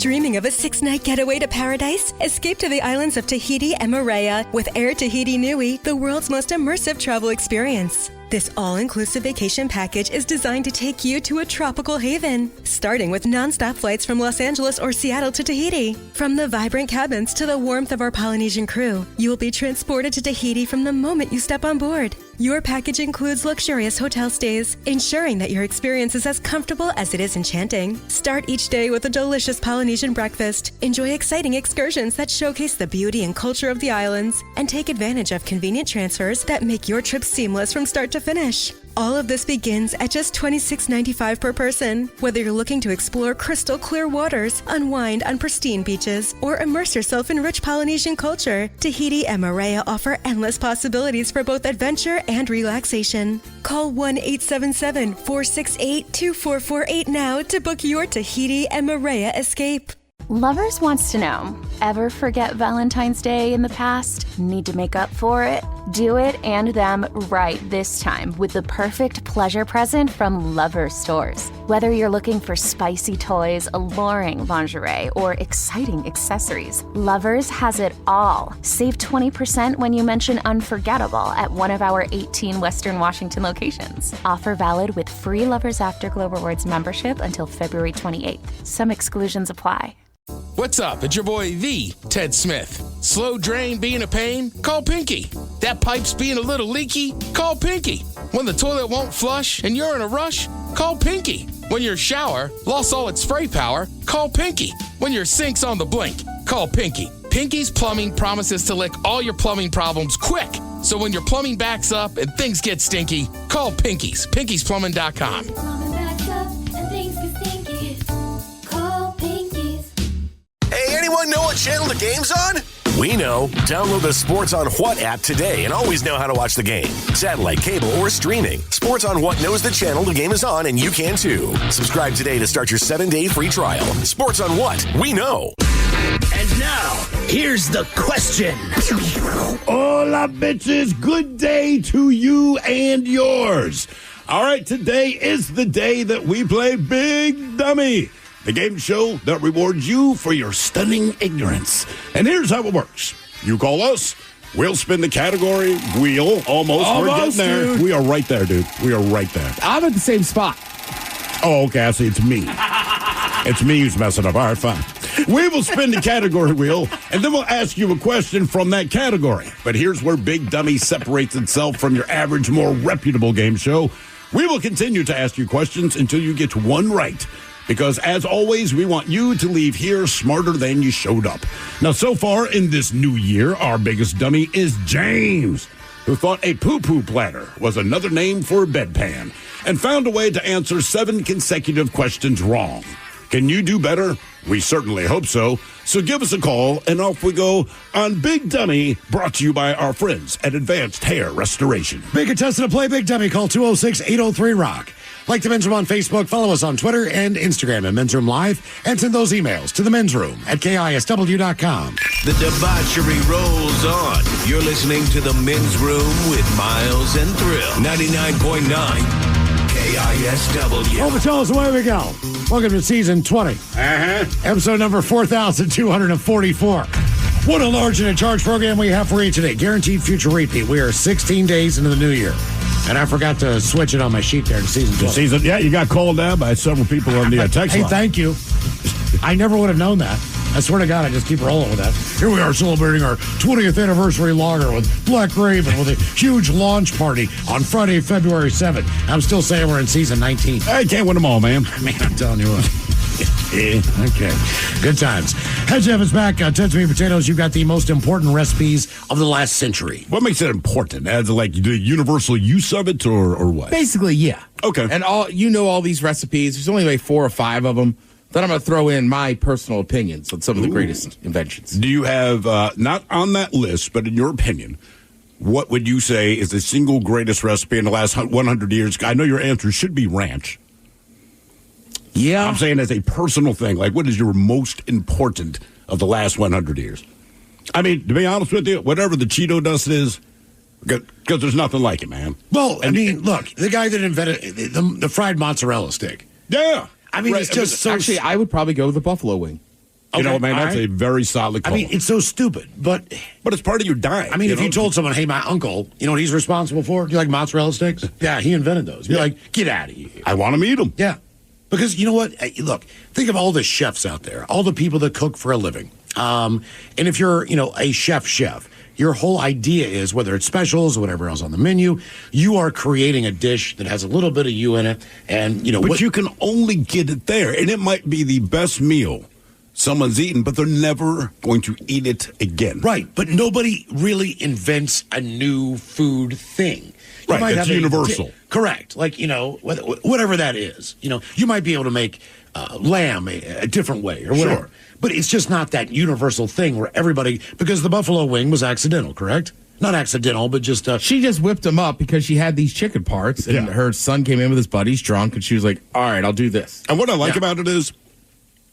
Dreaming of a 6-night getaway to paradise? Escape to the islands of Tahiti and Moorea with Air Tahiti Nui, the world's most immersive travel experience. This all-inclusive vacation package is designed to take you to a tropical haven, starting with non-stop flights from Los Angeles or Seattle to Tahiti. From the vibrant cabins to the warmth of our Polynesian crew, you will be transported to Tahiti from the moment you step on board. Your package includes luxurious hotel stays, ensuring that your experience is as comfortable as it is enchanting. Start each day with a delicious Polynesian breakfast, enjoy exciting excursions that showcase the beauty and culture of the islands, and take advantage of convenient transfers that make your trip seamless from start to finish. All of this begins at just $26.95 per person. Whether you're looking to explore crystal clear waters, unwind on pristine beaches, or immerse yourself in rich Polynesian culture, Tahiti and Moorea offer endless possibilities for both adventure and relaxation. Call 1-877-468-2448 now to book your Tahiti and Moorea escape. Lovers wants to know, ever forget Valentine's Day in the past? Need to make up for it? Do it and them right this time with the perfect pleasure present from Lovers Stores. Whether you're looking for spicy toys, alluring lingerie, or exciting accessories, Lovers has it all. Save 20% when you mention unforgettable at one of our 18 Western Washington locations. Offer valid with free Lovers Afterglow Rewards membership until February 28th. Some exclusions apply. What's up? It's your boy, the Ted Smith. Slow drain being a pain? Call Pinky. That pipe's being a little leaky? Call Pinky. When the toilet won't flush and you're in a rush? Call Pinky. When your shower lost all its spray power? Call Pinky. When your sink's on the blink? Call Pinky. Pinky's Plumbing promises to lick all your plumbing problems quick. So when your plumbing backs up and things get stinky, call Pinky's. Pinky'sPlumbing.com. Anyone know what channel the game's on? We know. Download the Sports on What app today and always know how to watch the game. Satellite, cable, or streaming. Sports on What knows the channel the game is on, and you can too. Subscribe today to start your 7-day free trial. Sports on What? We know. And now, here's the question. Hola, bitches. Good day to you and yours. All right, today is the day that we play Big Dummy, the game show that rewards you for your stunning ignorance. And here's how it works. You call us, we'll spin the category wheel. Almost we're getting there. Dude. We are right there, dude. We are right there. I'm at the same spot. Oh, okay, I see. It's me. It's me who's messing up. All right, fine. We will spin the category wheel, and then we'll ask you a question from that category. But here's where Big Dummy separates itself from your average, more reputable game show. We will continue to ask you questions until you get one right. Because, as always, we want you to leave here smarter than you showed up. Now, so far in this new year, our biggest dummy is James, who thought a poo-poo platter was another name for a bedpan and found a way to answer 7 consecutive questions wrong. Can you do better? We certainly hope so. So give us a call, and off we go on Big Dummy, brought to you by our friends at Advanced Hair Restoration. Big contestant to play Big Dummy. Call 206-803-ROCK. Like the Men's Room on Facebook, follow us on Twitter and Instagram at Men's Room Live, and send those emails to the Men's Room at KISW.com. The debauchery rolls on. You're listening to the Men's Room with Miles and Thrill. 99.9 KISW. Oh, but tell us away we go. Welcome to season 20. Episode number 4,244. What a large and in charge program we have for you today. Guaranteed future repeat. We are 16 days into the new year. And I forgot to switch it on my sheet there to season 20. Yeah, you got called out by several people on the text line. Hey, thank you. I never would have known that. I swear to God, I just keep rolling with that. Here we are celebrating our 20th anniversary lager with Black Raven with a huge launch party on Friday, February 7th. I'm still saying we're in season 19. I can't win them all, man. I mean, I'm telling you what. Okay. Good times. Hedge Evans back. Ted's Meat Potatoes. You've got the most important recipes of the last century. What makes it important? As like the universal use of it or what? Basically, yeah. Okay. And all these recipes. There's only like 4 or 5 of them. Then I'm going to throw in my personal opinions on some of the greatest inventions. Do you have, not on that list, but in your opinion, what would you say is the single greatest recipe in the last 100 years? I know your answer should be ranch. Yeah. I'm saying as a personal thing, like what is your most important of the last 100 years? I mean, to be honest with you, whatever the Cheeto dust is, because there's nothing like it, man. Well, I mean, look, the guy that invented the fried mozzarella stick. Yeah. I mean, right. it's just Actually, I would probably go with the buffalo wing. You know, Okay, man, that's all right. a very solid call. I mean, it's so stupid, but it's part of your diet. I mean, if you told someone, hey, my uncle, you know what he's responsible for? Do you like mozzarella sticks? Yeah, he invented those. You're like, get out of here. I want to eat them. Yeah. Because you know what? Look, think of all the chefs out there, all the people that cook for a living. And if you're, a chef, your whole idea is, whether it's specials or whatever else on the menu, you are creating a dish that has a little bit of you in it. And, But you can only get it there. And it might be the best meal someone's eaten, but they're never going to eat it again. Right. But nobody really invents a new food thing. You Right, might that's have universal. Correct. Like, whatever that is. You might be able to make lamb a different way or whatever. Sure. But it's just not that universal thing where everybody, because the buffalo wing was accidental, correct? Not accidental, but just... She just whipped them up because she had these chicken parts, and her son came in with his buddies drunk, and she was like, all right, I'll do this. And what I like about it is,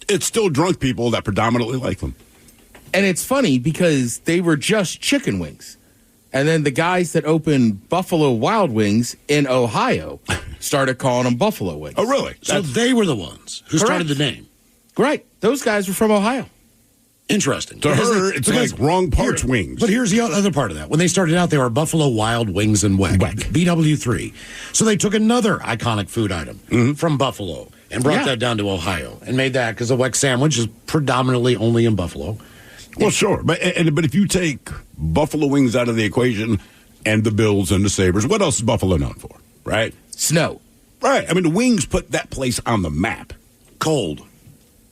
it's still drunk people that predominantly like them. And it's funny because they were just chicken wings. And then the guys that opened Buffalo Wild Wings in Ohio started calling them Buffalo Wings. Oh, really? So they were the ones who started the name. Right. Those guys were from Ohio. Interesting. To her, it's like wrong parts wings. But here's the other part of that. When they started out, they were Buffalo Wild Wings and Weck. BW3. So they took another iconic food item from Buffalo and brought that down to Ohio and made that, because the Weck sandwich is predominantly only in Buffalo. Well, sure. But if you take Buffalo wings out of the equation and the Bills and the Sabres, what else is Buffalo known for, right? Snow. Right. I mean, the wings put that place on the map. Cold.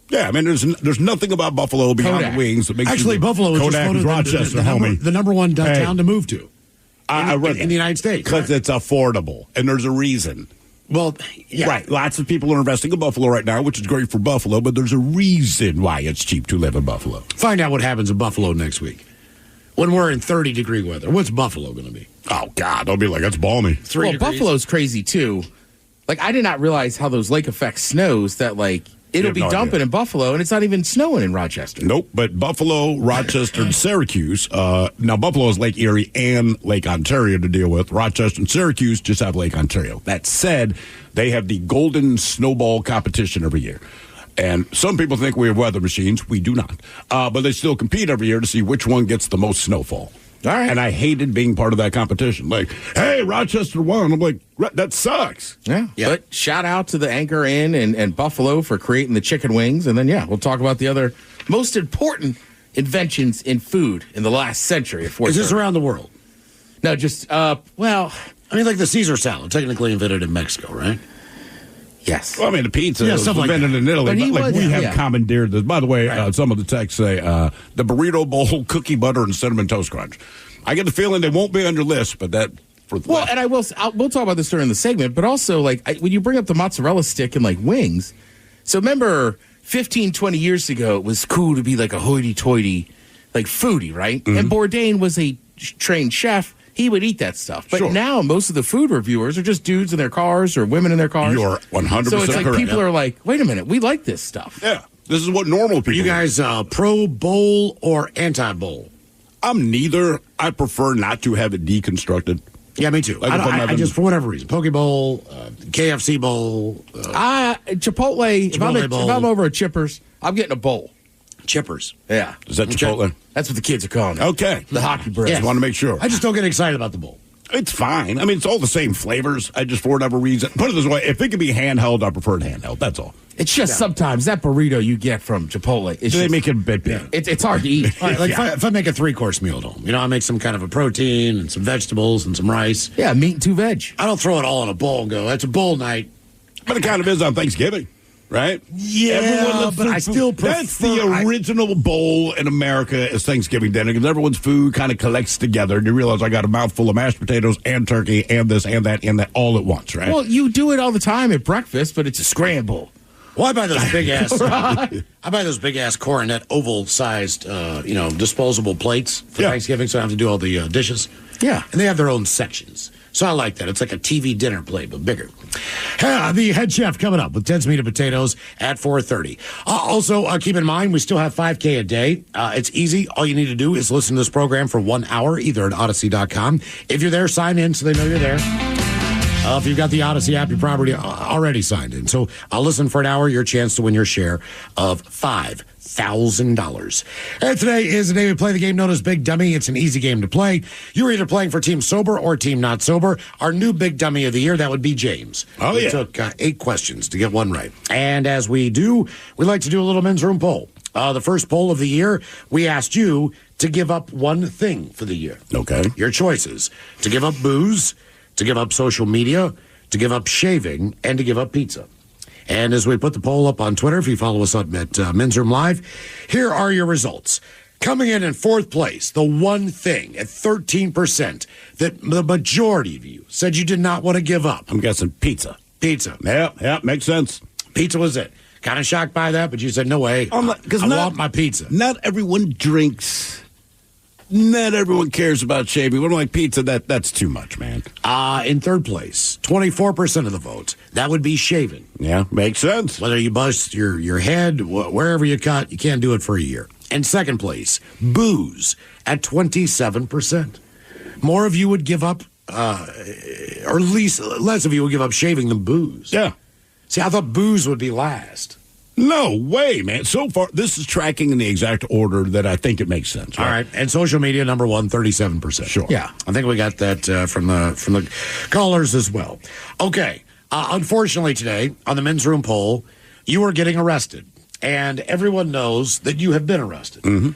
Yeah, I mean, there's nothing about Buffalo beyond Kodak. the wings that makes Actually, Buffalo was just Kodak is voted Rochester, the number one town to move to. I read in the United States. Because it's affordable, and there's a reason. Well, yeah. Right. Lots of people are investing in Buffalo right now, which is great for Buffalo, but there's a reason why it's cheap to live in Buffalo. Find out what happens in Buffalo next week. When we're in 30-degree weather, what's Buffalo going to be? Oh, God. They'll be like, that's balmy. 3 Well, degrees. Buffalo's crazy, too. Like, I did not realize how those lake effect snows that, like, it'll have be no dumping idea. in Buffalo, and it's not even snowing in Rochester. Nope, but Buffalo, Rochester, and Syracuse. Now, Buffalo has Lake Erie and Lake Ontario to deal with. Rochester and Syracuse just have Lake Ontario. That said, they have the Golden Snowball competition every year. And some people think we have weather machines. We do not. But they still compete every year to see which one gets the most snowfall. All right. And I hated being part of that competition. Like, hey, Rochester won. I'm like, that sucks. Yeah. But shout out to the Anchor Inn and Buffalo for creating the chicken wings. And then, we'll talk about the other most important inventions in food in the last century. Is this around the world? No, just, I mean, like the Caesar salad, technically invented in Mexico, right? yes. Well, I mean, the pizza was stuff like invented in Italy. But he But we was- have yeah. commandeered this. By the way, some of the texts say the burrito bowl, cookie butter, and cinnamon toast crunch. I get the feeling they won't be on your list, but that... Well, and we'll talk about this during the segment, but also, like, when you bring up the mozzarella stick and, like, wings, so remember 15, 20 years ago, it was cool to be, like, a hoity-toity, like, foodie, right? Mm-hmm. And Bourdain was a trained chef. He would eat that stuff. But Sure. now most of the food reviewers are just dudes in their cars or women in their cars. You're 100% So it's like correct. people are like, wait a minute, we like this stuff. Yeah, this is what normal people Are you guys pro bowl or anti bowl? I'm neither. I prefer not to have it deconstructed. Yeah, me too. Like if I'm I having- just, for whatever reason, Poke Bowl, KFC Bowl, Chipotle, if Chipotle I'm bowl. over at Chippers, I'm getting a bowl. Chippers. Yeah. Is that Chipotle? That's what the kids are calling it. Okay. The hockey bread. Just want to make sure. I just don't get excited about the bowl. It's fine. I mean, it's all the same flavors. I just, for whatever reason, put it this way, if it could be handheld, I prefer it handheld. That's all. It's just sometimes that burrito you get from Chipotle, it's They just, make it a bit big. it's hard to eat. All right, like if I make a 3-course meal at home, I make some kind of a protein and some vegetables and some rice. Yeah, meat and 2 veg. I don't throw it all in a bowl and go, that's a bowl night. But it kind of is on Thanksgiving, right? Yeah, loves but food. I still That's the prefer- original bowl in America is Thanksgiving dinner because everyone's food kind of collects together and you realize I got a mouthful of mashed potatoes and turkey and this and that all at once, right? Well, you do it all the time at breakfast, but it's a scramble. Well, I buy those big ass. I buy those big ass coronet oval sized, disposable plates for Thanksgiving, so I don't have to do all the dishes. Yeah. And they have their own sections. So I like that. It's like a TV dinner plate, but bigger. The head chef coming up with Ted's Meat and Potatoes at 4:30. Also, keep in mind, we still have 5K a day. It's easy. All you need to do is listen to this program for 1 hour, either at Odyssey.com. If you're there, sign in so they know you're there. If you've got the Odyssey app, you're probably already signed in. So I'll listen for an hour, your chance to win your share of $5,000. And today is the day we play the game known as Big Dummy. It's an easy game to play. You're either playing for Team Sober or Team Not Sober. Our new Big Dummy of the year, that would be James. Oh, We yeah. took 8 questions to get one right. And as we do, we like to do a little men's room poll. The first poll of the year, we asked you to give up one thing for the year. Okay. Your choices: to give up booze, to give up social media, to give up shaving, and to give up pizza. And as we put the poll up on Twitter, if you follow us up at Men's Room Live, here are your results. Coming in fourth place, the one thing at 13% that the majority of you said you did not want to give up. I'm guessing pizza. Pizza. Yeah, makes sense. Pizza was it. Kind of shocked by that, but you said, no way. I want my pizza. Not everyone drinks. Not everyone cares about shaving. We don't like pizza. That's too much, man. In third place, 24% of the vote. That would be shaving. Yeah, makes sense. Whether you bust your head, wherever you cut, you can't do it for a year. In second place, booze at 27%. More of you would give up, or less of you would give up shaving than booze. Yeah. See, I thought booze would be last. No way, man. So far, this is tracking in the exact order that I think it makes sense. All right. And social media, number 1, 37%. Sure. Yeah. I think we got that from the callers as well. Okay. Unfortunately, today, on the men's room poll, you are getting arrested. And everyone knows that you have been arrested. Mm-hmm.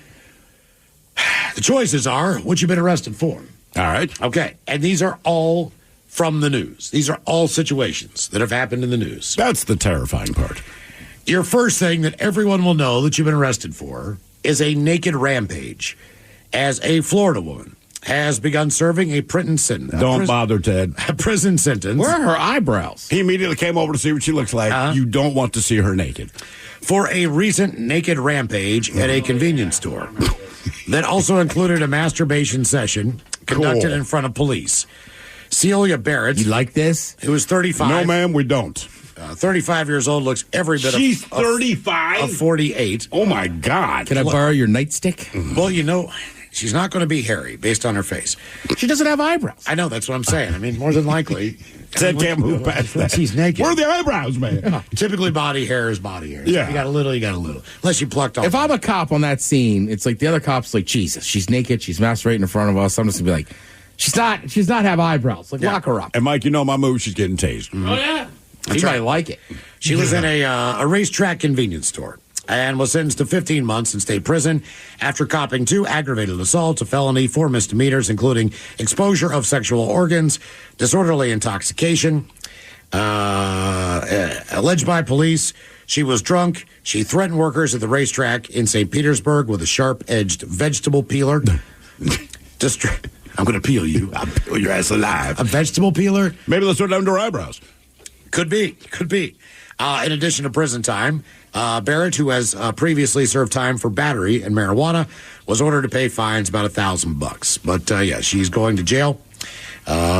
The choices are what you've been arrested for. All right. Okay. And these are all from the news. These are all situations that have happened in the news. That's the terrifying part. Your first thing that everyone will know that you've been arrested for is a naked rampage, as a Florida woman has begun serving a prison sentence. Don't bother, Ted. A prison sentence. Where are her eyebrows? He immediately came over to see what she looks like. You don't want to see her naked. For a recent naked rampage at a convenience store that also included a masturbation session conducted in front of police. Celia Barrett. You like this? Who was 35. No, ma'am, we don't. 35 years old, looks every bit She's of 35? of 48. Oh, my God. Can I borrow your nightstick? Well, you know, she's not going to be hairy based on her face. She doesn't have eyebrows. I know, that's what I'm saying. I mean, more than likely. Ted can't move past when that. she's naked. Where are the eyebrows, man? Typically, body hair is body hair. So Yeah. if you got a little, you got a little. Unless you plucked off. If I'm a cop on that scene, it's like the other cop's like, Jesus, she's naked, she's masturbating in front of us. I'm just gonna be like, she's not have eyebrows. Like, lock her up. And Mike, you know my move. She's getting tased. Oh yeah, she might like it. She was in a racetrack convenience store and was sentenced to 15 months in state prison after copping 2 aggravated assaults, a felony, 4 misdemeanors, including exposure of sexual organs, disorderly intoxication. Alleged by police, she was drunk. She threatened workers at the racetrack in St. Petersburg with a sharp-edged vegetable peeler. I'm going to peel you. I'll peel your ass alive. A vegetable peeler? Maybe let's throw down to her eyebrows. Could be. In addition to prison time, Barrett, who has previously served time for battery and marijuana, was ordered to pay fines about $1,000. But yeah, she's going to jail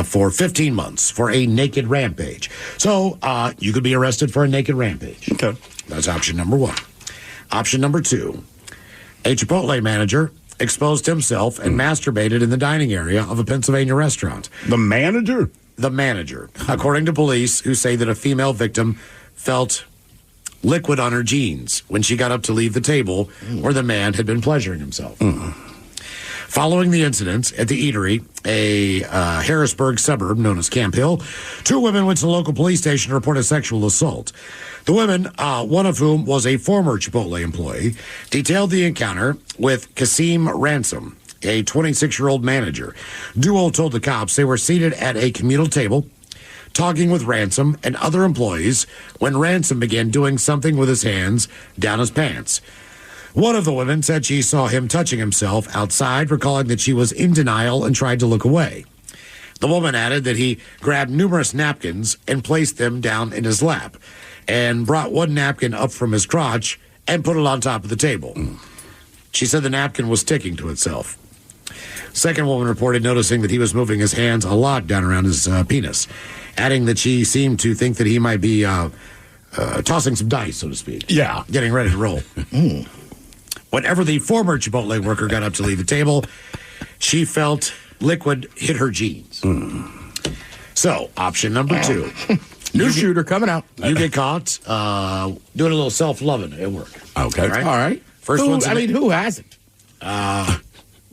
for 15 months for a naked rampage. So you could be arrested for a naked rampage. Okay. That's option number 1. Option number 2, a Chipotle manager exposed himself and masturbated in the dining area of a Pennsylvania restaurant. The manager? The manager, according to police, who say that a female victim felt liquid on her jeans when she got up to leave the table where the man had been pleasuring himself. Following the incident at the eatery, a Harrisburg suburb known as Camp Hill, 2 women went to the local police station to report a sexual assault. The women, one of whom was a former Chipotle employee, detailed the encounter with Kasim Ransom, a 26-year-old manager. Duo told the cops they were seated at a communal table, talking with Ransom and other employees when Ransom began doing something with his hands down his pants. One of the women said she saw him touching himself outside, recalling that she was in denial and tried to look away. The woman added that he grabbed numerous napkins and placed them down in his lap and brought one napkin up from his crotch and put it on top of the table. She said the napkin was sticking to itself. Second woman reported noticing that he was moving his hands a lot down around his penis, adding that she seemed to think that he might be tossing some dice, so to speak. Yeah. Getting ready to roll. Whenever the former Chipotle worker got up to leave the table, she felt liquid hit her jeans. So, option number 2. New shooter coming out. You get caught doing a little self-loving at work. Okay. All right. All right. First who, one's who hasn't?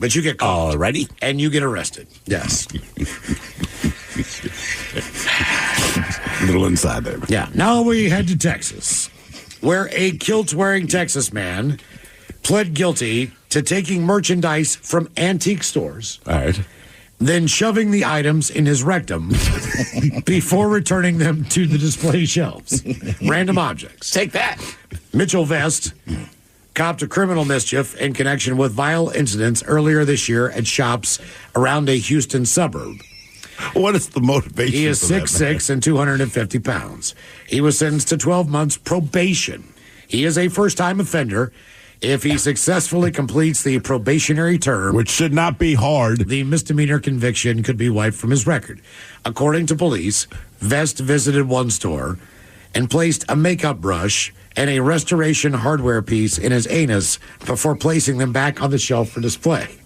but you get caught. Alrighty. And you get arrested. Yes. A little inside there. Yeah. Now we head to Texas, where a kilt-wearing Texas man pled guilty to taking merchandise from antique stores, All right. then shoving the items in his rectum before returning them to the display shelves. Random objects. Take that. Mitchell Vest copped a criminal mischief in connection with vile incidents earlier this year at shops around a Houston suburb. What is the motivation? He is for that, 6'6" and 250 pounds. He was sentenced to 12 months probation. He is a first-time offender. If he successfully completes the probationary term, which should not be hard, the misdemeanor conviction could be wiped from his record. According to police, Vest visited one store and placed a makeup brush and a restoration hardware piece in his anus before placing them back on the shelf for display.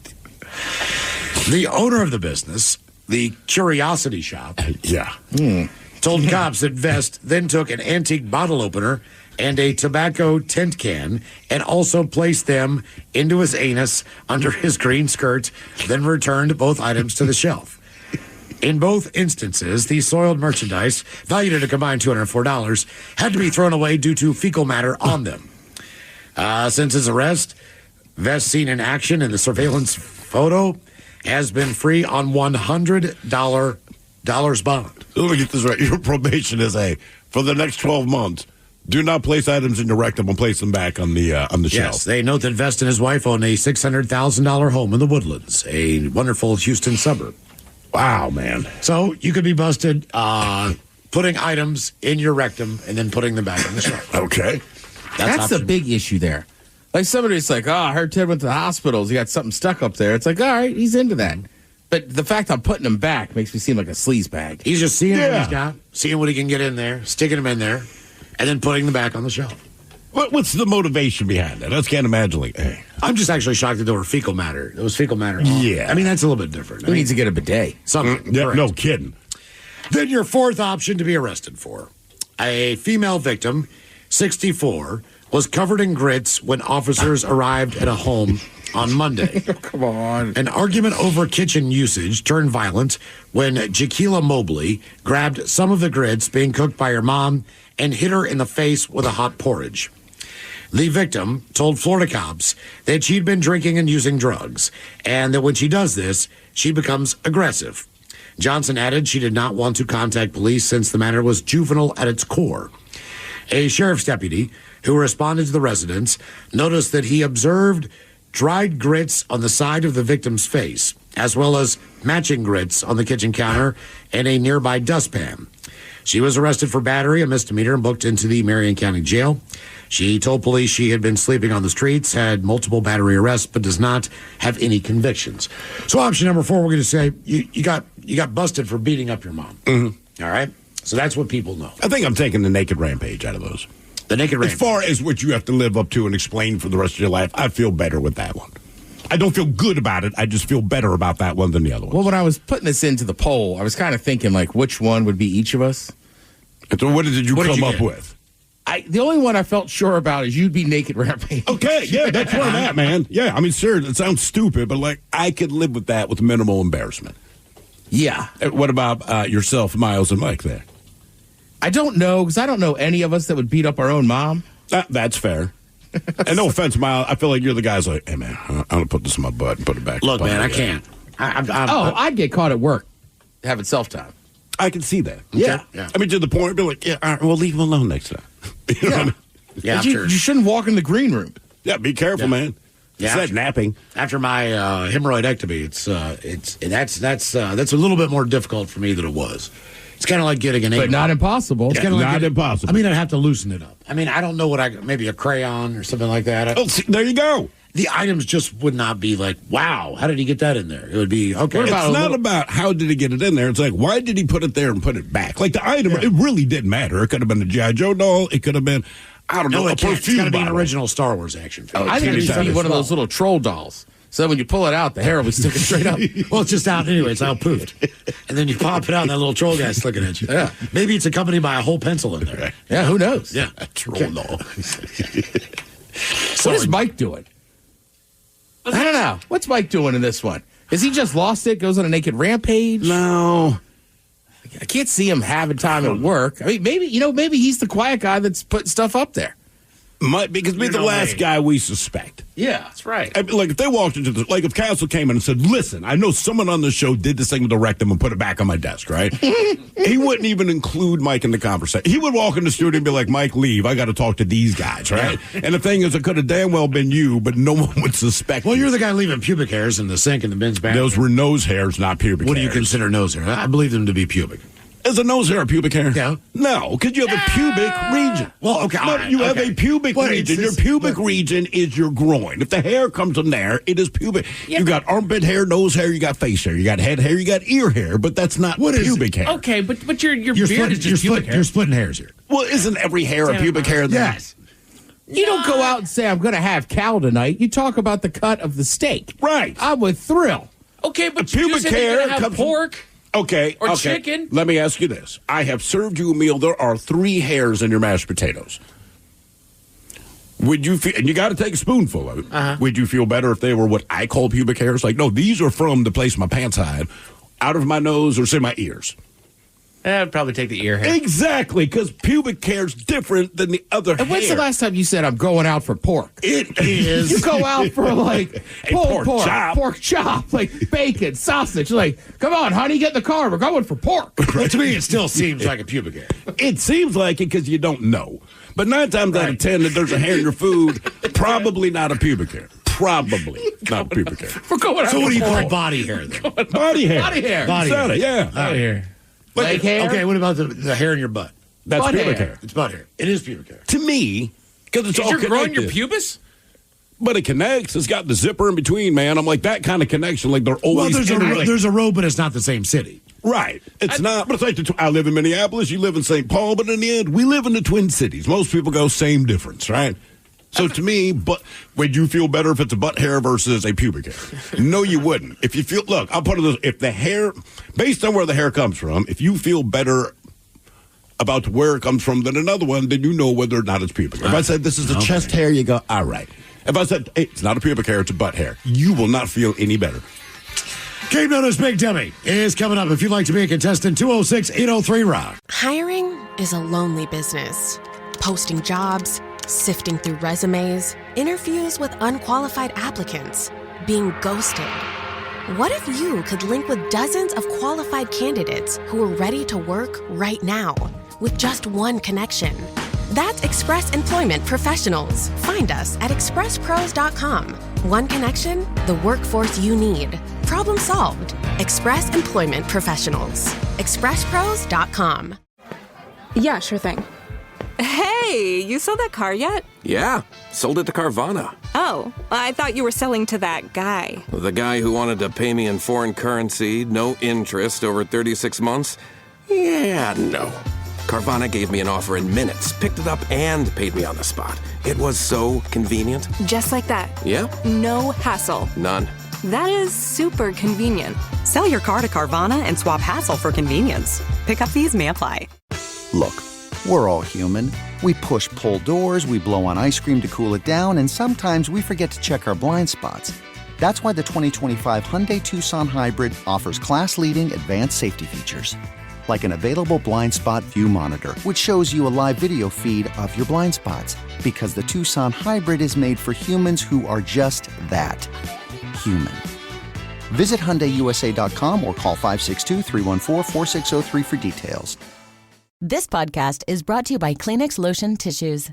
The owner of the business, the Curiosity Shop, told cops that Vest then took an antique bottle opener and a tobacco tent can and also placed them into his anus under his green skirt, then returned both items to the shelf. In both instances, the soiled merchandise, valued at a combined $204, had to be thrown away due to fecal matter on them. Since his arrest, Vest, seen in action in the surveillance photo, has been free on $100 bond. Let me get this right. Your probation is for the next 12 months, do not place items in your rectum and place them back on the shelf. Yes, they note that Vest and his wife own a $600,000 home in the Woodlands, a wonderful Houston suburb. Wow, man. So you could be busted putting items in your rectum and then putting them back on the shelf. Okay. That's the big issue there. Like somebody's like, I heard Ted went to the hospitals. He got something stuck up there. It's like, all right, he's into that. But the fact I'm putting him back makes me seem like a sleaze bag. He's just seeing what he's got, seeing what he can get in there, sticking them in there, and then putting them back on the shelf. What's the motivation behind that? I just can't imagine. Like, hey. I'm just actually shocked that there were fecal matter. There was fecal matter. Yeah. I mean, that's a little bit different. He needs to get a bidet. Something. Yeah, no kidding. Then your fourth option to be arrested for. A female victim, 64, was covered in grits when officers arrived at a home on Monday. Come on. An argument over kitchen usage turned violent when Jaquila Mobley grabbed some of the grits being cooked by her mom and hit her in the face with a hot porridge. The victim told Florida cops that she'd been drinking and using drugs, and that when she does this, she becomes aggressive. Johnson added she did not want to contact police since the matter was juvenile at its core. A sheriff's deputy who responded to the residents noticed that he observed dried grits on the side of the victim's face, as well as matching grits on the kitchen counter and a nearby dustpan. She was arrested for battery, a misdemeanor, and booked into the Marion County Jail. She told police she had been sleeping on the streets, had multiple battery arrests, but does not have any convictions. So option number 4, we're going to say you got busted for beating up your mom. Mm-hmm. All right? So that's what people know. I think I'm taking the naked rampage out of those. The naked rampage. As far as what you have to live up to and explain for the rest of your life, I feel better with that one. I don't feel good about it. I just feel better about that one than the other one. Well, when I was putting this into the poll, I was kind of thinking, like, which one would be each of us? So what did you come up with? The only one I felt sure about is you'd be naked rampage. Okay, yeah, that's where I'm at, man. Yeah, I mean, sure, it sounds stupid, but, like, I could live with that with minimal embarrassment. Yeah. What about yourself, Miles, and Mike there? I don't know, because I don't know any of us that would beat up our own mom. That's fair. And no offense, Miles, I feel like you're the guy's like, hey, man, I'm going to put this in my butt and put it back. Look, man, I can't. I'd get caught at work having self-time. I can see that. Yeah. I mean, to the point, be like, yeah, all right, we'll leave him alone next time. You know what I mean? Yeah, you shouldn't walk in the green room. Yeah, be careful, man. Yeah, it's that napping. After my hemorrhoidectomy, that's a little bit more difficult for me than it was. It's kind of like getting an but not impossible. It's kind of like impossible. I mean, I'd have to loosen it up. I mean, I don't know what maybe a crayon or something like that. See, there you go. The items just would not be like, wow, how did he get that in there? It would be, okay. It's not about how did he get it in there. It's like, why did he put it there and put it back? Like the item, it really didn't matter. It could have been a G.I. Joe doll. It could have been, I don't know, a perfume It's got to be an bottle. original Star Wars action figure. I think it needs to be one of those little troll dolls. So then when you pull it out, the hair will be sticking straight up. Well, it's just out anyway. It's out poofed. And then you pop it out, and that little troll guy's looking at you. Yeah. Maybe it's accompanied by a whole pencil in there. Yeah, who knows? Yeah. Troll. What is Mike doing? I don't know. What's Mike doing in this one? Has he just lost it, goes on a naked rampage? No. I can't see him having time at work. I mean, maybe he's the quiet guy that's putting stuff up there. Might because be the last guy we suspect. Yeah, that's right. I mean, like if they walked into like if Castle came in and said, "Listen, I know someone on the show did this thing with the rectum and put it back on my desk," right? He wouldn't even include Mike in the conversation. He would walk in the studio and be like, "Mike, leave. I got to talk to these guys," right? And the thing is, it could have damn well been you, but no one would suspect. Well, you. you're the guy leaving pubic hairs in the sink in the men's bathroom. Those were nose hairs, not pubic. What do you hairs. consider nose hair? I believe them to be pubic. Is a nose hair a pubic hair? Yeah. No, because you have a pubic region. Well, okay. No, you have a pubic Well, region. Your pubic region is your groin. If the hair comes from there, it is pubic. Yeah, you got armpit hair, nose hair, you got face hair, you got head hair, you got ear hair, but that's not pubic hair. Okay, but your beard is just pubic hair. You're splitting hairs here. Well, isn't every hair a pubic hair then? Yes. You don't go out and say, I'm going to have cow tonight. You talk about the cut of the steak. Right. I'm with Thrill. Okay, but you pubic said you're hair going to have comes pork. Okay. Or okay. chicken. Let me ask you this. I have served you a meal. There are 3 hairs in your mashed potatoes. Would you feel, and you got to take a spoonful of it. Would you feel better if they were what I call pubic hairs? Like, no, these are from the place my pants hide, out of my nose or say my ears. I'd probably take the ear hair. Exactly, because pubic hair is different than the other hair. And when's the last time you said I'm going out for pork? It is. You go out for like pork chop. pork chop, like bacon, sausage. Like, come on, honey, get in the car. We're going for pork. Well, to me, it still seems like a pubic hair. It seems like it because you don't know. But 9 times out of 10 that there's a hair in your food, probably not a pubic hair. Probably not a pubic hair. We're going out So what do you for call pork. body hair then? Body hair. Body hair. Body hair. Yeah. Body hair. Leg hair? Okay, what about the hair in your butt? That's Butt pubic hair. hair. It's butt hair. It is pubic hair. To me, because it's Is all your groin connected. your pubis? But it connects. It's got the zipper in between, man. I'm like, that kind of connection. Like, they're always There's a road, but it's not the same city. Right. It's not. But it's like, I live in Minneapolis. You live in St. Paul. But in the end, we live in the Twin Cities. Most people go same difference, right? So to me, but would you feel better if it's a butt hair versus a pubic hair? No, you wouldn't. If you feel, look, I'll put it this: if the hair, based on where the hair comes from, if you feel better about where it comes from than another one, then you know whether or not it's pubic. If I said this is a chest hair, you go, all right. If I said hey, it's not a pubic hair, it's a butt hair, you will not feel any better. Game Notice Big Dummy is coming up. If you'd like to be a contestant, 206-803-ROCK. Hiring is a lonely business. Posting jobs, sifting through resumes, interviews with unqualified applicants, being ghosted. What if you could link with dozens of qualified candidates who are ready to work right now with just one connection? That's Express Employment Professionals. Find us at expresspros.com. One connection, the workforce you need. Problem solved. Express Employment Professionals. expresspros.com. Yeah, sure thing. Hey, you sold that car yet? Yeah, sold it to Carvana. Oh, I thought you were selling to that guy. The guy who wanted to pay me in foreign currency, no interest, over 36 months? Yeah, no. Carvana gave me an offer in minutes, picked it up, and paid me on the spot. It was so convenient. Just like that. Yeah? No hassle. None. That is super convenient. Sell your car to Carvana and swap hassle for convenience. Pickup fees may apply. Look, we're all human. We push-pull doors, we blow on ice cream to cool it down, and sometimes we forget to check our blind spots. That's why the 2025 Hyundai Tucson Hybrid offers class-leading advanced safety features. Like an available blind spot view monitor, which shows you a live video feed of your blind spots. Because the Tucson Hybrid is made for humans who are just that, human. Visit HyundaiUSA.com or call 562-314-4603 for details. This podcast is brought to you by Kleenex Lotion Tissues.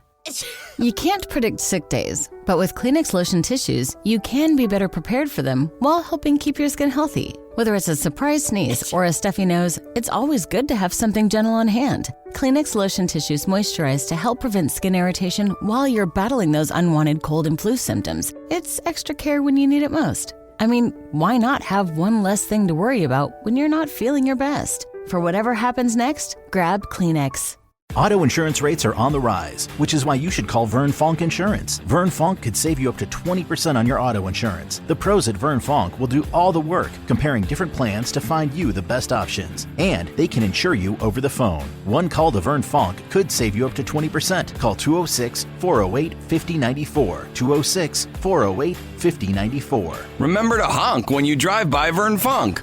You can't predict sick days, but with Kleenex Lotion Tissues, you can be better prepared for them while helping keep your skin healthy. Whether it's a surprise sneeze or a stuffy nose, it's always good to have something gentle on hand. Kleenex Lotion Tissues moisturize to help prevent skin irritation while you're battling those unwanted cold and flu symptoms. It's extra care when you need it most. I mean, why not have one less thing to worry about when you're not feeling your best? For whatever happens next, grab Kleenex. Auto insurance rates are on the rise, which is why you should call Vern Fonk Insurance. Vern Fonk could save you up to 20% on your auto insurance. The pros at Vern Fonk will do all the work, comparing different plans to find you the best options. And they can insure you over the phone. One call to Vern Fonk could save you up to 20%. Call 206-408-5094. 206-408-5094. Remember to honk when you drive by Vern Fonk.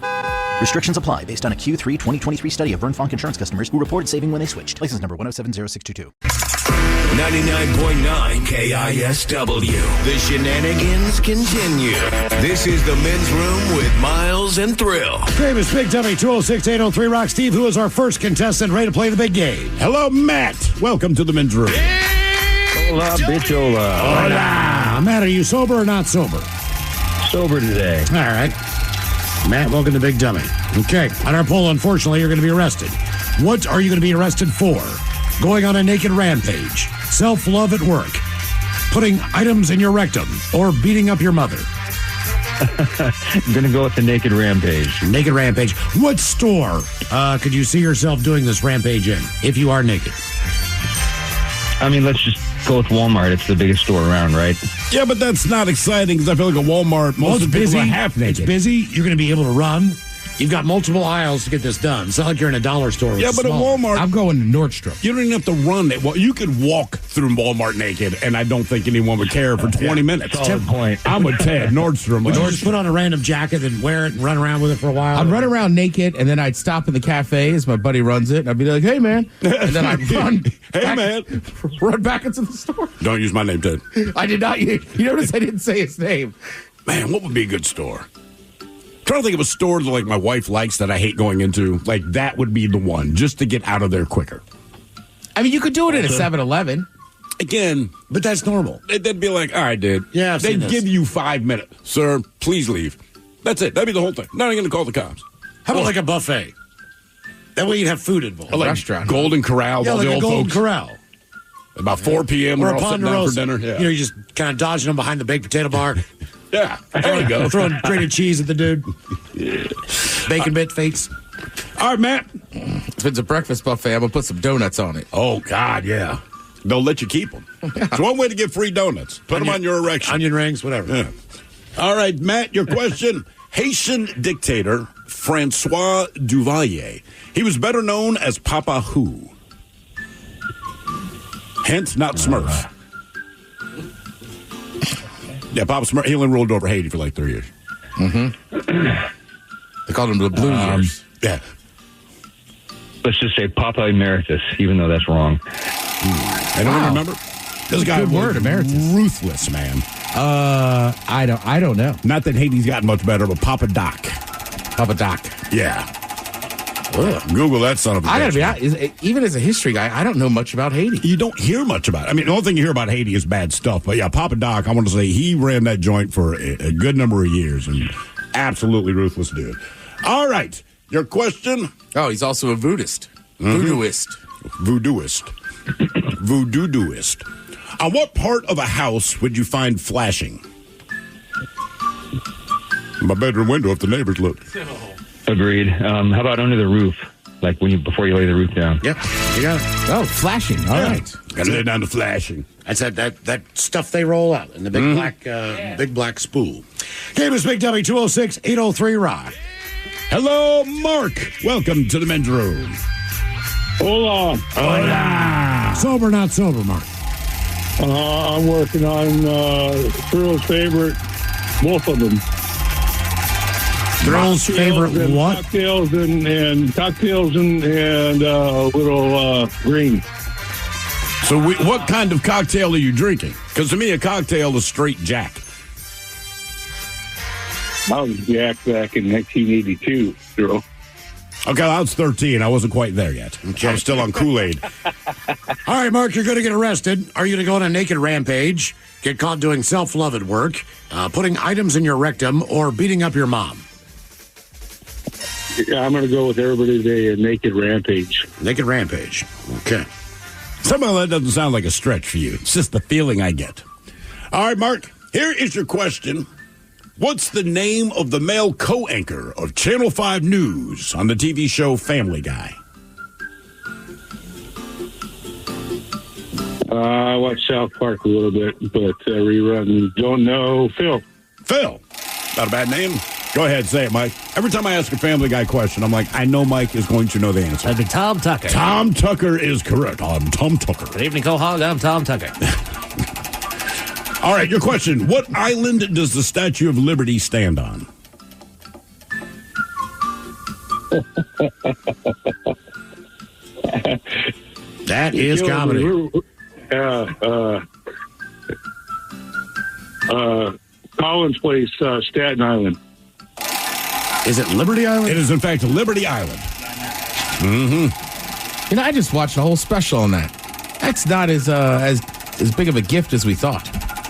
Restrictions apply based on a Q3 2023 study of Vern Fonk insurance customers who reported saving when they switched. License number 1070622. 99.9 KISW. The shenanigans continue. This is the Men's Room with Miles and Thrill. Famous Big Dummy 206-803 Rock. Steve, who is our first contestant ready to play the big game? Hello, Matt. Welcome to the Men's Room. Hola, bichola. Hola. Matt, are you sober or not sober? Sober today. All right. Matt, welcome to Big Dummy. Okay. On our poll, unfortunately, you're going to be arrested. What are you going to be arrested for? Going on a naked rampage, self-love at work, putting items in your rectum, or beating up your mother? I'm going to go with the naked rampage. Naked rampage. What store could you see yourself doing this rampage in if you are naked? I mean, let's just go with Walmart. It's the biggest store around, right? Yeah, but that's not exciting because I feel like a Walmart, most of the people are half naked. It's busy. You're going to be able to run. You've got multiple aisles to get this done. It's not like you're in a dollar store. Yeah, but small. At Walmart, I'm going to Nordstrom. You don't even have to run it. Well, you could walk through Walmart naked, and I don't think anyone would care for 20 minutes. Solid point. I'm with Ted. Nordstrom. Would you just put on a random jacket and wear it and run around with it for a while? I'd run around naked, and then I'd stop in the cafe as my buddy runs it, and I'd be like, "Hey, man!" And then I'd run. Run back into the store. Don't use my name, Ted. I did not. You notice I didn't say his name. Man, what would be a good store? I'm trying to think of a store that like my wife likes that I hate going into. Like that would be the one, just to get out of there quicker. I mean, you could do it at a 7-Eleven. Again, but that's normal. They'd be like, all right, dude. Yeah, they'd give you 5 minutes. Sir, please leave. That's it. That'd be the whole thing. Not even going to call the cops. How about like a buffet? That way you'd have food involved. Like restaurant. Golden Corral. Yeah, all like the a old Golden folks. Corral. About 4 p.m. Or We're a all sitting down for Ponderosa. dinner. Yeah. You know, you're just kind of dodging them behind the baked potato bar. Yeah, there you go. Throwing grated cheese at the dude. Bacon bit fakes. All right, Matt. If it's a breakfast buffet, I'm going to put some donuts on it. Oh, God, yeah. They'll let you keep them. It's one way to get free donuts. Put them on your erection. Onion rings, whatever. Yeah. All right, Matt, your question. Haitian dictator Francois Duvalier. He was better known as Papa Who. Hence, not Smurf. Yeah, Papa Smurf. He only ruled over Haiti for like 3 years. Mm-hmm. They called him the Blue Years. Yeah. Let's just say Papa Emeritus, even though that's wrong. Anyone remember? This guy good was word, Emeritus. Ruthless, man. I don't know. Not that Haiti's gotten much better, but Papa Doc. Papa Doc. Yeah. Ugh. Google that son of a bitch. I gotta be honest, even as a history guy, I don't know much about Haiti. You don't hear much about it. I mean, the only thing you hear about Haiti is bad stuff. But yeah, Papa Doc, I want to say he ran that joint for a good number of years and absolutely ruthless dude. All right, your question. Oh, he's also a voodooist. Voodooist. Voodooist. Voodooist. On what part of a house would you find flashing? My bedroom window if the neighbors look. Agreed. How about under the roof? Like before you lay the roof down. Yep. You got it. Oh, flashing. All right. Got to lay down to flashing. That's that stuff they roll out in the big big black spool. Game is Big Dummy 206-803 Rock. Hello, Mark. Welcome to the men's room. Hola. Hola. Sober, not sober, Mark. I'm working on Thrill's favorite, both of them. Thrill's favorite what? Cocktails and little green. So what kind of cocktail are you drinking? Because to me, a cocktail is straight Jack. I was Jack back in 1982, Thrill. Okay, I was 13. I wasn't quite there yet. Okay. I was still on Kool-Aid. All right, Mark, you're going to get arrested. Are you going to go on a naked rampage, get caught doing self-love at work, putting items in your rectum, or beating up your mom? Yeah, I'm going to go with everybody today, a naked rampage. Naked rampage. Okay. Somehow that doesn't sound like a stretch for you. It's just the feeling I get. All right, Mark, here is your question. What's the name of the male co-anchor of Channel 5 News on the TV show Family Guy? I watch South Park a little bit, but rerun. Don't know. Phil. Phil. Not a bad name. Go ahead, say it, Mike. Every time I ask a Family Guy question, I'm like, I know Mike is going to know the answer. That'd be Tom Tucker. Tom Tucker is correct. I'm Tom Tucker. Good evening, Quahog. I'm Tom Tucker. All right, your question. What island does the Statue of Liberty stand on? That is comedy. Collins Place, Staten Island. Is it Liberty Island? It is, in fact, Liberty Island. Mm-hmm. You know, I just watched a whole special on that. That's not as big of a gift as we thought.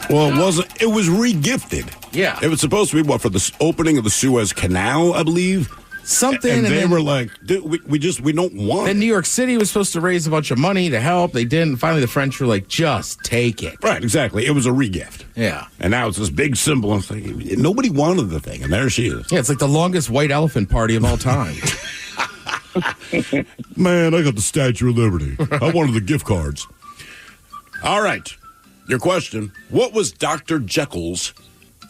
Well, it wasn't. It was re-gifted. Yeah. It was supposed to be, for the opening of the Suez Canal, I believe. Something. And they were like, dude, we don't want Then it. New York City was supposed to raise a bunch of money to help. They didn't. Finally, the French were like, just take it. Right, exactly. It was a re-gift. Yeah. And now it's this big symbol. It's like, nobody wanted the thing, and there she is. Yeah, it's like the longest white elephant party of all time. Man, I got the Statue of Liberty. I wanted the gift cards. All right. Your question. What was Dr. Jekyll's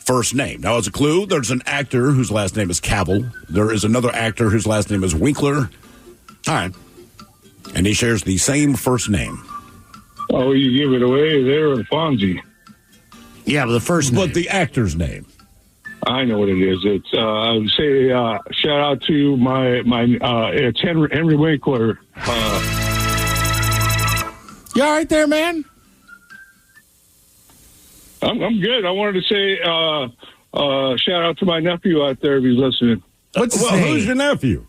first name? Now, as a clue, there's an actor whose last name is Cabell. There is another actor whose last name is Winkler. All right. And he shares the same first name. Oh, you give it away there in Fonzie. Yeah, but the first name. But the actor's name. I know what it is. It's I would say shout out to my it's Henry Winkler. You all right there, man? I'm good. I wanted to say shout out to my nephew out there if he's listening. What's his name? Who's your nephew?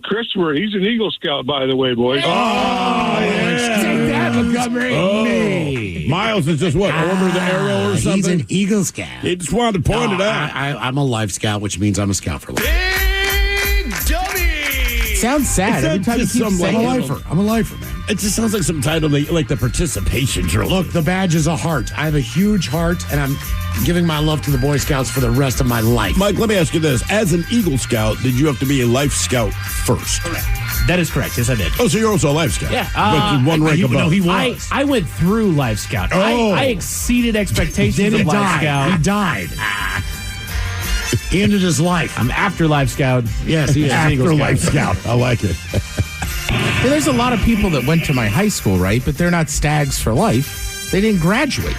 Christopher. He's an Eagle Scout, by the way, boys. Oh, yeah. Take that, Montgomery. Miles is just what? Order the arrow or something? He's an Eagle Scout. He just wanted to point it out. I'm a Life Scout, which means I'm a Scout for life. Big dummy. Sounds sad every time you keep saying I'm a it. lifer. I'm a lifer, man. It just sounds like some title, like the participation drill. Look, the badge is a heart. I have a huge heart, and I'm giving my love to the Boy Scouts for the rest of my life. Mike, let me ask you this. As an Eagle Scout, did you have to be a Life Scout first? That is correct. Yes, I did. Oh, so you're also a Life Scout? Yeah. But one rank above. No, he was. I went through Life Scout. Oh. I exceeded expectations Then he of Life died. Scout. He died. He ended his life. I'm after Life Scout. Yes, he is. After Life Scout. I like it. Well, there's a lot of people that went to my high school, right? But they're not Stags for life. They didn't graduate.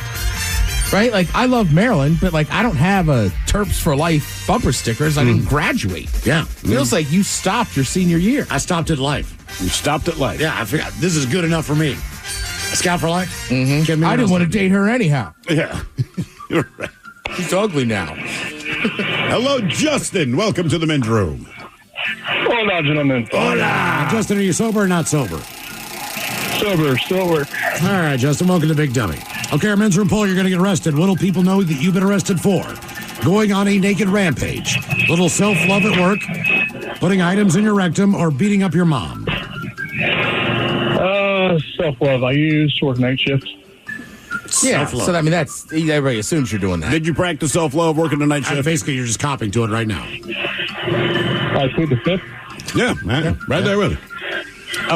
Right? Like, I love Maryland, but, like, I don't have a Terps for Life bumper stickers. I didn't graduate. Yeah. Feels like you stopped your senior year. I stopped at life. You stopped at life. Yeah, I figured this is good enough for me. A Scout for life? Mm-hmm. I didn't want to date her anyhow. Yeah. You're right. She's ugly now. Hello, Justin. Welcome to the men's room. Hola, gentlemen. Hola. Justin, are you sober or not sober? Sober. All right, Justin, welcome to Big Dummy. Okay, our men's room poll, you're going to get arrested. What'll people know that you've been arrested for? Going on a naked rampage, little self-love at work, putting items in your rectum, or beating up your mom? Self-love. I used to work night shifts. Yeah, Self-love. so I mean, that's everybody assumes you're doing that. Did you practice self-love working the night shift? Basically, you're just copping to it right now. I plead the fifth. Yeah, right there with it.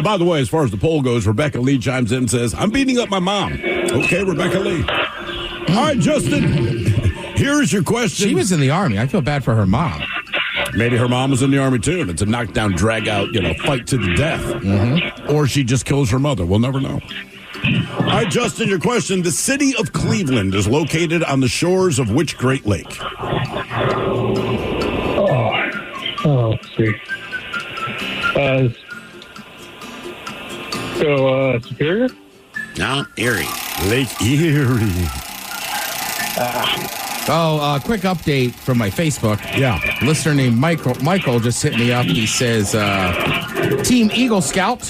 By the way, as far as the poll goes, Rebecca Lee chimes in and says, I'm beating up my mom. Okay, Rebecca Lee. All right, Justin, here's your question. She was in the Army. I feel bad for her mom. Maybe her mom was in the Army, too, and it's a knockdown, drag-out, fight to the death. Mm-hmm. Or she just kills her mother. We'll never know. All right, Justin, your question. The city of Cleveland is located on the shores of which Great Lake? Let's see. Superior? No, Erie. Lake Erie. Quick update from my Facebook. Yeah. A listener named Michael just hit me up. He says, Team Eagle Scout.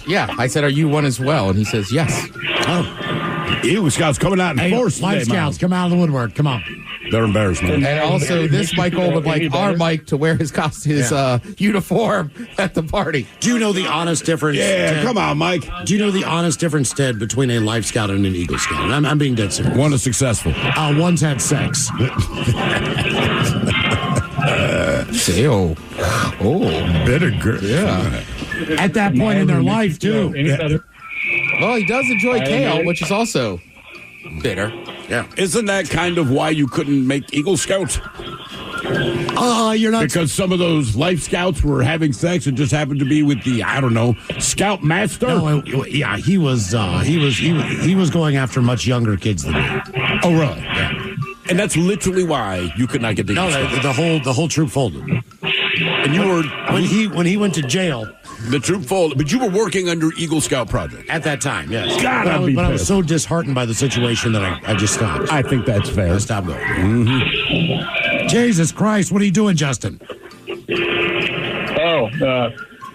Yeah. I said, are you one as well? And he says, yes. Oh. Eagle Scouts coming out in force. Life Scouts, come out of the woodwork. Come on. They're embarrassment. And also, this Michael would like our Mike to wear his uniform at the party. Do you know the honest difference? Yeah, come on, Mike. Do you know the honest difference, Ted, between a Life Scout and an Eagle Scout? I'm being dead serious. One is successful. One's had sex. Say, oh, bitter girl. Yeah. At that point in their life, too. Well, he does enjoy kale, which is also bitter. Yeah. Isn't that kind of why you couldn't make Eagle Scout? You're not. Because some of those Life Scouts were having sex and just happened to be with the, I don't know, Scout Master? No, yeah, he was going after much younger kids than me. Oh, really? Yeah. And that's literally why you could not get the Eagle Scout. the whole troop folded. And you were when he went to jail. The troop folded, but you were working under Eagle Scout Project At that time, yes. God, but I was so disheartened by the situation that I just stopped. I think that's fair. I stopped going. Jesus Christ, what are you doing, Justin?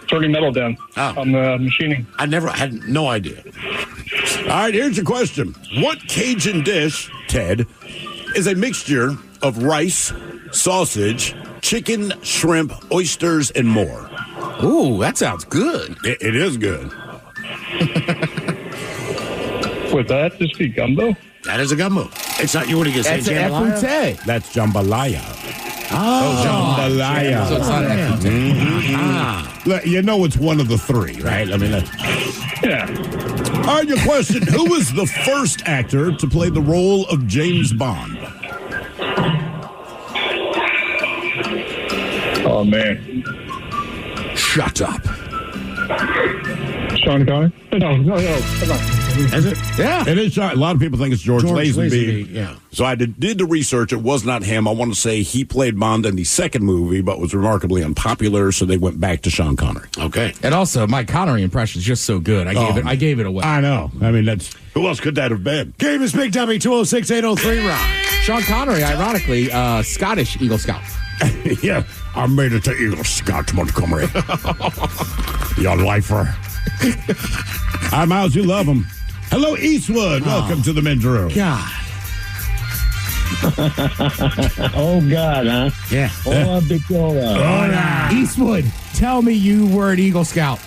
Turning metal down on the machining. I had no idea. All right, here's your question. What Cajun dish, Ted, is a mixture of rice, sausage, chicken, shrimp, oysters, and more? Ooh, that sounds good. It is good. Would that just be gumbo? That is a gumbo. It's not, you want to get That's an efute. That's jambalaya. Jambalaya. So it's not efute. Look, you know it's one of the three, right? I mean, Yeah. All right, your question. Who was the first actor to play the role of James Bond? Oh, man. Shut up. Sean Connery? No, come on. Is it? Yeah. It is Sean. A lot of people think it's George Lazenby. Lazenby, yeah. So I did the research. It was not him. I want to say he played Bond in the second movie, but was remarkably unpopular, so they went back to Sean Connery. Okay. And also, my Connery impression is just so good. I gave it away. I know. I mean, who else could that have been? Game is Big Dummy 206-803 round. Sean Connery, ironically, Scottish Eagle Scout. Yeah, I made it to Eagle Scout, Montgomery. Your lifer. Hi, Miles, you love him. Hello, Eastwood. Welcome to the men's room. God. Oh, God, huh? Yeah. Oh, big Eastwood, tell me you were an Eagle Scout.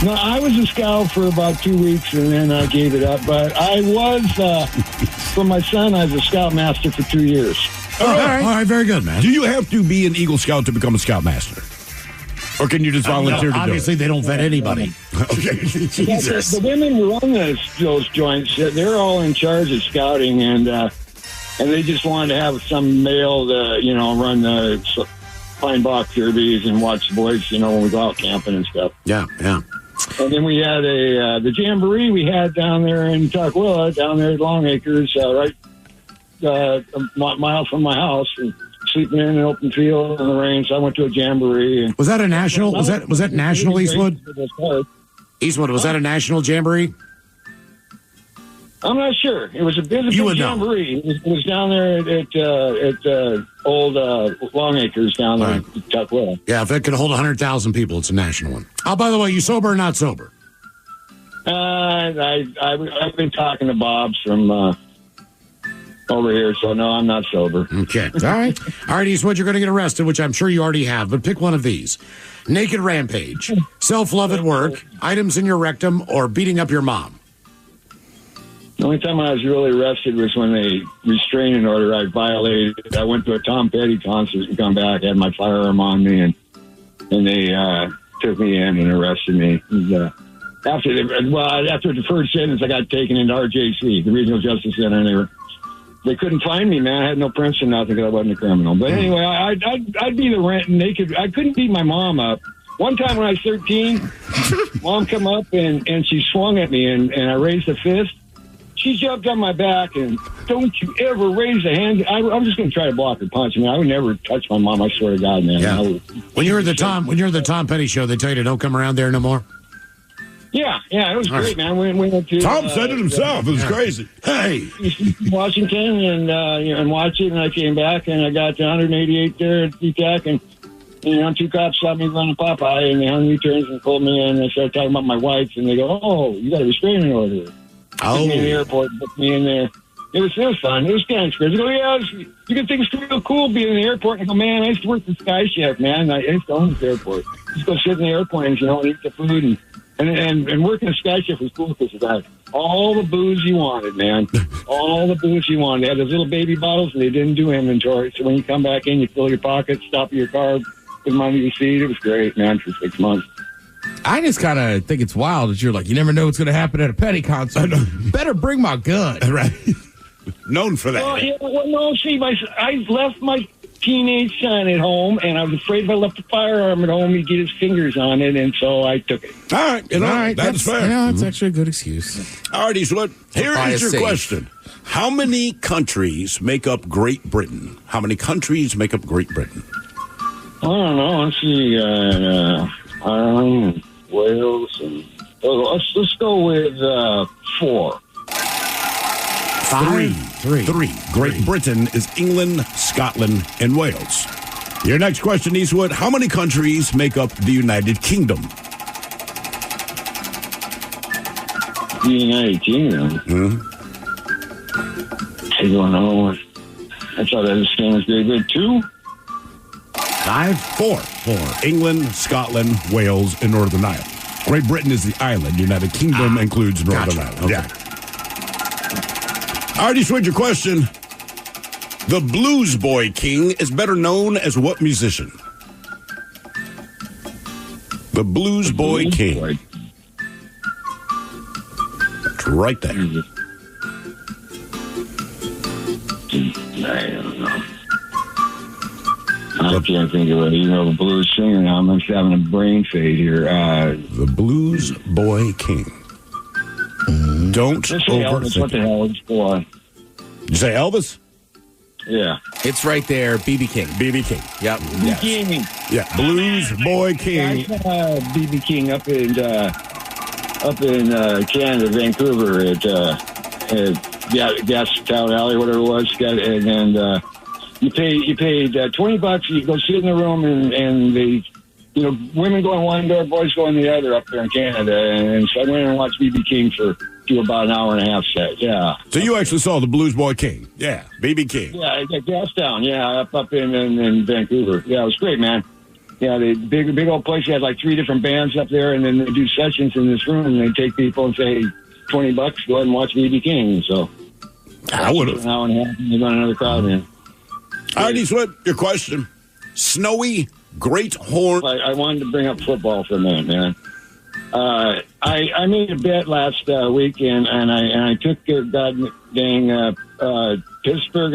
No, I was a scout for about 2 weeks, and then I gave it up. But I was, for my son, I was a scoutmaster for 2 years. All right. All right, very good, man. Do you have to be an Eagle Scout to become a Scoutmaster? Or can you just volunteer to do it? Obviously, they don't vet anybody. Okay. Jesus. The women who run those joints, they're all in charge of scouting, and they just wanted to have some male to, run the pine box derbies and watch the boys, when we go out camping and stuff. Yeah. And then we had the jamboree we had down there in Tukwila, down there at Long Acres, right a mile from my house, and sleeping in an open field in the rain. So I went to a jamboree. And was that a national? Was that national, Eastwood? Eastwood, was that a national jamboree? I'm not sure. It was a big jamboree. It was down there at old Long Acres down there in Tukwila. Yeah, if it could hold 100,000 people, it's a national one. Oh, by the way, you sober or not sober? I've been talking to Bob's from over here, so no, I'm not sober. Okay. All right, Eastwood, you're going to get arrested, which I'm sure you already have, but pick one of these. Naked rampage, self-love at work, items in your rectum, or beating up your mom. The only time I was really arrested was when they restraining order I violated. I went to a Tom Petty concert and come back, had my firearm on me, and they took me in and arrested me. And, after a deferred sentence, I got taken into RJC, the Regional Justice Center, and they couldn't find me, man. I had no prints or nothing because I wasn't a criminal. But anyway, I'd be the naked. I couldn't beat my mom up. One time when I was 13, Mom come up and she swung at me, and I raised a fist. She jumped on my back, and don't you ever raise a hand. I'm just going to try to block her punch. I mean, I would never touch my mom. I swear to God, man. Yeah. When you're at the Tom Petty show, they tell you to don't come around there no more. Yeah, it was great, man. We went to Tom said it himself. It was crazy. Hey, Washington, and watched it, and I came back, and I got to 188 there at DTAC, and two cops saw me running Popeye, and they hung U-turns and pulled me in, and I started talking about my wife, and they go, "Oh, you got a restraining order." Took me in the airport, put me in there. It was fun. It was kind of crazy. I go, yeah, you can think it's real cool being in the airport. And I go, man, I used to work for Sky Chef, man. I used to own this airport. Just go sit in the airplanes, and eat the food. And working at Sky Chef was cool because it had all the booze you wanted, man. All the booze you wanted. They had those little baby bottles, and they didn't do inventory. So when you come back in, you fill your pockets, stop at your car, put them under your seat. It was great, man, for 6 months. I just kind of think it's wild that you're like, you never know what's going to happen at a Petty concert. Better bring my gun. Right. Known for that. No, see, I left my teenage son at home, and I was afraid if I left the firearm at home, he'd get his fingers on it, and so I took it. All right. That's fair. Yeah, that's actually a good excuse. All right, Eastwood. Here is your question. How many countries make up Great Britain? How many countries make up Great Britain? I don't know. Let's see. Ireland, Wales, and let's go with 4. Three. Great Britain is England, Scotland, and Wales. Your next question, Eastwood. How many countries make up the United Kingdom? The United Kingdom? I don't know. I thought this game was very good. 2? 5, 4. England, Scotland, Wales, and Northern Ireland. Great Britain is the island. United Kingdom includes Northern Ireland. Okay. Yeah. All right, Eastwood, your question. The Blues Boy King is better known as what musician? The Blues Boy King. It's right there. I don't know. I can't think of it. The blues singer now. I'm just having a brain fade here. The Blues Boy King. Don't Elvis. What the hell is for? Did you say Elvis? Yeah. It's right there. B.B. King. B.B. King. Yep. B.B. King. Yeah. Blues Boy King. B.B. King up in Canada, Vancouver at Gastown Alley, whatever it was. And you paid $20. You go sit in the room, and they, women go in one door, boys go in the other up there in Canada. And so I went and watched B.B. King for about an hour and a half set. Yeah. So you actually saw the Blues Boy King? Yeah. B.B. King. Yeah, at Gastown. Yeah, up in Vancouver. Yeah, it was great, man. Yeah, the big old place. You had like 3 different bands up there, and then they do sessions in this room, and they take people and say, $20, go ahead and watch B.B. King. So I would have. An hour and a half, and you got another crowd in. All right, Eastwood, your question. Snowy Great Horn. I wanted to bring up football for a minute, man. I made a bet last weekend, and I took Pittsburgh and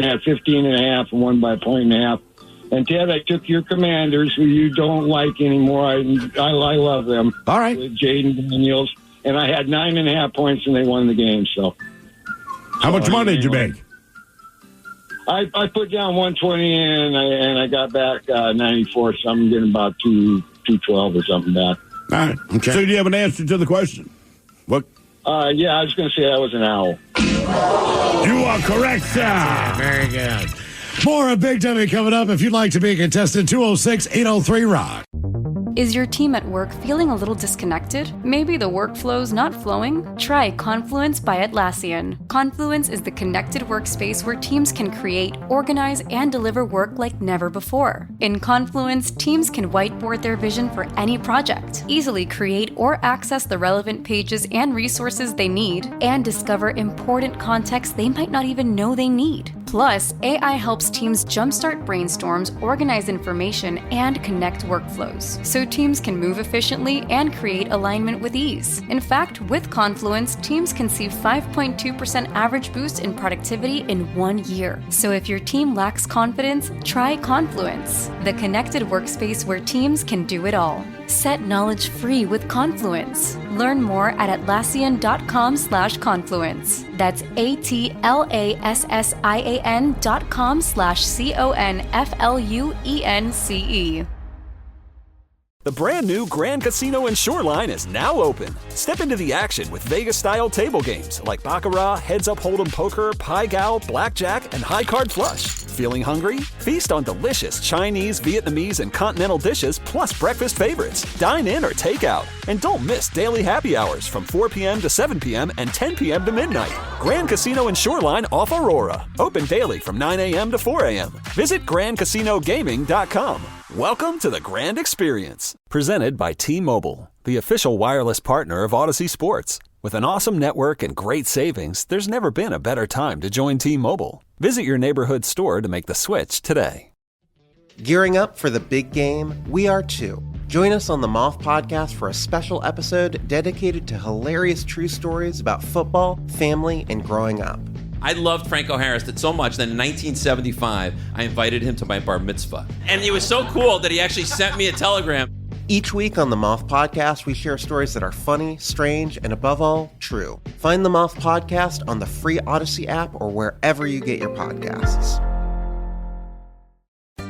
had 15.5 and won by 1.5. And Ted, I took your Commanders, who you don't like anymore. I love them. All right, with Jaden Daniels, and I had 9.5 points, and they won the game. So, how much money did you make? I put down 120 and I got back 94. So I'm getting about 212 or something back. All right. Okay. So do you have an answer to the question? What? Yeah, I was going to say I was an owl. You are correct, sir. Very good. More of Big Dummy coming up. If you'd like to be a contestant, 206-803-ROCK. Is your team at work feeling a little disconnected? Maybe the workflow's not flowing? Try Confluence by Atlassian. Confluence is the connected workspace where teams can create, organize, and deliver work like never before. In Confluence, teams can whiteboard their vision for any project, easily create or access the relevant pages and resources they need, and discover important context they might not even know they need. Plus, AI helps teams jumpstart brainstorms, organize information, and connect workflows, so teams can move efficiently and create alignment with ease. In fact, with Confluence, teams can see 5.2% average boost in productivity in 1 year. So if your team lacks confidence, try Confluence, the connected workspace where teams can do it all. Set knowledge free with Confluence. Learn more at Atlassian.com/Confluence. That's ATLASSIAN.com/CONFLUENCE. The brand new Grand Casino and Shoreline is now open. Step into the action with Vegas-style table games like Baccarat, Heads Up Hold'em Poker, Pai Gow, Blackjack, and High Card Flush. Feeling hungry? Feast on delicious Chinese, Vietnamese, and continental dishes plus breakfast favorites. Dine in or take out. And don't miss daily happy hours from 4 p.m. to 7 p.m. and 10 p.m. to midnight. Grand Casino and Shoreline off Aurora. Open daily from 9 a.m. to 4 a.m. Visit GrandCasinoGaming.com. Welcome to the Grand Experience. Presented by T-Mobile, the official wireless partner of Odyssey Sports. With an awesome network and great savings, there's never been a better time to join T-Mobile. Visit your neighborhood store to make the switch today. Gearing up for the big game? We are too. Join us on the Moth Podcast for a special episode dedicated to hilarious true stories about football, family, and growing up. I loved Franco Harris so much that in 1975, I invited him to my bar mitzvah. And it was so cool that he actually sent me a telegram. Each week on the Moth Podcast, we share stories that are funny, strange, and above all, true. Find the Moth Podcast on the free Odyssey app or wherever you get your podcasts.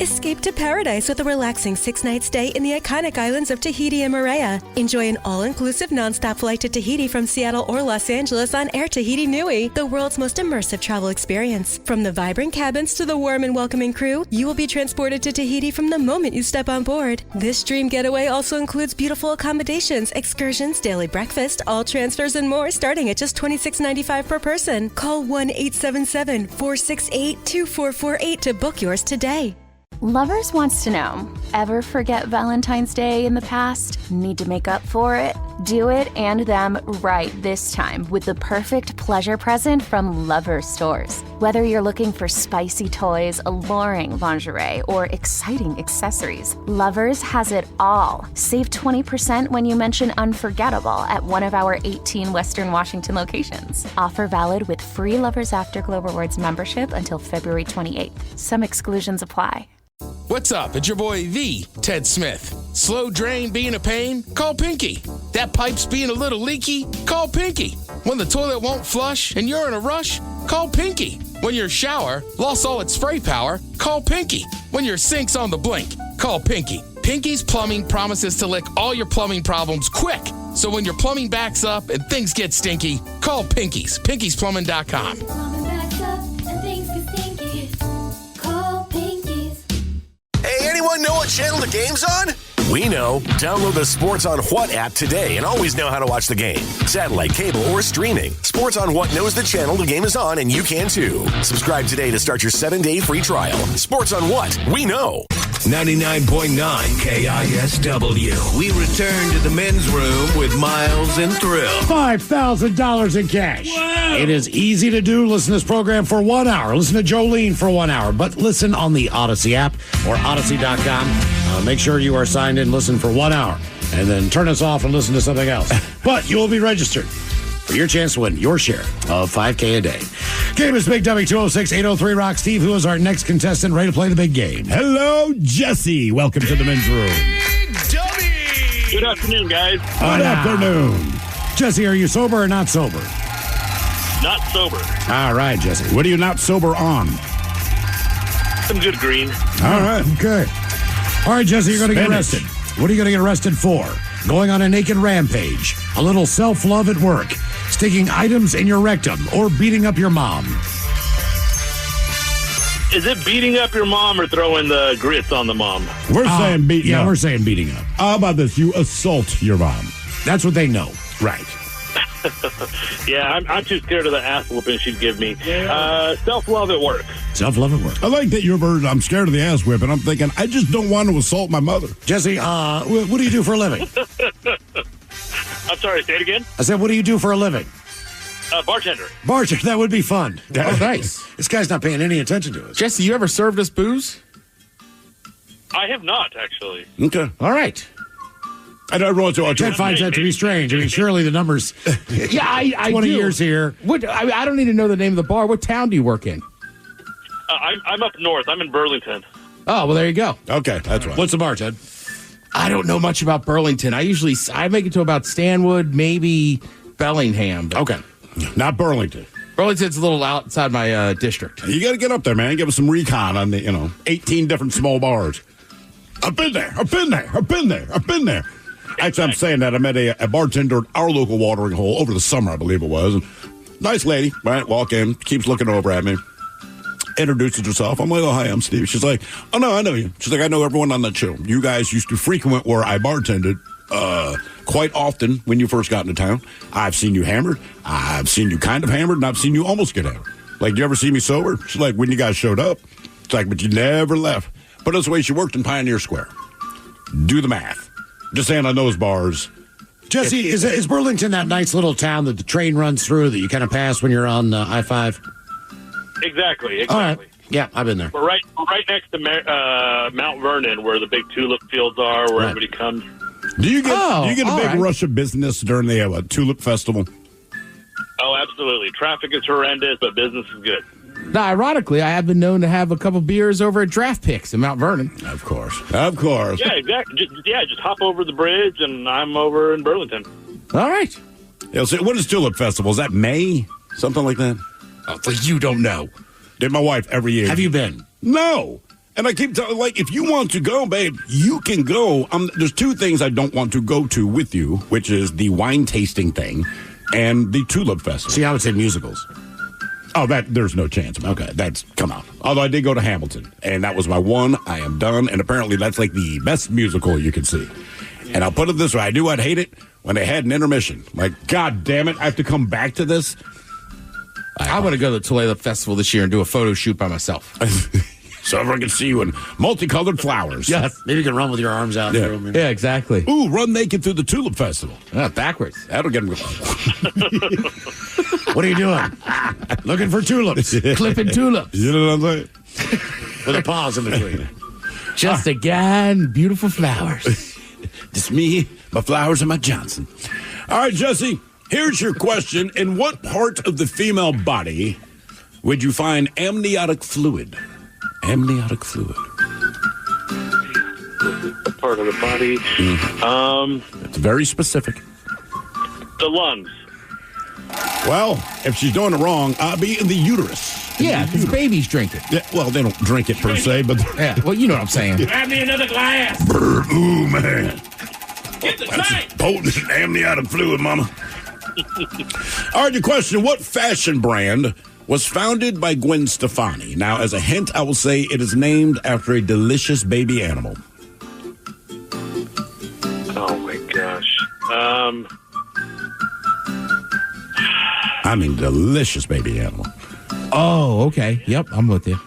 Escape to paradise with a relaxing 6-night stay in the iconic islands of Tahiti and Moorea. Enjoy an all-inclusive nonstop flight to Tahiti from Seattle or Los Angeles on Air Tahiti Nui, the world's most immersive travel experience. From the vibrant cabins to the warm and welcoming crew, you will be transported to Tahiti from the moment you step on board. This dream getaway also includes beautiful accommodations, excursions, daily breakfast, all transfers, and more, starting at just $26.95 per person. Call 1-877-468-2448 to book yours today. Lovers wants to know, ever forget Valentine's Day in the past? Need to make up for it? Do it and them right this time with the perfect pleasure present from Lovers stores. Whether you're looking for spicy toys, alluring lingerie, or exciting accessories, Lovers has it all. Save 20% when you mention unforgettable at one of our 18 Western Washington locations. Offer valid with free Lovers Afterglow Rewards membership until February 28th. Some exclusions apply. What's up? It's your boy, the Ted Smith. Slow drain being a pain? Call Pinky. That pipe's being a little leaky? Call Pinky. When the toilet won't flush and you're in a rush? Call Pinky. When your shower lost all its spray power? Call Pinky. When your sink's on the blink? Call Pinky. Pinky's Plumbing promises to lick all your plumbing problems quick. So when your plumbing backs up and things get stinky, call Pinky's. Pinky'sPlumbing.com. Anyone know what channel the game's on? We know. Download the Sports on What app today and always know how to watch the game. Satellite, cable, or streaming. Sports on What knows the channel the game is on, and you can too. Subscribe today to start your 7-day free trial. Sports on What? We know. 99.9 KISW. We return to the men's room with Miles and Thrill. $5,000 in cash. Wow. It is easy to do. Listen to this program for 1 hour. Listen to Jolene for 1 hour. But listen on the Odyssey app or Odyssey.com. Make sure you are signed in. Listen for 1 hour. And then turn us off and listen to something else. But you will be registered for your chance to win your share of $5K a day. Game is Big Dummy 206-803 Rock. Steve, who is our next contestant ready to play the big game? Hello, Jesse. Welcome to the men's room. Good afternoon, guys. Good afternoon. Jesse, are you sober or not sober? Not sober. All right, Jesse. What are you not sober on? Some good green. All right. Okay. All right, Jesse, you're going to get arrested. What are you going to get arrested for? Going on a naked rampage, a little self-love at work, sticking items in your rectum, or beating up your mom. Is it beating up your mom or throwing the grits on the mom? We're saying beating up. Yeah, we're saying beating up. How about this? You assault your mom. That's what they know. Right. Yeah, I'm too scared of the ass whooping she'd give me. Self-love at work. Self-love at work. I like that you're I'm scared of the ass whipping. I'm thinking, I just don't want to assault my mother. Jesse, what do you do for a living? I'm sorry, say it again? I said, what do you do for a living? Bartender. Bartender, that would be fun. Oh, nice. This guy's not paying any attention to us. Jesse, you ever served us booze? I have not, actually. Okay. All right. I don't want to. Ted finds that to be strange. I mean, surely the numbers. Yeah, I 20 do. years here. I don't need to know the name of the bar. What town do you work in? I'm up north. I'm in Burlington. Oh, well, there you go. Okay, that's right. What's the bar, Ted? I don't know much about Burlington. I make it to about Stanwood, maybe Bellingham. Okay. Not Burlington. Burlington's a little outside my district. You got to get up there, man. Give us some recon on the, 18 different small bars. I've been there. Actually, I'm saying that. I met a bartender at our local watering hole over the summer, I believe it was. And nice lady, right? Walk in, keeps looking over at me. Introduces herself. I'm like, oh, hi, I'm Steve. She's like, oh, no, I know you. She's like, I know everyone on that show. You guys used to frequent where I bartended quite often when you first got into town. I've seen you hammered. I've seen you kind of hammered, and I've seen you almost get hammered. Like, do you ever see me sober? She's like, when you guys showed up. It's like, but you never left. But that's the way she worked in Pioneer Square. Do the math. Just saying on those bars. Jesse, is Burlington that nice little town that the train runs through that you kind of pass when you're on I-5? Exactly. All right. Yeah, I've been there. We're right next to Mount Vernon, where the big tulip fields are, where everybody comes. Do you get a big right. rush of business during the tulip festival? Oh, absolutely. Traffic is horrendous, but business is good. Now, ironically, I have been known to have a couple beers over at Draft Picks in Mount Vernon. Of course. Of course. Yeah, exactly. Just hop over the bridge, and I'm over in Burlington. All right. Yeah, so what is Tulip Festival? Is that May? Something like that? Oh, like you don't know. Did my wife every year. Have you been? No. And I keep telling, like, if you want to go, babe, you can go. There's two things I don't want to go to with you, which is the wine tasting thing and the Tulip Festival. See, I would say musicals. Oh, there's no chance. Okay, come on. Although I did go to Hamilton, and that was my one. I am done, and apparently that's like the best musical you can see. And I'll put it this way, I'd hate it when they had an intermission. Like, God damn it, I have to come back to this. I want to go to the Tulip Festival this year and do a photo shoot by myself. So everyone can see you in multicolored flowars. Yes. Maybe you can run with your arms out through them. Yeah, exactly. Ooh, run naked through the Tulip Festival. Backwards. That'll get them. What are you doing? Looking for tulips. Clipping tulips. You know what I'm saying? With a pause in between. Just a guy and beautiful flowers. Just me, my flowers, and my Johnson. All right, Jesse, here's your question. In what part of the female body would you find amniotic fluid? Amniotic fluid. Part of the body. It's very specific. The lungs. Well, if she's doing it wrong, I'll be in the uterus. Yeah, because babies drink it. Yeah, well, they don't drink it per se, but... Yeah, well, you know what I'm saying. Grab me another glass. Ooh, man. Get the That's potent amniotic fluid, mama. All right, your question. What fashion brand was founded by Gwen Stefani? Now, as a hint, I will say it is named after a delicious baby animal. Oh, my gosh. I mean, delicious baby animal. Oh, okay. Yep, I'm with you.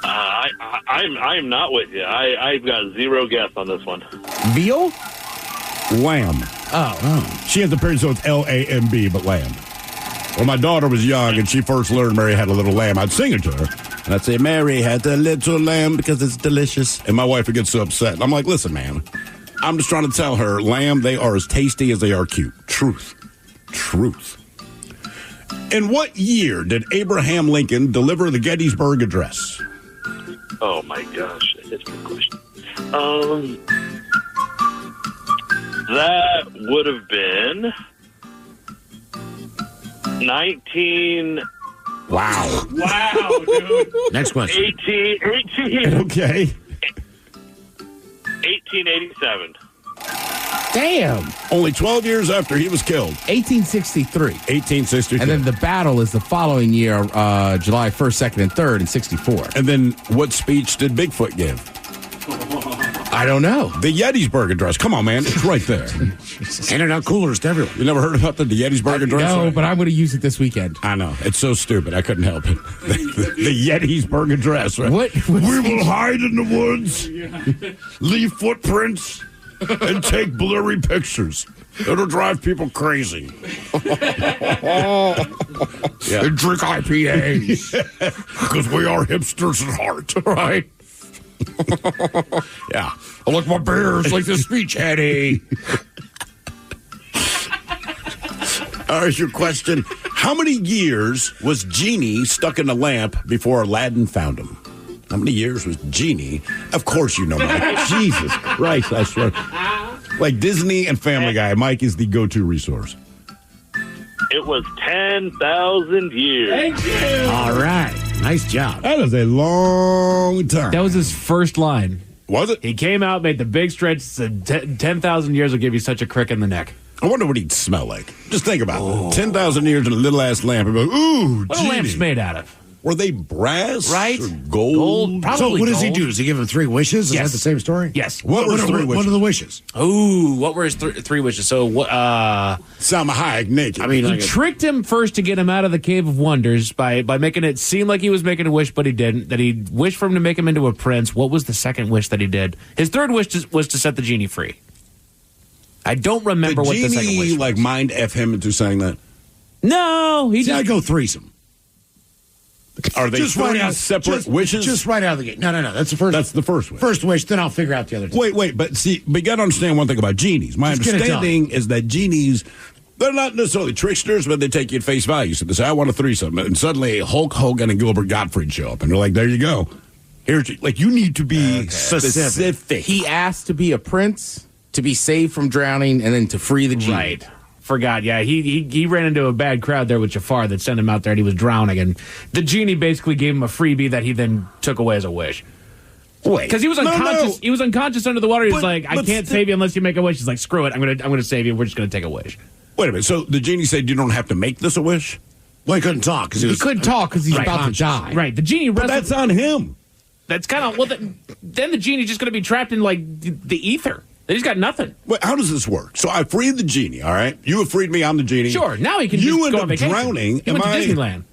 I'm not with you. I've got zero guess on this one. Veal? Lamb. Oh. She has the period, so it's L-A-M-B, but lamb. When my daughter was young and she first learned Mary had a little lamb, I'd sing it to her. And I'd say, Mary had a little lamb because it's delicious. And my wife would get so upset. And I'm like, listen, man, I'm just trying to tell her, lamb, they are as tasty as they are cute. Truth. In what year did Abraham Lincoln deliver the Gettysburg Address? Oh, my gosh. That's a good question. That would have been 19... Wow. Wow, dude. Next question. 18... Okay. 1887. Damn. Only 12 years after he was killed. 1863. 1863. And then the battle is the following year, July 1st, 2nd, and 3rd in 64. And then what speech did Bigfoot give? I don't know. The Gettysburg Address. Come on, man. It's right there. Handing out coolers to everyone. You never heard about the Gettysburg Address? No, but I'm going to use it this weekend. I know. It's so stupid. I couldn't help it. The Gettysburg Address. Right? What we will hide in the woods, leave footprints, and take blurry pictures. It'll drive people crazy. Yeah. And drink IPAs. Because we are hipsters at heart, right? Yeah. I like my beers like the speech, Eddie. All right, your question. How many years was Genie stuck in a lamp before Aladdin found him? How many years was Genie? Of course you know, Mike. Jesus Christ, I swear. Like Disney and Family Guy, Mike is the go-to resource. It was 10,000 years. Thank you. All right. Nice job. That is a long time. That was his first line. Was it? He came out, made the big stretch, said 10,000 years will give you such a crick in the neck. I wonder what he'd smell like. Just think about it. 10,000 years in a little-ass lamp. And be like, ooh, What are Genie. lamps made out of? Were they brass? Right? Or gold? Probably So what does he gold. do? Does he give him 3 wishes? Is Yes. that the same story? Yes. What What was three are wishes? the wishes? Ooh, what were his 3 wishes? So, what? Salma Hayek naked. I mean, He like tricked him first to get him out of the Cave of Wonders by making it seem like he was making a wish, but he didn't. That he wished for him to make him into a prince. What was the second wish that he did? His third wish was to set the genie free. I don't remember what the second wish Genie, was. like, mind F him into saying that? No, he See, I just... go threesome. Are they three separate wishes? Just right out of the gate. No. That's the first. That's the first wish. First wish. Then I'll figure out the other two. Wait. But see, we got to understand one thing about genies. My understanding is that genies, they're not necessarily tricksters, but they take you at face value. So they say, I want a threesome. And suddenly Hulk Hogan and Gilbert Gottfried show up. And they're like, there you go. You need to be specific. He asked to be a prince, to be saved from drowning, and then to free the genie. Right. Forgot. Yeah, he ran into a bad crowd there with Jafar that sent him out there, and he was drowning. And the genie basically gave him a freebie that he then took away as a wish. Wait, because he was unconscious. No. He was unconscious under the water. He was like, "I can't save you unless you make a wish." He's like, "Screw it. I'm gonna save you. We're just gonna take a wish." Wait a minute. So the genie said you don't have to make this a wish? Well, he couldn't talk because he couldn't talk because he's about to die. Right. The genie. But that's on him. That's kind of then the genie's just going to be trapped in like the ether. He's got nothing. Wait, how does this work? So I freed the genie. All right, you have freed me. I'm the genie. Sure. Now he can. You just end go up on vacation. drowning. He went to Disneyland.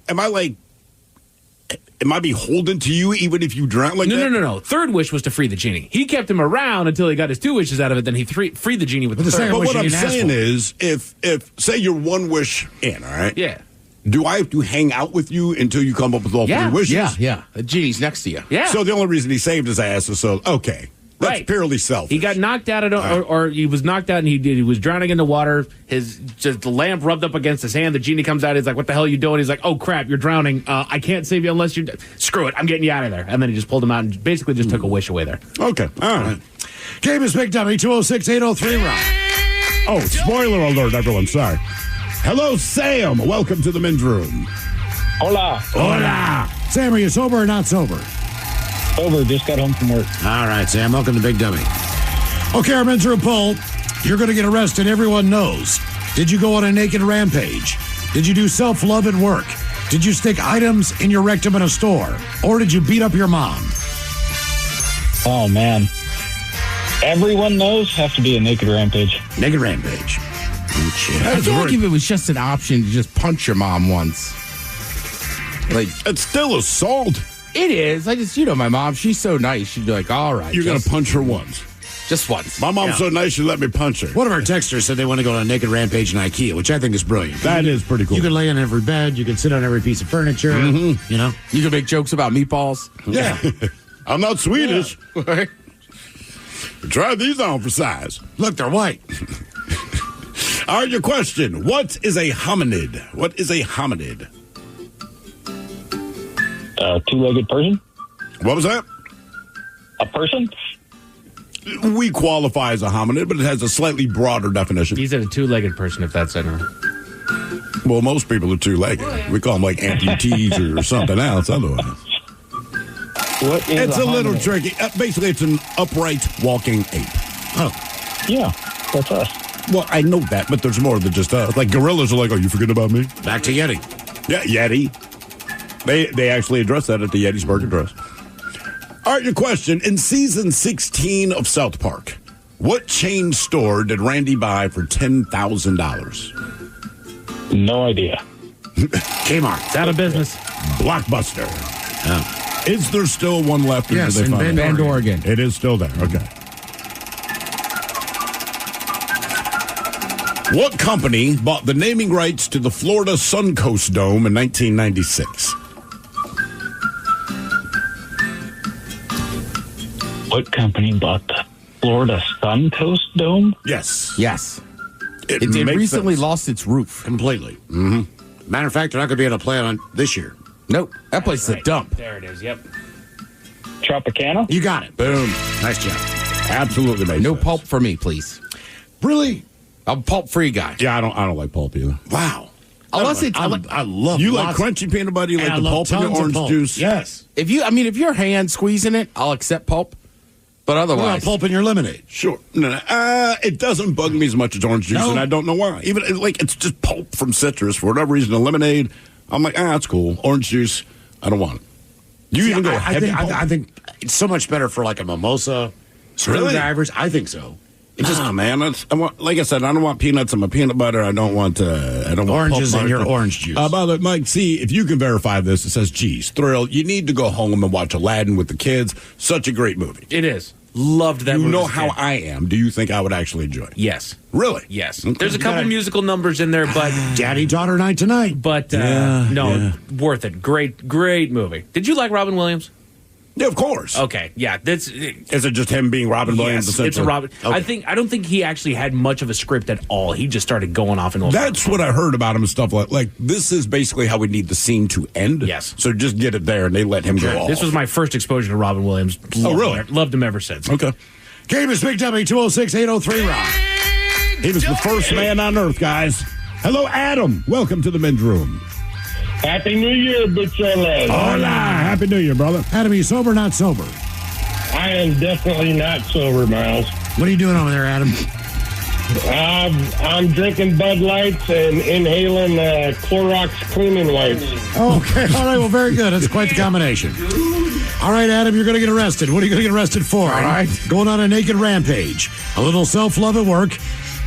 Am I beholden to you even if you drown like that? No. Third wish was to free the genie. He kept him around until he got his 2 wishes out of it. Then he freed the genie with the third. But what I'm saying is, if say you're 1 wish in, all right? Yeah. Do I have to hang out with you until you come up with all 3 wishes? Yeah. The genie's next to you. Yeah. So the only reason he saved his ass is okay. That's purely selfish. He got knocked out, or he was knocked out, and he was drowning in the water. The lamp rubbed up against his hand. The genie comes out. He's like, "What the hell are you doing?" He's like, "Oh crap, you're drowning. I can't save you unless you screw it. I'm getting you out of there." And then he just pulled him out and basically just took a wish away there. Okay, all right. Game is Big Dummy 206-803 round. Oh, spoiler alert, everyone! Sorry. Hello, Sam. Welcome to the men's room. Hola. Sam, are you sober or not sober? Sober, just got home from work. All right, Sam, welcome to Big Dummy. Okay, our men's room poll. You're going to get arrested, everyone knows. Did you go on a naked rampage? Did you do self-love at work? Did you stick items in your rectum in a store? Or did you beat up your mom? Oh, man. Everyone knows have to be a naked rampage. Naked rampage. I feel like if it was just an option to just punch your mom once. Like, it's still assault. It is. My mom, she's so nice. She'd be like, all right. You're going to punch her once. Just once. My mom's so nice, she let me punch her. One of our texters said they want to go on a naked rampage in IKEA, which I think is brilliant. That is pretty cool. You can lay on every bed. You can sit on every piece of furniture. Mm-hmm. You know? You can make jokes about meatballs. Yeah. I'm not Swedish. Yeah. Try these on for size. Look, they're white. All right, your question. What is a hominid? What is a hominid? A 2-legged person. What was that? A person? We qualify as a hominid, but it has a slightly broader definition. He's a 2-legged person, if that's it. Well, most people are 2-legged. We call them like amputees or something else otherwise. What is it's a little tricky. Basically, it's an upright walking ape. Oh. Yeah, that's us. Well, I know that, but there's more than just us. Like gorillas are like, oh, you forget about me? Back to Yeti. Yeah, Yeti. They actually address that at the Gettysburg Address. All right, your question. In season 16 of South Park, what chain store did Randy buy for $10,000? No idea. Kmart. It's out of business. Blockbuster. Oh. Is there still one left? Yes, in Bend, Oregon. It is still there. Okay. What company bought the naming rights to the Florida Suncoast Dome in 1996? What company bought the Florida Suncoast Dome? Yes. It recently lost its roof completely. Mm-hmm. Matter of fact, they're not going to be able to play on it this year. Nope. That place is a dump. There it is. Yep. Tropicana? You got it. Boom. Nice job. Absolutely makes No sense. pulp for me, please. Really? I'm a pulp-free guy. Yeah, I don't like pulp either. Wow. Unless it's, I love. You like crunchy peanut butter? You like the pulp in your orange juice? Yes. if your hand squeezing it, I'll accept pulp. But otherwise, pulp in your lemonade. Sure. No. It doesn't bug me as much as orange juice, and I don't know why. Even it's just pulp from citrus for whatever reason. A lemonade, I'm like, that's cool. Orange juice, I don't want it. You even go heavy pulp? I think it's so much better for like a mimosa, screwdrivers. I think so. Man, like I said, I don't want peanuts in my peanut butter. I don't want oranges in your orange juice. By the way, Mike, see if you can verify this. It says, "Geez, Thrill, you need to go home and watch Aladdin with the kids. Such a great movie. It is. Loved that You movie. know as a how kid. I am. Do you think I would actually enjoy it? Yes. Really? Yes. Okay. There's a couple musical numbers in there, but Daddy-daughter night tonight. But worth it. Great movie. Did you like Robin Williams? Yeah, of course. Okay, yeah. Is it just him being Robin Williams? Yes, Essentially? it's a Robin. Okay. I don't think he actually had much of a script at all. He just started going off and over. That's what I heard about him and stuff like this is basically how we need the scene to end. Yes. So just get it there, and they let him go off. This was my first exposure to Robin Williams. Really? Loved him ever since. Okay. Game is Big W 206-803-ROCK. He was the first man on Earth, guys. Hello, Adam. Welcome to the men's room. Happy New Year, bitch. Hola. Happy New Year, brother. Adam, are you sober or not sober? I am definitely not sober, Miles. What are you doing over there, Adam? I'm drinking Bud Lights and inhaling Clorox cleaning wipes. Okay, all right, well, very good. That's quite the combination. All right, Adam, you're going to get arrested. What are you going to get arrested for? All right. Going on a naked rampage, a little self-love at work,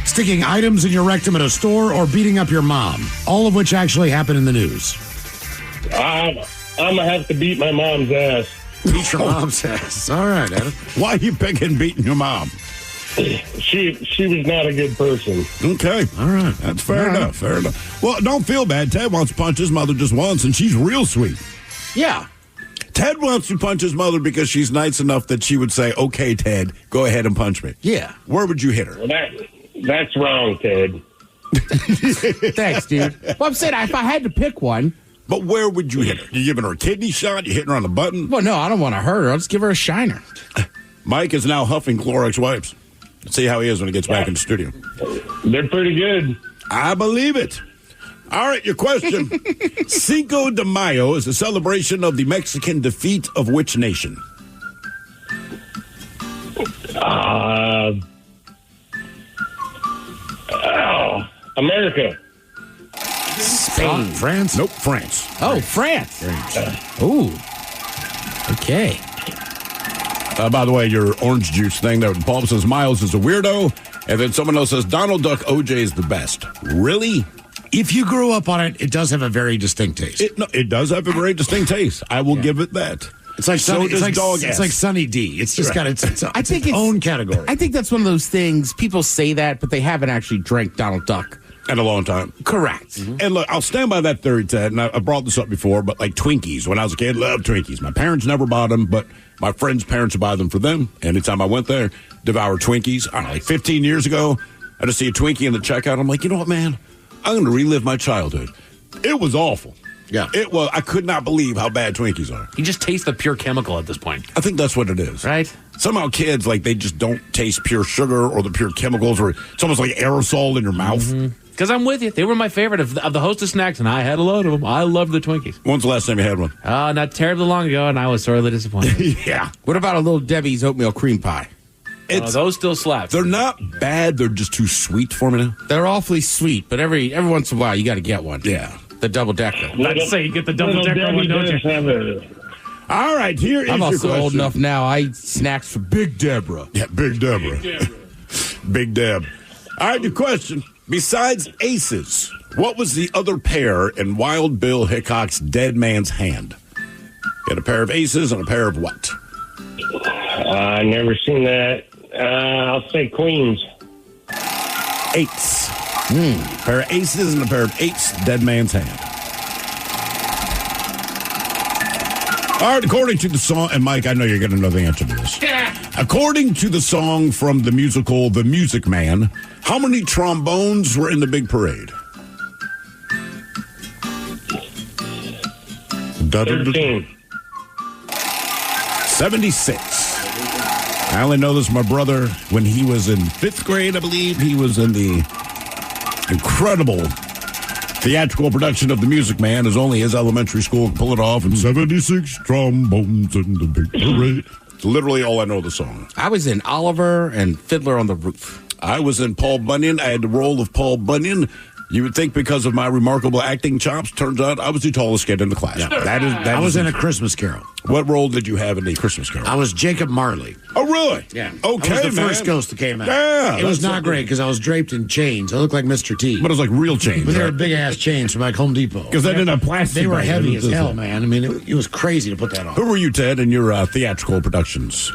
sticking items in your rectum at a store, or beating up your mom, all of which actually happened in the news. I'm going to have to beat my mom's ass. Beat your mom's ass. All right, Adam. Why are you picking beating your mom? She was not a good person. Okay. All right. That's fair enough. Fair enough. Well, don't feel bad. Ted wants to punch his mother just once, and she's real sweet. Yeah. Ted wants to punch his mother because she's nice enough that she would say, okay, Ted, go ahead and punch me. Yeah. Where would you hit her? Well, that's wrong, Ted. Thanks, dude. Well, I'm saying if I had to pick one. But where would you hit her? You giving her a kidney shot? You hitting her on the button? Well, no, I don't want to hurt her. I'll just give her a shiner. Mike is now huffing Clorox wipes. Let's see how he is when he gets back in the studio. They're pretty good. I believe it. All right, your question. Cinco de Mayo is a celebration of the Mexican defeat of which nation? America. Spain. France? Nope, France. Oh, France. Ooh. Okay. By the way, your orange juice thing there, Paul says Miles is a weirdo, and then someone else says Donald Duck OJ is the best. Really? If you grew up on it, it does have a very distinct taste. It does have a very distinct taste. I will give it that. It's like so does Dog it's S. like Sunny D. It's just got its own category. I think that's one of those things people say that, but they haven't actually drank Donald Duck in a long time. Correct. Mm-hmm. And look, I'll stand by that theory, Ted, and I brought this up before, but like Twinkies, when I was a kid, loved Twinkies. My parents never bought them, but my friends' parents would buy them for them. Anytime I went there, devour Twinkies. I don't know, like 15 years ago, I just see a Twinkie in the checkout. I'm like, you know what, man? I'm going to relive my childhood. It was awful. Yeah. It was. I could not believe how bad Twinkies are. You just taste the pure chemical at this point. I think that's what it is. Right? Somehow kids, like, they just don't taste pure sugar or the pure chemicals, or it's almost like aerosol in your mouth. Because I'm with you. They were my favorite of the Hostess snacks, and I had a load of them. I loved the Twinkies. When's the last time you had one? Not terribly long ago, and I was sorely disappointed. Yeah. What about a little Debbie's oatmeal cream pie? Those still slap. They're not bad. They're just too sweet for me now. They're awfully sweet, but every once in a while you got to get one. Yeah. The double decker. Let's say you get the double decker one, don't you? All right, here is I'm your also question. old enough now. I eat snacks for Big Deborah. Yeah, Big Deborah. Big Deb. All right, your question. Besides aces, what was the other pair in Wild Bill Hickok's Dead Man's Hand? You had a pair of aces and a pair of what? I never seen that. I'll say queens. Eights. A pair of aces and a pair of eights, Dead Man's Hand. All right, according to the song, and Mike, I know you're going to know the answer to this. According to the song from the musical The Music Man, how many trombones were in the big parade? 13. 76. I only know this, my brother, when he was in 5th grade, I believe, he was in the incredible theatrical production of The Music Man, as only his elementary school could pull it off, and 76 trombones in the big parade. It's literally all I know of the song. I was in Oliver and Fiddler on the Roof. I was in Paul Bunyan. I had the role of Paul Bunyan. You would think because of my remarkable acting chops, turns out I was the tallest kid in the class. Yeah. I was in A Christmas Carol. What role did you have in A Christmas Carol? I was Jacob Marley. Oh, really? Yeah. Okay, I was the man. first ghost that came out. Yeah. It was not great because I was draped in chains. I looked like Mr. T. But it was like real chains. But they were right? big-ass chains from like Home Depot. Because they didn't have plastic. They were back then. heavy as hell, man. I mean, it was crazy to put that on. Who were you, Ted, in your theatrical productions?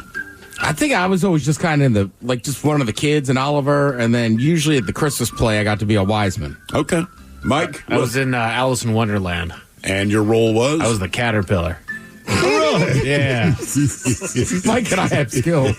I think I was always just kind of just one of the kids and Oliver, and then usually at the Christmas play, I got to be a wise man. Okay. Mike? I was in Alice in Wonderland. And your role was? I was the caterpillar. Really? Yeah. Mike and I have skills.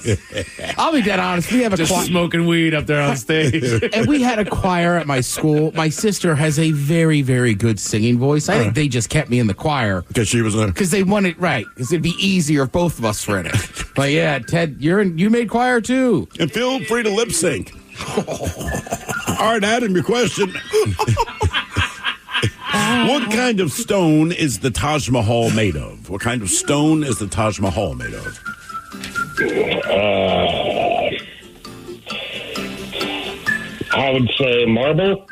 I'll be dead honest. We have a Just smoking weed up there on stage. And we had a choir at my school. My sister has a very, very good singing voice. I think they just kept me in the choir. Because she was there? Because they wanted, right. Because it'd be easier if both of us were in it. But yeah, Ted, you made choir too. And feel free to lip sync. All right, Adam, your question. What kind of stone is the Taj Mahal made of? What kind of stone is the Taj Mahal made of? I would say marble.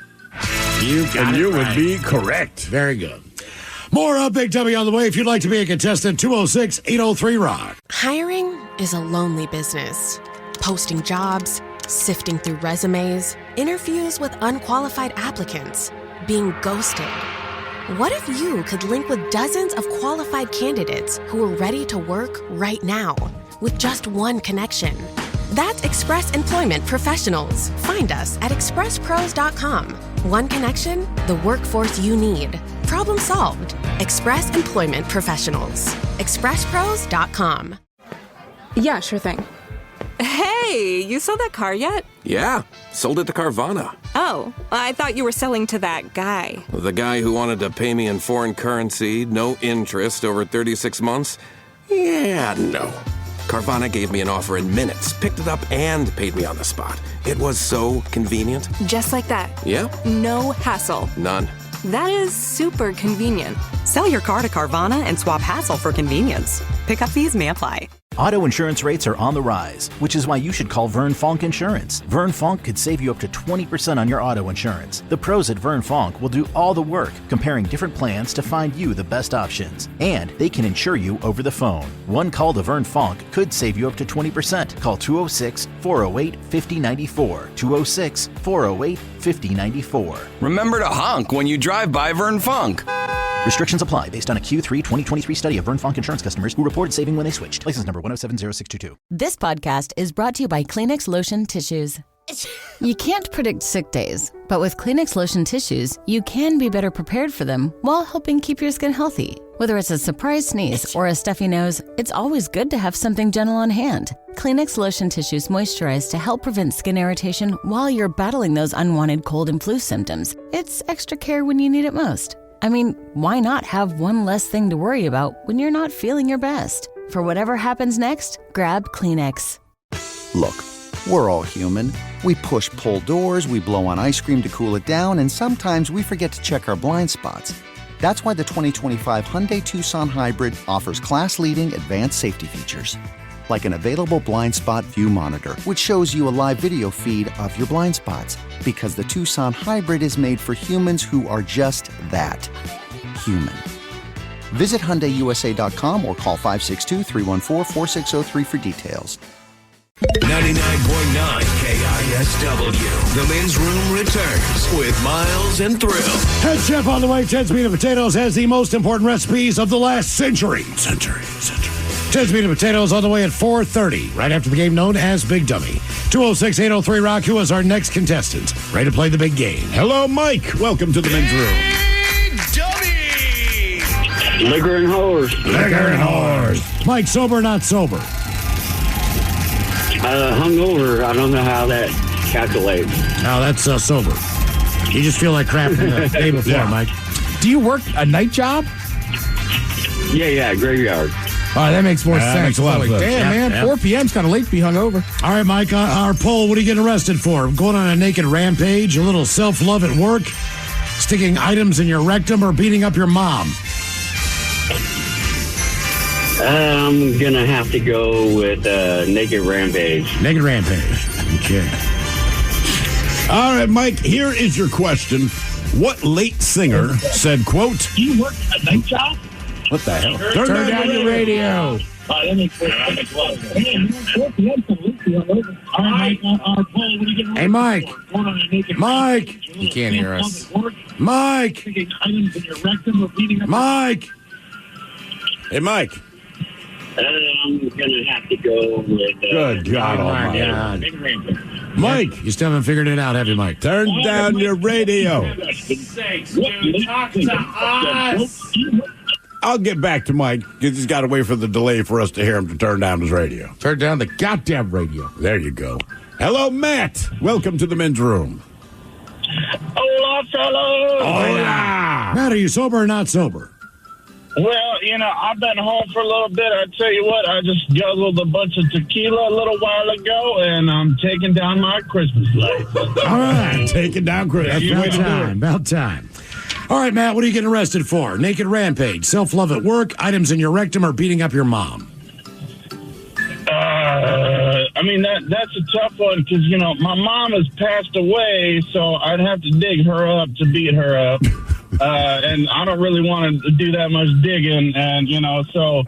You would be correct. Very good. More Big Dummy on the way. If you'd like to be a contestant, 206-803-ROCK. Hiring is a lonely business. Posting jobs, sifting through resumes, interviews with unqualified applicants, being ghosted. What if you could link with dozens of qualified candidates who are ready to work right now with just one connection? That's Express Employment Professionals. Find us at expresspros.com. One connection, the workforce you need. Problem solved. Express Employment Professionals. expresspros.com. Yeah, sure thing. Hey, you sold that car yet? Yeah, sold it to Carvana. Oh, I thought you were selling to that guy. The guy who wanted to pay me in foreign currency, no interest, over 36 months? Yeah, no. Carvana gave me an offer in minutes, picked it up, and paid me on the spot. It was so convenient. Just like that. Yep. No hassle. None. That is super convenient. Sell your car to Carvana and swap hassle for convenience. Pickup fees may apply. Auto insurance rates are on the rise, which is why you should call Vern Fonk Insurance. Vern Fonk could save you up to 20% on your auto insurance. The pros at Vern Fonk will do all the work, comparing different plans to find you the best options. And they can insure you over the phone. One call to Vern Fonk could save you up to 20%. Call 206-408-5094. 206-408-5094. Remember to honk when you drive by Vern Fonk. Restrictions apply based on a Q3 2023 study of Vern Fonk insurance customers who reported saving when they switched. License number 1070622. This podcast is brought to you by Kleenex Lotion Tissues. You can't predict sick days, but with Kleenex Lotion Tissues, you can be better prepared for them while helping keep your skin healthy. Whether it's a surprise sneeze or a stuffy nose, it's always good to have something gentle on hand. Kleenex Lotion Tissues moisturize to help prevent skin irritation while you're battling those unwanted cold and flu symptoms. It's extra care when you need it most. I mean, why not have one less thing to worry about when you're not feeling your best? For whatever happens next, grab Kleenex. Look, we're all human. We push-pull doors, we blow on ice cream to cool it down, and sometimes we forget to check our blind spots. That's why the 2025 Hyundai Tucson Hybrid offers class-leading advanced safety features. Like an available blind spot view monitor, which shows you a live video feed of your blind spots. Because the Tucson Hybrid is made for humans who are just that, human. Visit HyundaiUSA.com or call 562-314-4603 for details. 99.9 KISW. The men's room returns with Miles and Thrill. Head chef on the way. Ted's Meat and Potatoes has the most important recipes of the last century. Ted's Meat and Potatoes on the way at 4:30, right after the game known as Big Dummy. 206-803-ROCK, who is our next contestant. Ready to play the big game. Hello, Mike. Welcome to the men's room. Liquor and whores. Liquor and whores. Mike, sober or not sober? Hungover. I don't know how that calculates. No, that's sober. You just feel like crap from the day before, Yeah. Mike. Do you work a night job? Yeah, graveyard. Oh, that makes more That sense. makes a lot of Like, sense. damn, Yeah, man, yeah. 4 p.m.'s kind of late to be hungover. All right, Mike, our poll, what are you getting arrested for? Going on a naked rampage, a little self-love at work, sticking items in your rectum, or beating up your mom? I'm going to have to go with Naked Rampage. Naked Rampage. Okay. All right, Mike, here is your question. What late singer said, quote, Do you work a night job? what the hell? Turn down your radio. That makes sense. All right, Mike, our poll, what are you getting Hey, Mike. Going on a naked Mike. rampage. You can't hear us. Mike. Sticking items in your rectum or beating up. Mike. Hey, Mike. I'm going to have to go with... Good God almighty. Naked Rampage. Mike, you still haven't figured it out, have you, Mike? Turn down your radio. Sakes, dude, talk to us. I'll get back to Mike. He's got to wait for the delay for us to hear him to turn down his radio. Turn down the goddamn radio. There you go. Hello, Matt. Welcome to the men's room. Hola, fellas. Hola. Matt, are you sober or not sober? Well, I've been home for a little bit. I tell you what, I just guzzled a bunch of tequila a little while ago, and I'm taking down my Christmas lights. All right. Taking down Chris. That's the way to do it. About time. All right, Matt, what are you getting arrested for? Naked rampage, self-love at work, items in your rectum, or beating up your mom? That's a tough one because, my mom has passed away, so I'd have to dig her up to beat her up. And I don't really want to do that much digging. And, so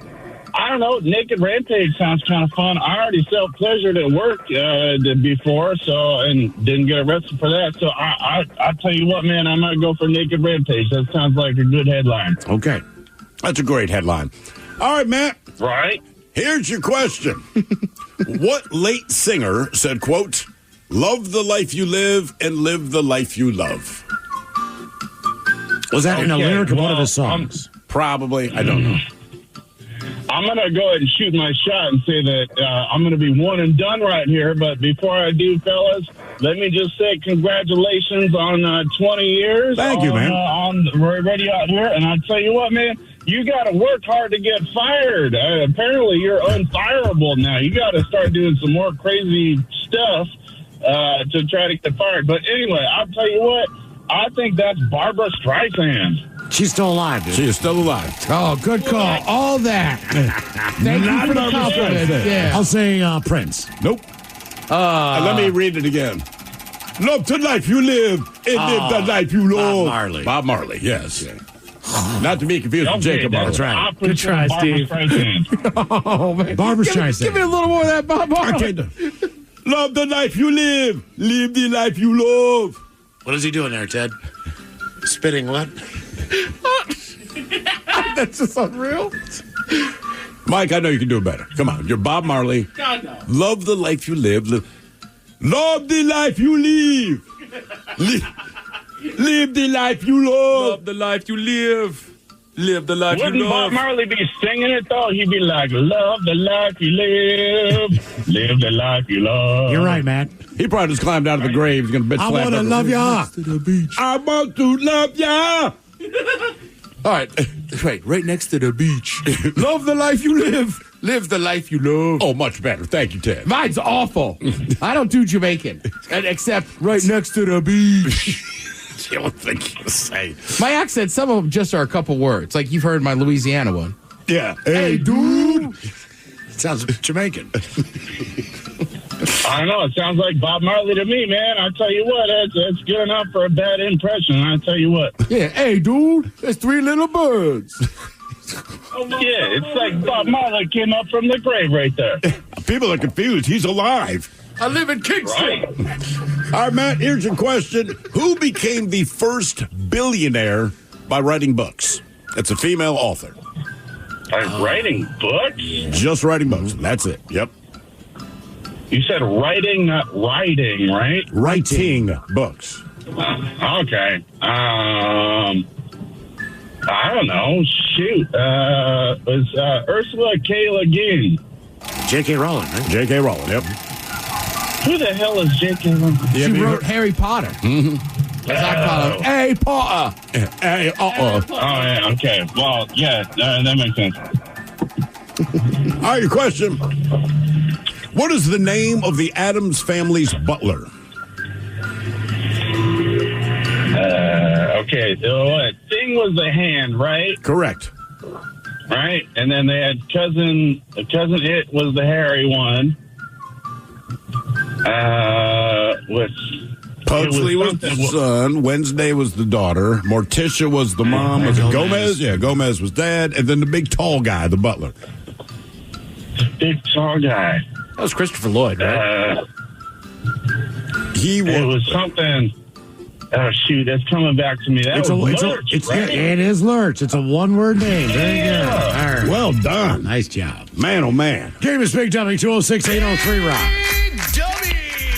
I don't know. Naked rampage sounds kind of fun. I already self-pleasured at work before, and didn't get arrested for that. So I tell you what, man, I might go for naked rampage. That sounds like a good headline. Okay. That's a great headline. All right, Matt. Right. Here's your question. What late singer said, quote, "Love the life you live and live the life you love"? Was that in a lyric of one of his songs? Probably. I don't know. I'm going to go ahead and shoot my shot and say that I'm going to be one and done right here. But before I do, fellas, let me just say congratulations on 20 years. Thank you, man. On the radio out here. And I tell you what, man, you got to work hard to get fired. Apparently, you're unfireable now. You got to start doing some more crazy stuff to try to get fired. But anyway, I'll tell you what. I think that's Barbara Streisand. She's still alive, dude. She is still alive. Oh, good call. All that. Thank you for the compliment. Yeah. I'll say Prince. Nope. Let me read it again. Love the life you live and live the life you love. Bob Marley. Bob Marley, yes. Not to be confused with Jacob Marley. That's right. Good try, Steve. Oh, man. Barbara Streisand. Give me a little more of that, Bob Marley. Love the life you live the life you love. What is he doing there, Ted? Spitting what? That's just unreal. Mike, I know you can do it better. Come on. You're Bob Marley. God, no. Love the life you live. Love the life you live. Live the life you love. Love the life you live. Live the life Wouldn't you love. Bob Marley be singing it, though? He'd be like, love the life you live. Live the life you love. You're right, Matt. He probably just climbed out of the grave. He's going to bitch I slap want to every- love ya. To the beach. I want to love ya. All right. Right next to the beach. Love the life you live. Live the life you love. Oh, much better. Thank you, Ted. Mine's awful. I don't do Jamaican, except right next to the beach. You don't think you say. My accent, some of them just are a couple words. Like you've heard my Louisiana one. Yeah. Hey, dude. Sounds Jamaican. I don't know. It sounds like Bob Marley to me, man. I tell you what, it's good enough for a bad impression. I tell you what. Yeah. Hey, dude. There's three little birds. Yeah, it's like Bob Marley came up from the grave right there. People are confused. He's alive. I live in Kingston. Right. All right, Matt, here's your question. Who became the first billionaire by writing books? It's a female author. By writing books? Just writing books. That's it. Yep. You said writing, not writing, right? Writing books. Okay. I don't know. Shoot. Was Ursula K. Le Guin. J.K. Rowling, right? J.K. Rowling, yep. Who the hell is J.K. Rowling? She wrote Harry Potter. Mm-hmm. As I call him, Hey Potter. Hey, Oh, yeah, okay. Well, yeah, that makes sense. All right, your question. What is the name of the Addams family's butler? Okay, so Thing was the hand, right? Correct. Right? And then they had cousin It was the hairy one. Pugsley was the son. Wednesday was the daughter. Morticia was the mom. Was it Gomez? Yeah, Gomez was dad. And then the big tall guy, the butler. Big tall guy. That was Christopher Lloyd, right? It was something. Oh, shoot, that's coming back to me. That was Lurch, right? It is Lurch. It's a one-word name. Very good. All right. Well, Well done. Nice job. Man, oh, man. Game is Big Dummy, 206-803 Rock.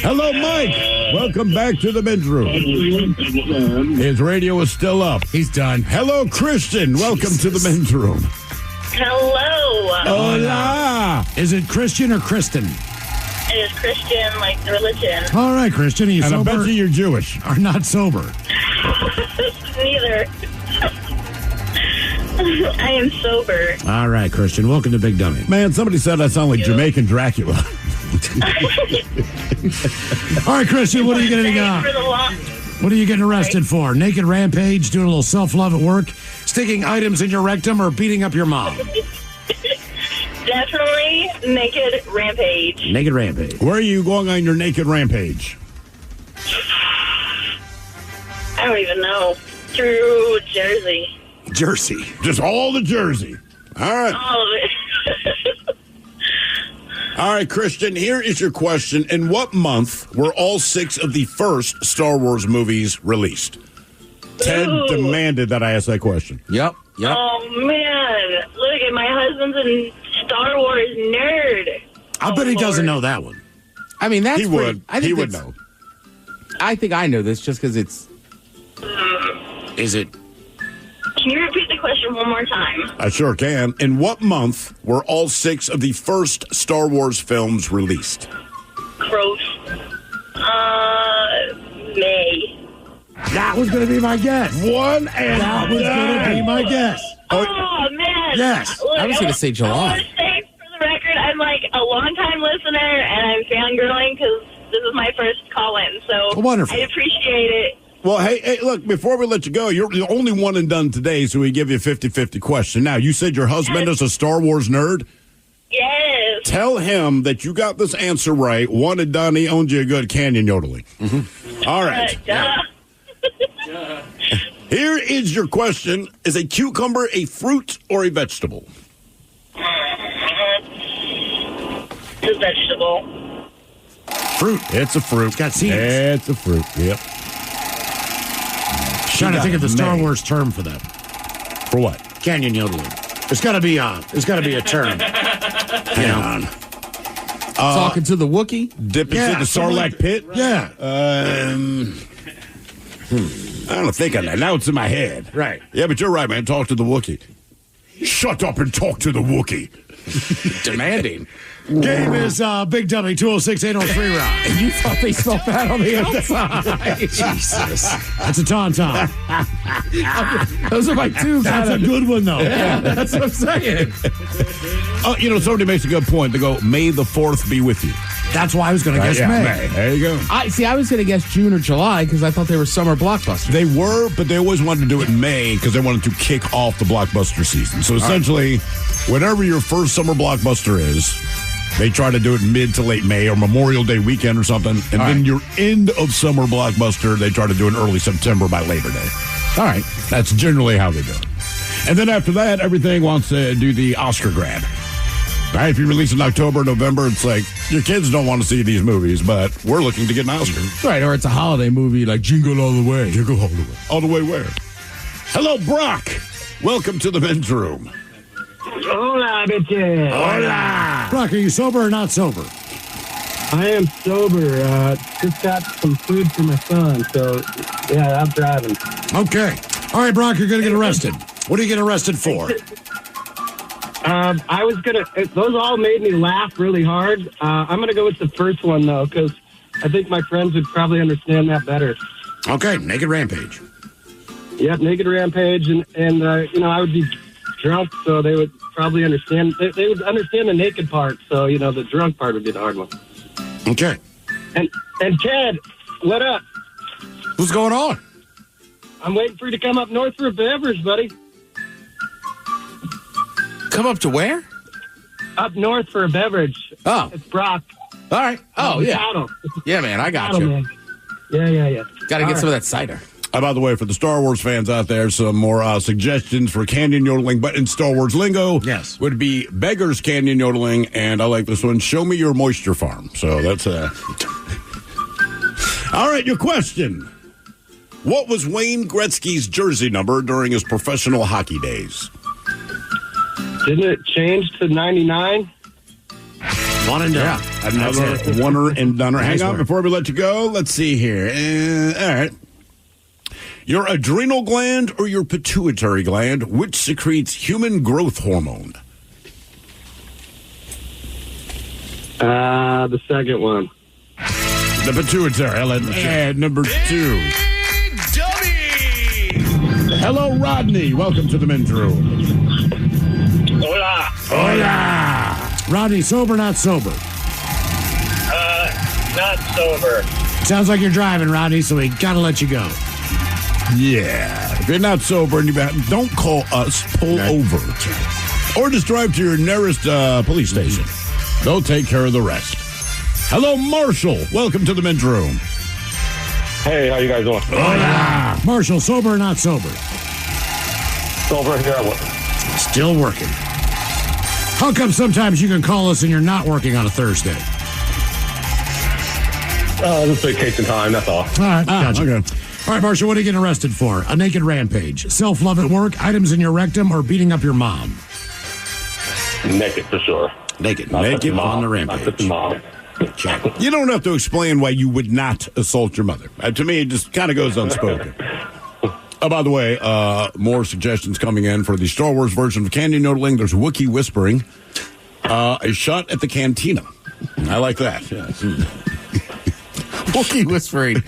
Hello, Mike. Welcome back to the men's room. His radio is still up. He's done. Hello, Christian. Welcome to the men's room. Hello. Hola. Is it Christian or Kristen? It is Christian, like the religion. All right, Christian. Are you And sober? I bet you're Jewish. Or not sober? Neither. I am sober. All right, Christian. Welcome to Big Dummy. Man, somebody said I sound like Jamaican Dracula. All right, Christian, what are you getting What are you getting arrested for? Naked rampage, doing a little self-love at work, sticking items in your rectum, or beating up your mom? Definitely naked rampage. Naked rampage. Where are you going on your naked rampage? I don't even know. Through Jersey. Jersey. Just all the Jersey. All right. All of it. All right, Christian, here is your question. In what month were all 6 of the first Star Wars movies released? Ted demanded that I ask that question. Yep. Oh, man. Look at my husband's a Star Wars nerd. I bet he doesn't know that one. I mean, that's He would. He would know. I think I know this just because it's. Is it? Can you repeat the question one more time? I sure can. In what month were all 6 of the first Star Wars films released? Gross. May. That was going to be my guess. That was going to be my guess. Oh, man. Yes. Look, I was going to say I July. want to say, for the record, I'm like a long-time listener, and I'm fangirling because this is my first call-in. So Wonderful. I appreciate it. Well, hey, look, before we let you go, you're the only one and done today, so we give you a 50-50 question. Now, you said your husband is a Star Wars nerd? Yes. Tell him that you got this answer right. One and done, he owns you a good canyon yodeling. All right. Here is your question. Is a cucumber a fruit or a vegetable? It's a vegetable. Fruit. It's a fruit. Got seeds. It's a fruit, yep. Trying to think of the Star Wars term for that. For what? Canyon yodeling. There's got to be a term. Hang on. Talking to the Wookiee? Dip into the Sarlacc pit? Yeah. I don't think on that. Now it's in my head. Right. Yeah, but you're right, man. Talk to the Wookiee. Shut up and talk to the Wookiee. Demanding. Game is Big Dummy, 206-803 Rock. And you thought they spelled that on the outside. Jesus. That's a tauntaun. Those are my two. That's a good one, though. Yeah, that's what I'm saying. Somebody makes a good point. They go, May the 4th be with you. That's why I was going to guess May. There you go. I was going to guess June or July because I thought they were summer blockbusters. They were, but they always wanted to do it in May because they wanted to kick off the blockbuster season. So essentially, whatever your first summer blockbuster is, they try to do it mid to late May or Memorial Day weekend or something. And then your end of summer blockbuster, they try to do it in early September by Labor Day. All right. That's generally how they do it. And then after that, everything wants to do the Oscar grab. Right, if you release in October, November, it's like your kids don't want to see these movies, but we're looking to get an Oscar. Right, or it's a holiday movie like Jingle All the Way. Jingle All the Way. All the way where? Hello, Brock. Welcome to the men's room. Hola, bitches. Hola. Brock, are you sober or not sober? I am sober. Just got some food for my son, so yeah, I'm driving. Okay. All right, Brock, you're going to get arrested. What are you getting arrested for? I was gonna. Those all made me laugh really hard. I'm gonna go with the first one though, because I think my friends would probably understand that better. Okay, naked rampage. Yep, naked rampage, and I would be drunk, so they would probably understand. They would understand the naked part, so the drunk part would be the hard one. Okay. And Ted, what up? What's going on? I'm waiting for you to come up north for a beverage, buddy. Come up to where? Up north for a beverage. Oh. It's Brock. All right. Oh, yeah. Cattle. Yeah, man, I got you. Man. Yeah. Got to get some of that cider. By the way, for the Star Wars fans out there, some more suggestions for canyon yodeling, but in Star Wars lingo, yes, would be beggars canyon yodeling, and I like this one, show me your moisture farm. So that's all right, your question. What was Wayne Gretzky's jersey number during his professional hockey days? Didn't it change to 99? One and done. Yeah, another oneer and doneer. Hang on before we let you go. Let's see here. All right. Your adrenal gland or your pituitary gland, which secretes human growth hormone? The second one. The pituitary. And number 2. Hello, Rodney. Welcome to the men's room. Hola. Hola. Rodney, sober, not sober? Not sober. Sounds like you're driving, Rodney, so we got to let you go. Yeah. If you're not sober and don't call us, pull over. Or just drive to your nearest police station. They'll take care of the rest. Hello, Marshall. Welcome to the men's room. Hey, how you guys doing? Hola. Marshall, sober or not sober? Sober here at work. Still working. How come sometimes you can call us and you're not working on a Thursday? Just vacation time, that's all. All right, gotcha. Okay. All right, Marshall, what are you getting arrested for? A naked rampage, self-love at work, items in your rectum, or beating up your mom? Naked, for sure. Naked Not on the Not rampage. touching mom. You don't have to explain why you would not assault your mother. To me, it just kind of goes unspoken. Oh, by the way, more suggestions coming in for the Star Wars version of canyon yodeling. There's Wookiee whispering. A shot at the cantina. I like that. Yes. Wookiee whispering.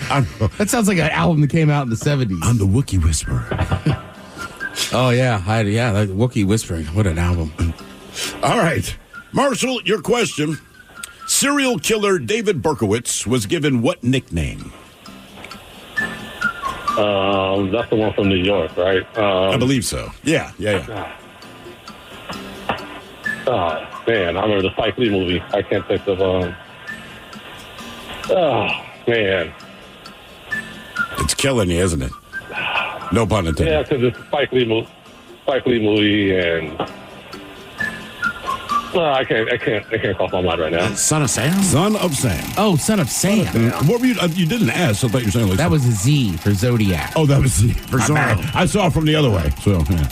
That sounds like an album that came out in the 70s. I'm the Wookiee whisperer. Oh, yeah. Wookiee whispering. What an album. All right. Marshall, your question. Serial killer David Berkowitz was given what nickname? That's the one from New York, right? I believe so. Yeah. Oh, man, I remember the Spike Lee movie. I can't think of, oh, man. It's killing you, isn't it? No pun intended. Yeah, because it's a Spike Lee movie, and I can't call my mind right now. Son of Sam? Son of Sam. Oh, Son of Sam. What were you? You didn't ask. I thought you were saying like that was a Z for Zodiac. Oh, that was Z for Zorro. I saw it from the other way. So, yeah.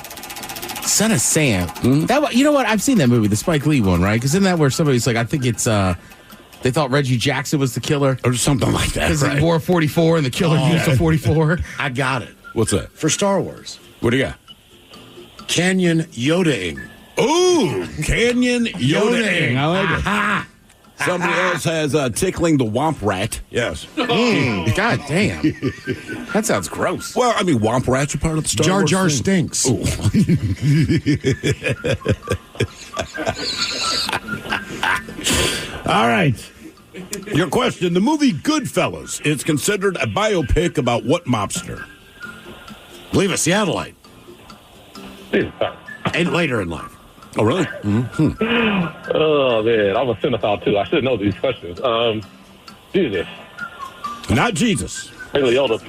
Son of Sam. That, you know what? I've seen that movie, the Spike Lee one, right? Because isn't that where somebody's like, I think it's, they thought Reggie Jackson was the killer? Or something like that. Because he wore a 44 and the killer used a 44. I got it. What's that? For Star Wars. What do you got? Canyon Yoda-ing. Ooh, Canyon Yoda-ing. I like it. Somebody else has tickling the womp rat. Yes. God damn. That sounds gross. Well, I mean, womp rats are part of the Star Wars. Jar Jar thing. stinks. All right. Your question. The movie Goodfellas is considered a biopic about what mobster? Believe a Seattleite. And later in life. Oh, really? Mm-hmm. Oh, man, I'm a cinephile, too. I should know these questions. Jesus. Not Jesus. Ray Liotta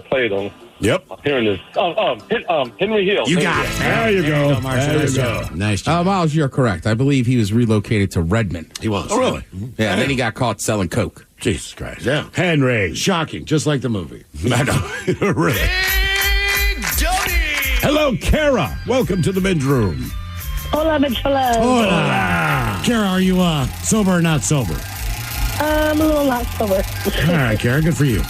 played him. Yep. I'm hearing this. Henry Hill. You got it. There you go. There you go. Nice job. Miles, you're correct. I believe he was relocated to Redmond. He was. Oh, really? Yeah, and then he got caught selling coke. Jesus Christ. Yeah. Henry. Shocking, just like the movie. I know. Really. Hello, Kara. Welcome to the men's room. Hola, bichola. Hola. Kara, are you sober or not sober? I'm a little not sober. All right, Kara, good for you.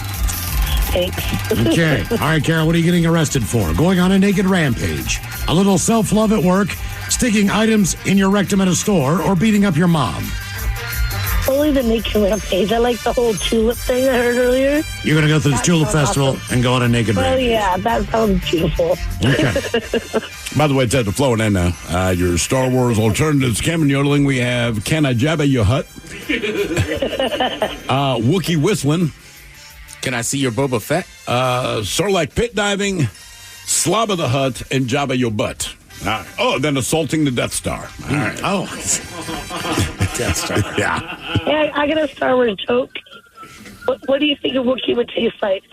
Thanks. Okay. All right, Kara, what are you getting arrested for? Going on a naked rampage, a little self-love at work, sticking items in your rectum at a store, or beating up your mom? Only the naked rampage. I like the whole tulip thing I heard earlier. You're going to go to the That Tulip sounds Festival awesome. and go on a naked Oh, rampage. yeah, that sounds beautiful. Okay. By the way, Ted, the flowing in now. Your Star Wars alternatives, Cameron Yodeling. We have Can I Jabba Your Hut? Wookiee whistling. Can I see your Boba Fett? Sarlacc pit diving, Slobber the Hut, and Jabba Your Butt. All right. Oh, then assaulting the Death Star. All right. Oh. Death Star. Yeah. Hey, I got a Star Wars joke. What do you think a Wookiee would taste like?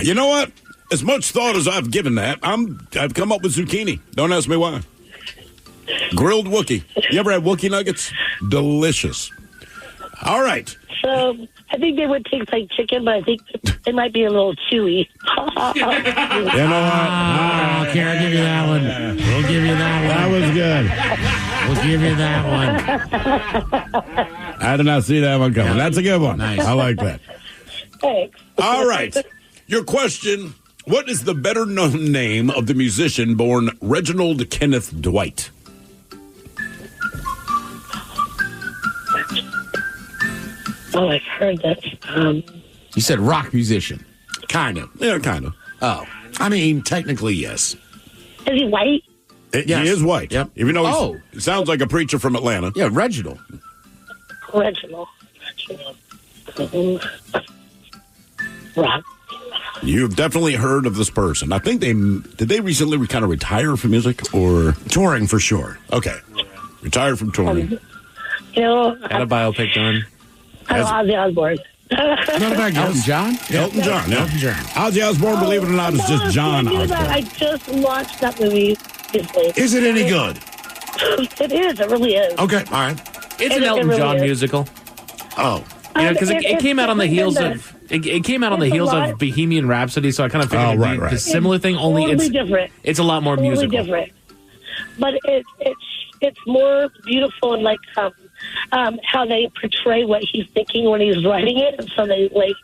You know what? As much thought as I've given that, I've come up with zucchini. Don't ask me why. Grilled Wookiee. You ever had Wookiee nuggets? Delicious. All right. I think they would taste like chicken, but I think they might be a little chewy. You know what? Karen, give you that one. We'll give you that one. That was good. We'll give you that one. I did not see that one coming. That's a good one. Nice. I like that. Thanks. All right. Your question, what is the better known name of the musician born Reginald Kenneth Dwight? Oh, I've heard that. You said rock musician. Kind of. Yeah, kind of. Oh. I mean, technically, yes. Is he white? He is white. Yep. Even though he sounds like a preacher from Atlanta. Yeah, Reginald. Reginald. Rock. You've definitely heard of this person. I think did they recently kind of retire from music or touring for sure? Okay. Retired from touring. You know, Had a biopic done. I know Ozzy Osbourne. Not a bad guess. Elton John? Elton John. Yeah. Elton John. Ozzy Osbourne, believe it or not, is just John I knew that. Osbourne. I just watched that movie. Is it any good? It is. It really is. Okay, all right. It's an It Elton really John is. musical. Oh. You know, because it came out on the heels different of it came out on the It's a heels lot- of Bohemian Rhapsody, so I kind of figured it'd be right. a similar thing. Only Totally different. it's a lot more Totally musical. different. But it's more beautiful and like how they portray what he's thinking when he's writing it, and so they like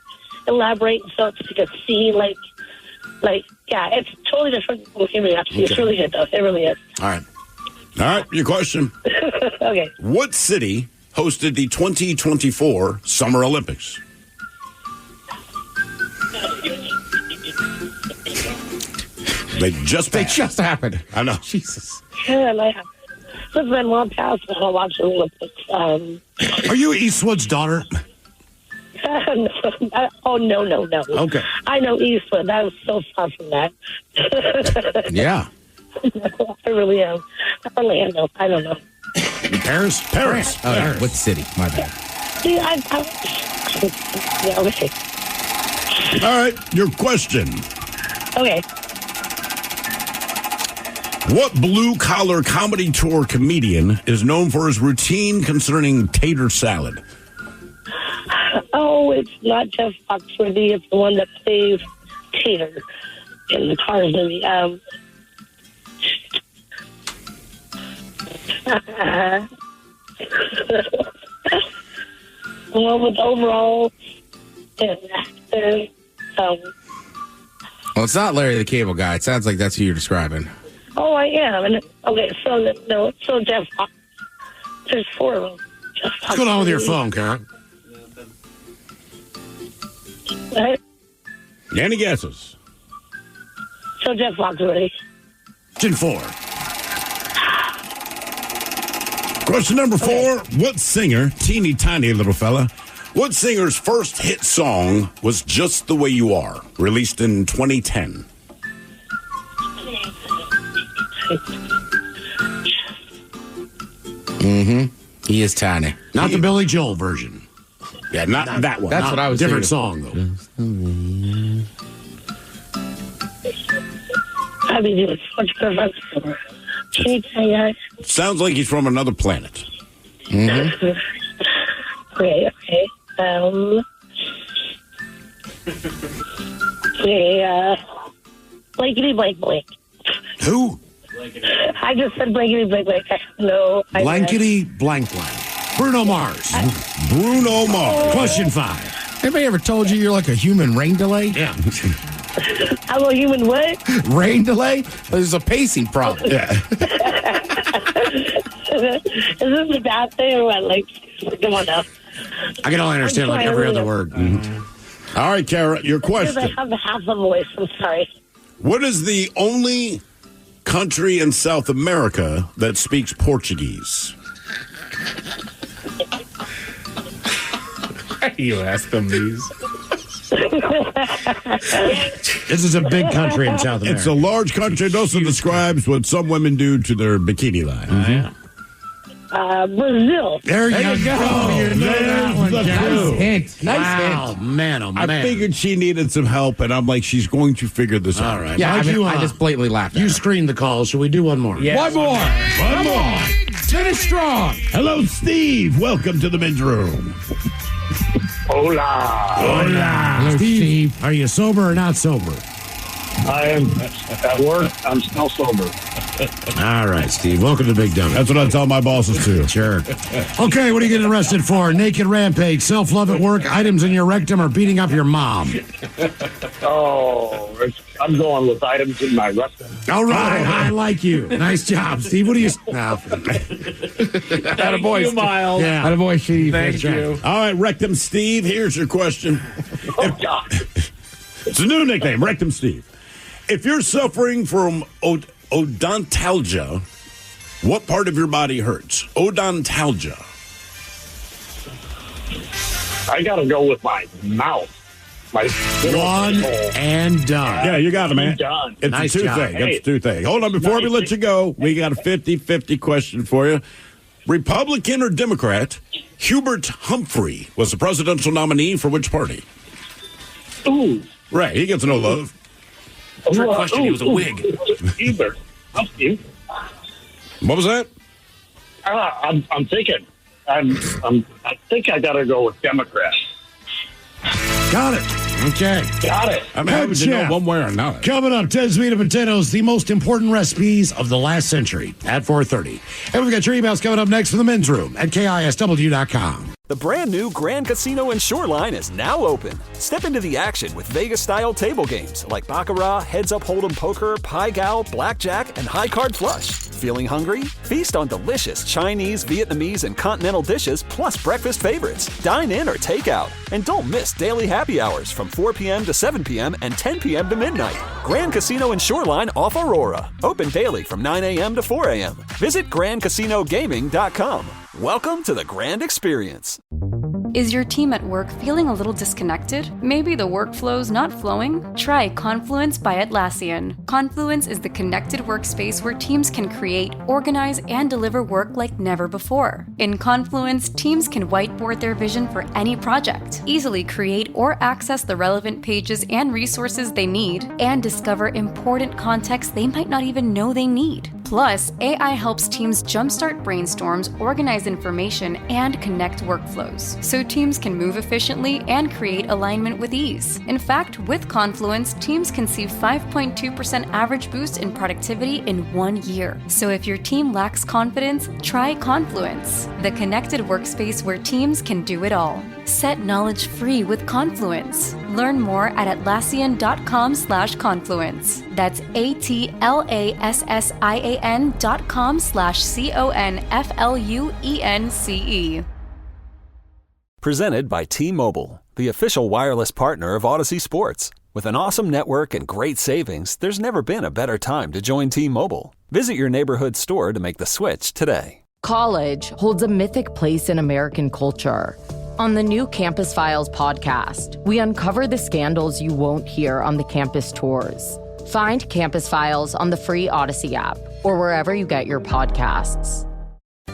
elaborate, so it's like a scene, like yeah, it's totally different from Bohemian Rhapsody. It's really good though. It really is. All right. All right, your question. Okay. What city hosted the 2024 Summer Olympics? They just happened. I know. Jesus. Yeah, it's been a long past when I watched the Olympics. Are you Eastwood's daughter? No. No. Okay. I know Eastwood. That was so far from that. Yeah. I really am. Orlando. I don't know. Paris? Paris. Oh, yeah. What city? My bad. See, yeah, okay. All right, your question. Okay. What blue-collar comedy tour comedian is known for his routine concerning tater salad? Oh, it's not Jeff Foxworthy. It's the one that plays Tater in the Cars movie. The one with overall and Well, it's not Larry the Cable Guy. It sounds like that's who you're describing. oh, I am. And okay, so Jeff Fox. There's four of them. Jeff What's going on with your phone, Karen? Right? Any guesses? So Jeff Foxworthy. It's in 4. Question number 4. What singer, teeny tiny little fella, what singer's first hit song was Just the Way You Are, released in 2010? He is tiny. Not the Billy Joel version. Yeah, not that one. That's what I was Different thinking. song, though. I mean, it was much better. Can you tell you? Sounds like he's from another planet. Okay. Blankety blank blank. Who? I just said blankety blank blank. No. Blankety blank blank. Bruno Mars. Bruno Mars. Question 5. Anybody ever told you you're like a human rain delay? Yeah. I'm a human what? Rain delay? There's a pacing problem. Yeah. Is this a bad thing or what? Like, come on now. I can only understand like every other word. All right, Kara, your Because I question. have half a voice. I'm sorry. What is the only country in South America that speaks Portuguese? You ask them these. This is a big country in South America. It's a large country. It also describes what some women do to their bikini line. Brazil. There you go. You know that one, the Karen. clue. Hint. Nice Wow, hint. man, oh man. I figured she needed some help, and I'm like, she's going to figure this out. All right. Yeah, Mike, I just blatantly laughed at You her. screened the call. Should we do one more? Yeah. One more. One more. Finish strong. Hello, Steve. Welcome to the men's room. Hola. Hello, Steve. Are you sober or not sober? I am at work. I'm still sober. All right, Steve. Welcome to Big Dummy. That's what I tell my bosses too. Sure. Okay, what are you getting arrested for? Naked rampage, self-love at work, items in your rectum, or beating up your mom? I'm going with items in my rectum. All right, I like you. Nice job, Steve. What do you... No. Attaboy, you, Miles. Yeah. Attaboy, Steve. Thank you. All right, Rectum Steve, here's your question. Oh, God. It's a new nickname, Rectum Steve. If you're suffering from odontalgia, what part of your body hurts? Odontalgia. I got to go with my mouth. My One and done. Yeah, you got it, man. Done. It's Nice a job. two-thing. Hey. It's a two-thing. Hold on, before we let you go, we got a 50-50 question for you. Republican or Democrat, Hubert Humphrey was the presidential nominee for which party? Ooh. Right, he gets no love. Trick question, he was a Whig. Either. What was that? I'm thinking. I think I got to go with Democrat. Got it. Okay. Got it. I mean, how would you know one way or another? Coming up, Ted's Meat and Potatoes, the most important recipes of the last century at 4:30. And we've got your emails coming up next from the men's room at KISW.com. The brand new Grand Casino and Shoreline is now open. Step into the action with Vegas-style table games like Baccarat, Heads Up Hold'em Poker, Pai Gow, Blackjack, and High Card Flush. Feeling hungry? Feast on delicious Chinese, Vietnamese, and continental dishes plus breakfast favorites. Dine in or take out. And don't miss daily happy hours from 4 p.m. to 7 p.m. and 10 p.m. to midnight. Grand Casino and Shoreline off Aurora. Open daily from 9 a.m. to 4 a.m. Visit GrandCasinoGaming.com. Welcome to the Grand Experience. Is your team at work feeling a little disconnected? Maybe the workflow's not flowing? Try Confluence by Atlassian. Confluence is the connected workspace where teams can create, organize, and deliver work like never before. In Confluence, teams can whiteboard their vision for any project, easily create or access the relevant pages and resources they need, and discover important context they might not even know they need. Plus, AI helps teams jumpstart brainstorms, organize information, and connect workflows, so teams can move efficiently and create alignment with ease. In fact, with Confluence, teams can see 5.2% average boost in productivity in 1 year. So if your team lacks confidence, try Confluence, the connected workspace where teams can do it all. Set knowledge free with Confluence. Learn more at Atlassian.com/confluence. That's ATLASSIAN.com/CONFLUENCE. Presented by T-Mobile, the official wireless partner of Odyssey Sports. With an awesome network and great savings, there's never been a better time to join T-Mobile. Visit your neighborhood store to make the switch today. College holds a mythic place in American culture. On the new Campus Files podcast, we uncover the scandals you won't hear on the campus tours. Find Campus Files on the free Odyssey app or wherever you get your podcasts.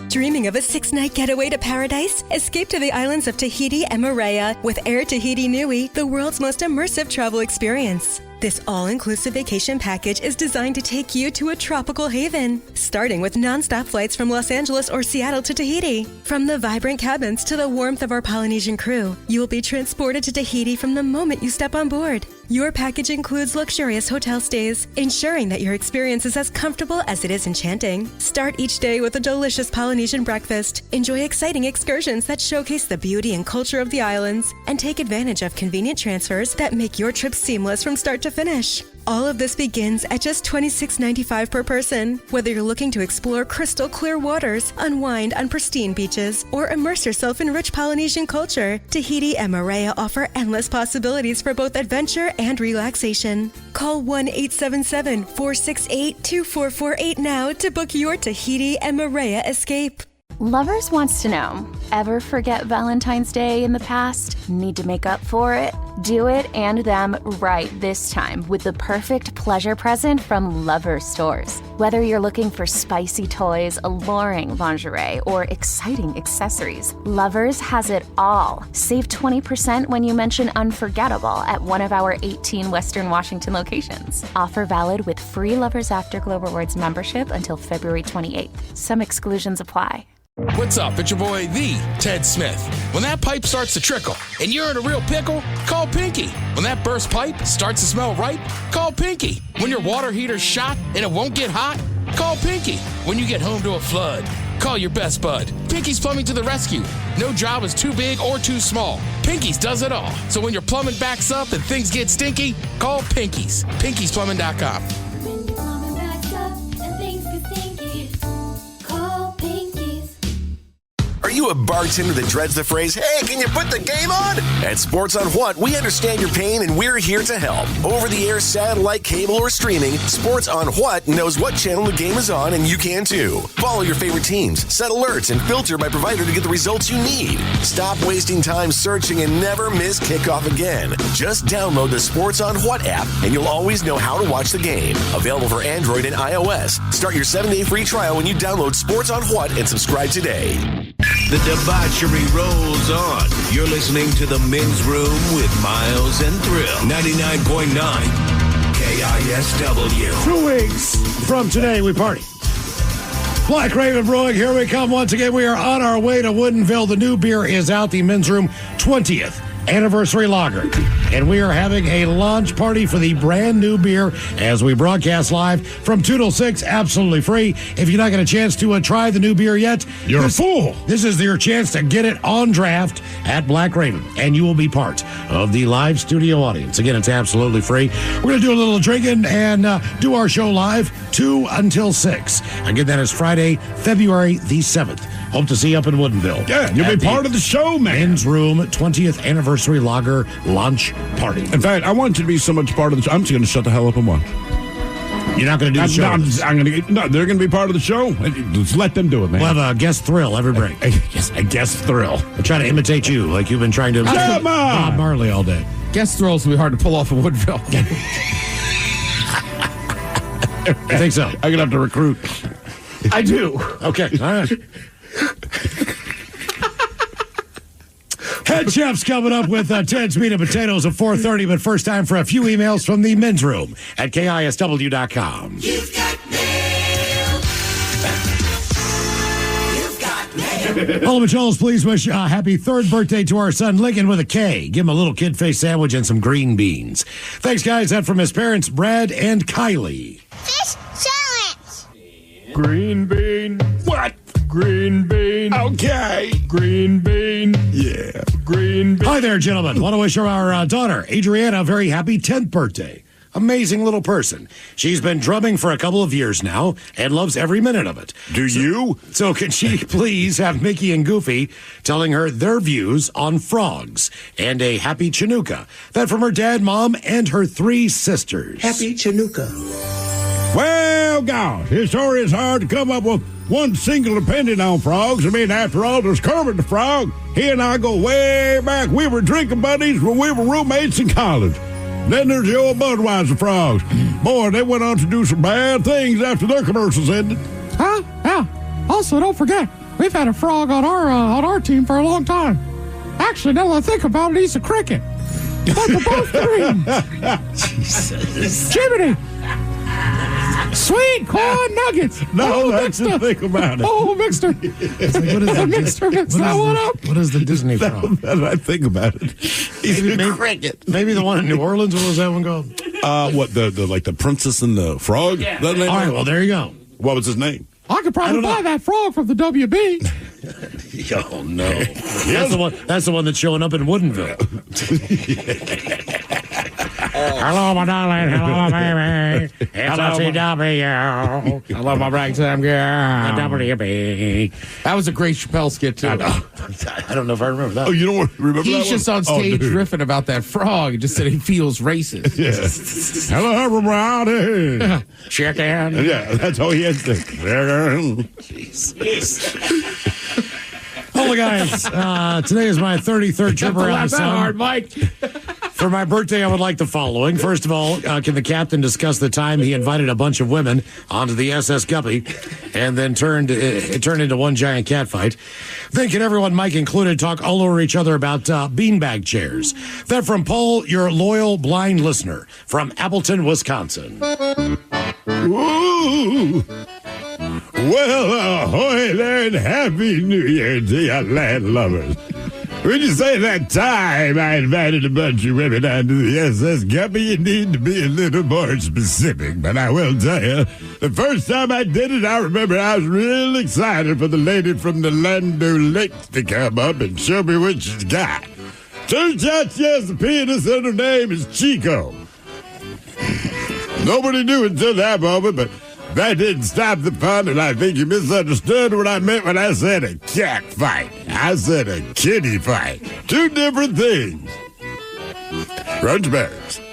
Dreaming of a 6-night getaway to paradise? Escape to the islands of Tahiti and Moorea with Air Tahiti Nui, the world's most immersive travel experience. This all-inclusive vacation package is designed to take you to a tropical haven, starting with nonstop flights from Los Angeles or Seattle to Tahiti. From the vibrant cabins to the warmth of our Polynesian crew, you will be transported to Tahiti from the moment you step on board. Your package includes luxurious hotel stays, ensuring that your experience is as comfortable as it is enchanting. Start each day with a delicious Polynesian breakfast, enjoy exciting excursions that showcase the beauty and culture of the islands, and take advantage of convenient transfers that make your trip seamless from start to finish. All of this begins at just $26.95 per person. Whether you're looking to explore crystal clear waters, unwind on pristine beaches, or immerse yourself in rich Polynesian culture, Tahiti and Moorea offer endless possibilities for both adventure and relaxation. Call 1-877-468-2448 now to book your Tahiti and Moorea escape. Lovers wants to know, ever forget Valentine's Day in the past? Need to make up for it? Do it and them right this time with the perfect pleasure present from Lovers stores. Whether you're looking for spicy toys, alluring lingerie, or exciting accessories, Lovers has it all. Save 20% when you mention unforgettable at one of our 18 Western Washington locations. Offer valid with free Lovers Afterglow Rewards membership until February 28th. Some exclusions apply. What's up? It's your boy, the Ted Smith. When that pipe starts to trickle and you're in a real pickle, call Pinky. When that burst pipe starts to smell right, call Pinky. When your water heater's shot and it won't get hot, call Pinky. When you get home to a flood, call your best bud. Pinky's Plumbing to the rescue. No job is too big or too small. Pinky's does it all. So when your plumbing backs up and things get stinky, call Pinky's. Pinky'sPlumbing.com. Are you a bartender that dreads the phrase, hey, can you put the game on? At Sports on What, we understand your pain and we're here to help. Over-the-air, satellite, cable, or streaming, Sports on What knows what channel the game is on, and you can too. Follow your favorite teams, set alerts, and filter by provider to get the results you need. Stop wasting time searching and never miss kickoff again. Just download the Sports on What app, and you'll always know how to watch the game. Available for Android and iOS. Start your 7-day free trial when you download Sports on What and subscribe today. The debauchery rolls on. You're listening to The Men's Room with Miles and Thrill. 99.9 KISW. 2 weeks from today, we party. Black Raven Brewing, here we come once again. We are on our way to Woodinville. The new beer is out, the Men's Room 20th Anniversary Lager. And we are having a launch party for the brand new beer as we broadcast live from 2 till 6, absolutely free. If you're not getting a chance to try the new beer yet, you're a fool. This is your chance to get it on draft at Black Raven, and you will be part of the live studio audience. Again, it's absolutely free. We're going to do a little drinking and do our show live 2 until 6. Again, that is Friday, February the 7th. Hope to see you up in Woodinville. Yeah, you'll be part of the show, man. Men's Room 20th Anniversary Lager launch party. In fact, I want you to be so much part of the show. I'm just going to shut the hell up and watch. You're not going to do the show? No, they're going to be part of the show. Just let them do it, man. We'll have a guest thrill every break. Yes, a guest thrill. I'll try to imitate you like you've been trying to imitate Bob Marley all day. Guest thrills will be hard to pull off in Woodville. I think so. I'm going to have to recruit. I do. Okay, all right. Head Chef's coming up with Ted's Meat and Potatoes at 4:30, but first time for a few emails from the Men's Room at KISW.com. You've got mail. You've got mail. All of Jones, please wish a happy 3rd birthday to our son Lincoln with a K. Give him a little kid face sandwich and some green beans. Thanks, guys. That from his parents, Brad and Kylie. Fish challenge. Green bean. What? Green bean. Okay. Green bean. Yeah. Green bean. Hi there, gentlemen. Want to wish our daughter, Adriana, a very happy 10th birthday. Amazing little person. She's been drumming for a couple of years now and loves every minute of it. Do you? So can she please have Mickey and Goofy telling her their views on frogs and a happy Chinooka? That from her dad, mom, and her 3 sisters. Happy Chinooka. Well, gosh, this story is hard to come up with one single opinion on frogs. I mean, after all, there's Kermit the Frog. He and I go way back. We were drinking buddies when we were roommates in college. Then there's the old Budweiser frogs. Boy, they went on to do some bad things after their commercials ended. Huh? Yeah. Also, don't forget, we've had a frog on our team for a long time. Actually, now that I think about it, he's a cricket. But they're both green. Jesus. Jiminy. Sweet corn nuggets. No, that's the thing about it. Oh, mixed her. It's like, what is that? Mixed that one up. What is the Disney frog? I think about it. He's a cricket. Maybe the one in New Orleans. What was that one called? What the Princess and the Frog? Yeah. All right, well, there you go. What was his name? I could probably buy that frog from the WB. Oh no, that's the one that's showing up in Woodinville. Hello, my darling. Hello, baby. It's a CW. Hello, my ragtime girl. WB. That was a great Chappelle skit, too. I don't know if I remember that. Oh, you don't remember that He's just on stage riffing about that frog. Just said he feels racist. Yeah. Hello, everybody. Chicken. Yeah, that's all he had to say. Jesus. Hello, guys. Today is my 33rd trip around the sun. Hard, Mike. For my birthday, I would like the following. First of all, can the captain discuss the time he invited a bunch of women onto the SS Guppy and then it turned into one giant catfight? Then can everyone, Mike included, talk all over each other about beanbag chairs? That from Paul, your loyal blind listener from Appleton, Wisconsin. Ooh. Well, ahoy there and Happy New Year to you landlubbers. When you say that time I invited a bunch of women onto the SS Guppy, you need to be a little more specific. But I will tell you, the first time I did it, I remember I was real excited for the lady from the Lando Lakes to come up and show me what she's got. Turns out she has a penis and her name is Chico. Nobody knew until that moment, but that didn't stop the fun, and I think you misunderstood what I meant when I said a cat fight. I said a kitty fight. Two different things. Crunchberries.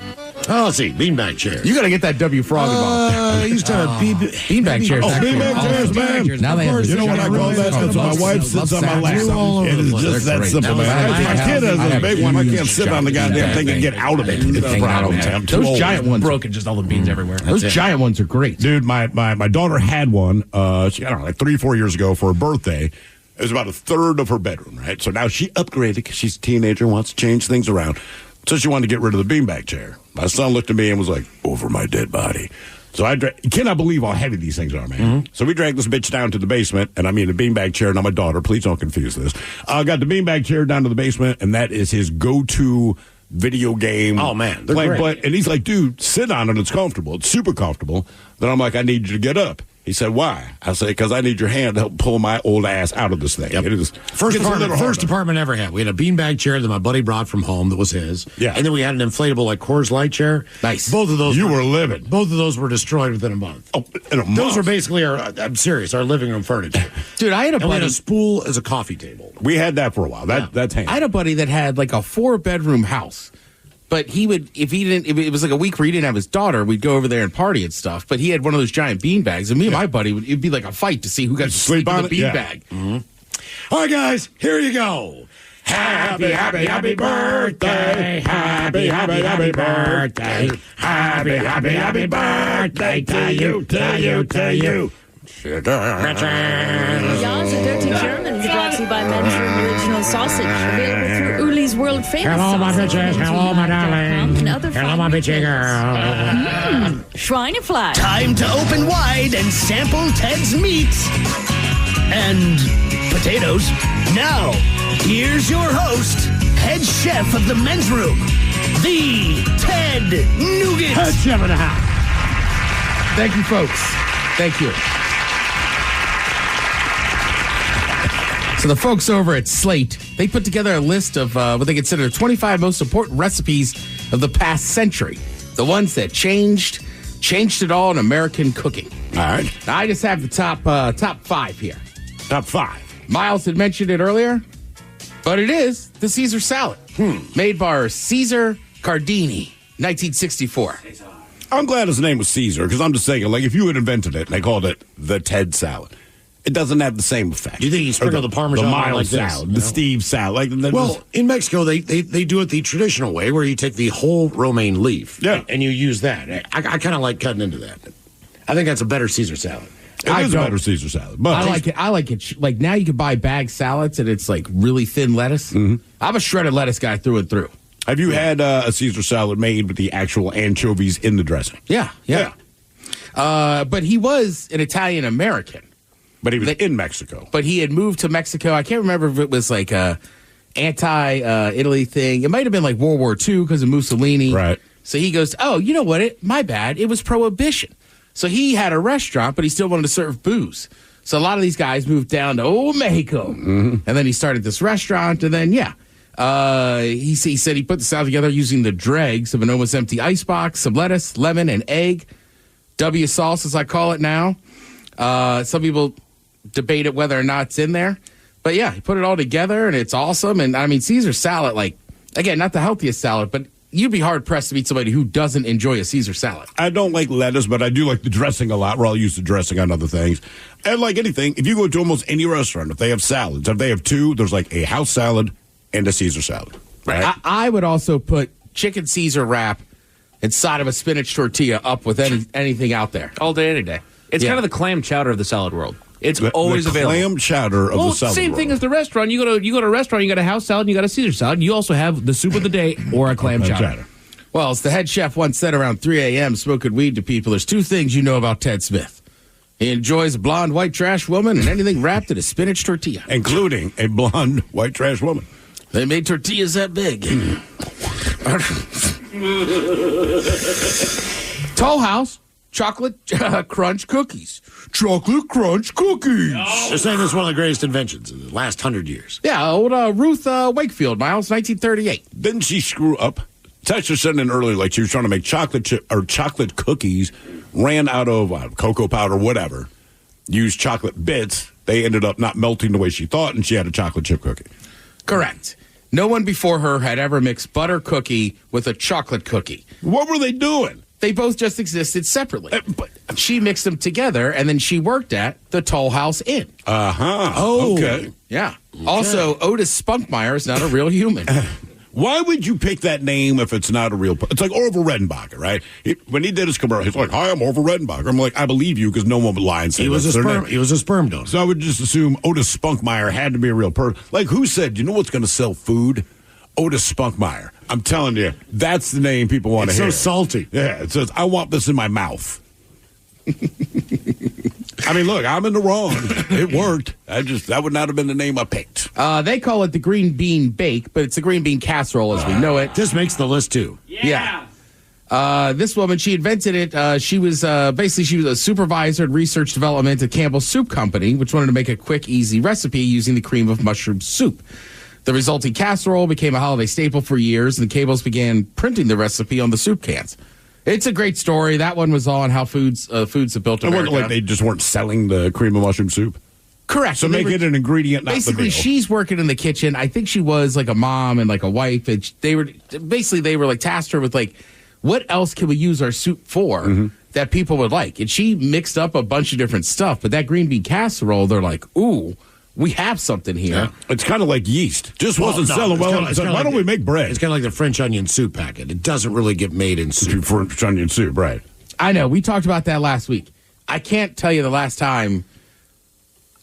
Oh, let's see. Beanbag chair. You got to get that W Frog involved. I used to have beanbag chairs. Oh, beanbag chairs, man. Now they have you know what I call that? That's my wife sits on my lap. It is just that simple, man. My kid has a big one. I can't sit on the goddamn thing and get out of it. It's a problem. Those giant ones broken, just all the beans everywhere. Those giant ones are great. Dude, my daughter had one, she, I don't know, like 3-4 years ago for her birthday. It was about a third of her bedroom, right? So now she upgraded because she's a teenager, wants to change things around. So she wanted to get rid of the beanbag chair. My son looked at me and was like, over my dead body. So you cannot believe how heavy these things are, man. Mm-hmm. So we dragged this bitch down to the basement, and I mean the beanbag chair, not my daughter. Please don't confuse this. Got the beanbag chair down to the basement, and that is his go-to video game. Oh, man. They're great. And he's like, dude, sit on it. It's comfortable. It's super comfortable. Then I'm like, I need you to get up. He said, why? I said, because I need your hand to help pull my old ass out of this thing. Yep. It is first apartment I ever had. We had a beanbag chair that my buddy brought from home that was his. Yeah. And then we had an inflatable like Coors Light chair. Nice. Both of those you were living. Both of those were destroyed within a month. Oh, in a month? Those were basically I'm serious, our living room furniture. Dude, I had a buddy. We had a spool as a coffee table. We had that for a while. That's handy. I had a buddy that had like a 4-bedroom house. But he would, if it was like a week where he didn't have his daughter, we'd go over there and party and stuff. But he had one of those giant bean bags, and me and my buddy, it'd be like a fight to see who got to sleep in the bean bag. Mm-hmm. All right, guys, here you go. Happy, happy, happy birthday. Happy, happy, happy birthday. Happy, happy, happy birthday to you, to you, to you. Jaws, a dirty German, is brought to you by Men's Room Original Sausage, available through Uli's world famous. Hello, my bitches. Hello, my darling. And other hello, my bitchy girl. Schweinefleisch. Time to open wide and sample Ted's meat and potatoes. Now, here's your host, head chef of the Men's Room, the Ted Nugent. Head chef of the house. Thank you, folks. Thank you. So the folks over at Slate, they put together a list of what they consider 25 most important recipes of the past century. The ones that changed it all in American cooking. All right. Now, I just have the top 5 here. Top 5. Miles had mentioned it earlier, but it is the Caesar salad. Made by Caesar Cardini, 1964. I'm glad his name was Caesar, because I'm just saying, like, if you had invented it and they called it the Ted salad, it doesn't have the same effect. Do you think you sprinkle the Parmesan the on Miles like this? salad, the Steve salad? Like, well, in Mexico, they do it the traditional way, where you take the whole romaine leaf, and you use that. I kind of like cutting into that. I think that's a better Caesar salad. It is a better Caesar salad. But I like it. Like, now you can buy bag salads, and it's like really thin lettuce. Mm-hmm. I'm a shredded lettuce guy through and through. Have you had a Caesar salad made with the actual anchovies in the dressing? Yeah. But he was an Italian American. But he was in Mexico. But he had moved to Mexico. I can't remember if it was like a anti-Italy thing. It might have been like World War II because of Mussolini. Right. So he goes, oh, you know what? My bad. It was Prohibition. So he had a restaurant, but he still wanted to serve booze. So a lot of these guys moved down to Mexico. Mm-hmm. And then he started this restaurant. And then, he said he put the salad together using the dregs of an almost empty icebox, some lettuce, lemon, and egg. W sauce, as I call it now. Some people debate it whether or not it's in there. But yeah, he put it all together, and it's awesome. And I mean, Caesar salad, like, again, not the healthiest salad, but you'd be hard-pressed to meet somebody who doesn't enjoy a Caesar salad. I don't like lettuce, but I do like the dressing a lot, where I'll use the dressing on other things. And like anything, if you go to almost any restaurant, if they have salads, if they have two, there's like a house salad and a Caesar salad. Right? I would also put chicken Caesar wrap inside of a spinach tortilla up with anything out there. All day, any day. It's kind of the clam chowder of the salad world. It's always the available. Clam chowder of the salad same world. thing as the restaurant. You go to a restaurant, you got a house salad, and you got a Caesar salad. You also have the soup of the day or a clam chowder. Well, as the head chef once said around 3 a.m. smoking weed to people, there's two things you know about Ted Smith. He enjoys a blonde white trash woman and anything wrapped in a spinach tortilla. Including a blonde white trash woman. They made tortillas that big. Toll House chocolate crunch cookies. Chocolate crunch cookies. They're saying this is one of the greatest inventions in the last 100 years. Yeah, old Ruth Wakefield, Miles, 1938. Didn't she screw up? Texas said in earlier, like she was trying to make chocolate cookies, ran out of cocoa powder, whatever, used chocolate bits. They ended up not melting the way she thought, and she had a chocolate chip cookie. Correct. No one before her had ever mixed butter cookie with a chocolate cookie. What were they doing? They both just existed separately. But she mixed them together, and then she worked at the Toll House Inn. Uh-huh. Oh. Okay. Yeah. Okay. Also, Otis Spunkmeyer is not a real human. Why would you pick that name if it's not a real person? It's like Orville Redenbacher, right? When he did his commercial, he's like, "Hi, I'm Orville Redenbacher." I'm like, I believe you because no one would lie and say he was a sperm donor. So I would just assume Otis Spunkmeyer had to be a real person. Like, who said, you know what's going to sell food? Otis Spunkmeyer. I'm telling you, that's the name people want to hear. It's so salty. Yeah, it says, I want this in my mouth. I mean, look, I'm in the wrong. It worked. That would not have been the name I picked. They call it the green bean bake, but it's a green bean casserole as we know it. This makes the list, too. Yeah. This woman, she invented it. She was a supervisor in research development at Campbell's Soup Company, which wanted to make a quick, easy recipe using the cream of mushroom soup. The resulting casserole became a holiday staple for years, and the Campbells began printing the recipe on the soup cans. It's a great story. That one was on how foods have built America. It wasn't like they just weren't selling the cream of mushroom soup? Correct. So make it an ingredient, not the meal. Basically, she's working in the kitchen. I think she was like a mom and like a wife. And they were like tasked her with like, what else can we use our soup for that people would like? And she mixed up a bunch of different stuff. But that green bean casserole, they're like, ooh, we have something here. Yeah. It's kind of like yeast. Just wasn't selling well. Why don't we make bread? It's kind of like the French onion soup packet. It doesn't really get made in soup. French onion soup, right. I know. We talked about that last week. I can't tell you the last time.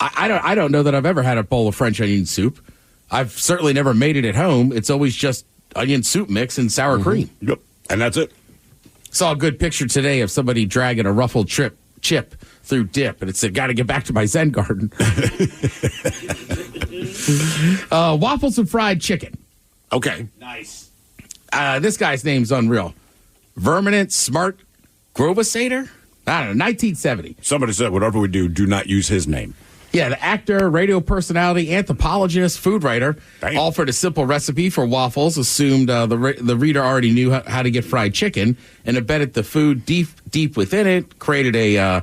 I don't know that I've ever had a bowl of French onion soup. I've certainly never made it at home. It's always just onion soup mix and sour cream. Yep. And that's it. Saw a good picture today of somebody dragging a ruffled chip through dip, and it said, "Got to get back to my Zen garden." Waffles and fried chicken. Okay. Nice. This guy's name's unreal. Verminant Smart Grobasator? I don't know, 1970. Somebody said, whatever we do, do not use his name. Yeah, the actor, radio personality, anthropologist, food writer offered a simple recipe for waffles, assumed the reader already knew how to get fried chicken, and embedded the food deep within it, created a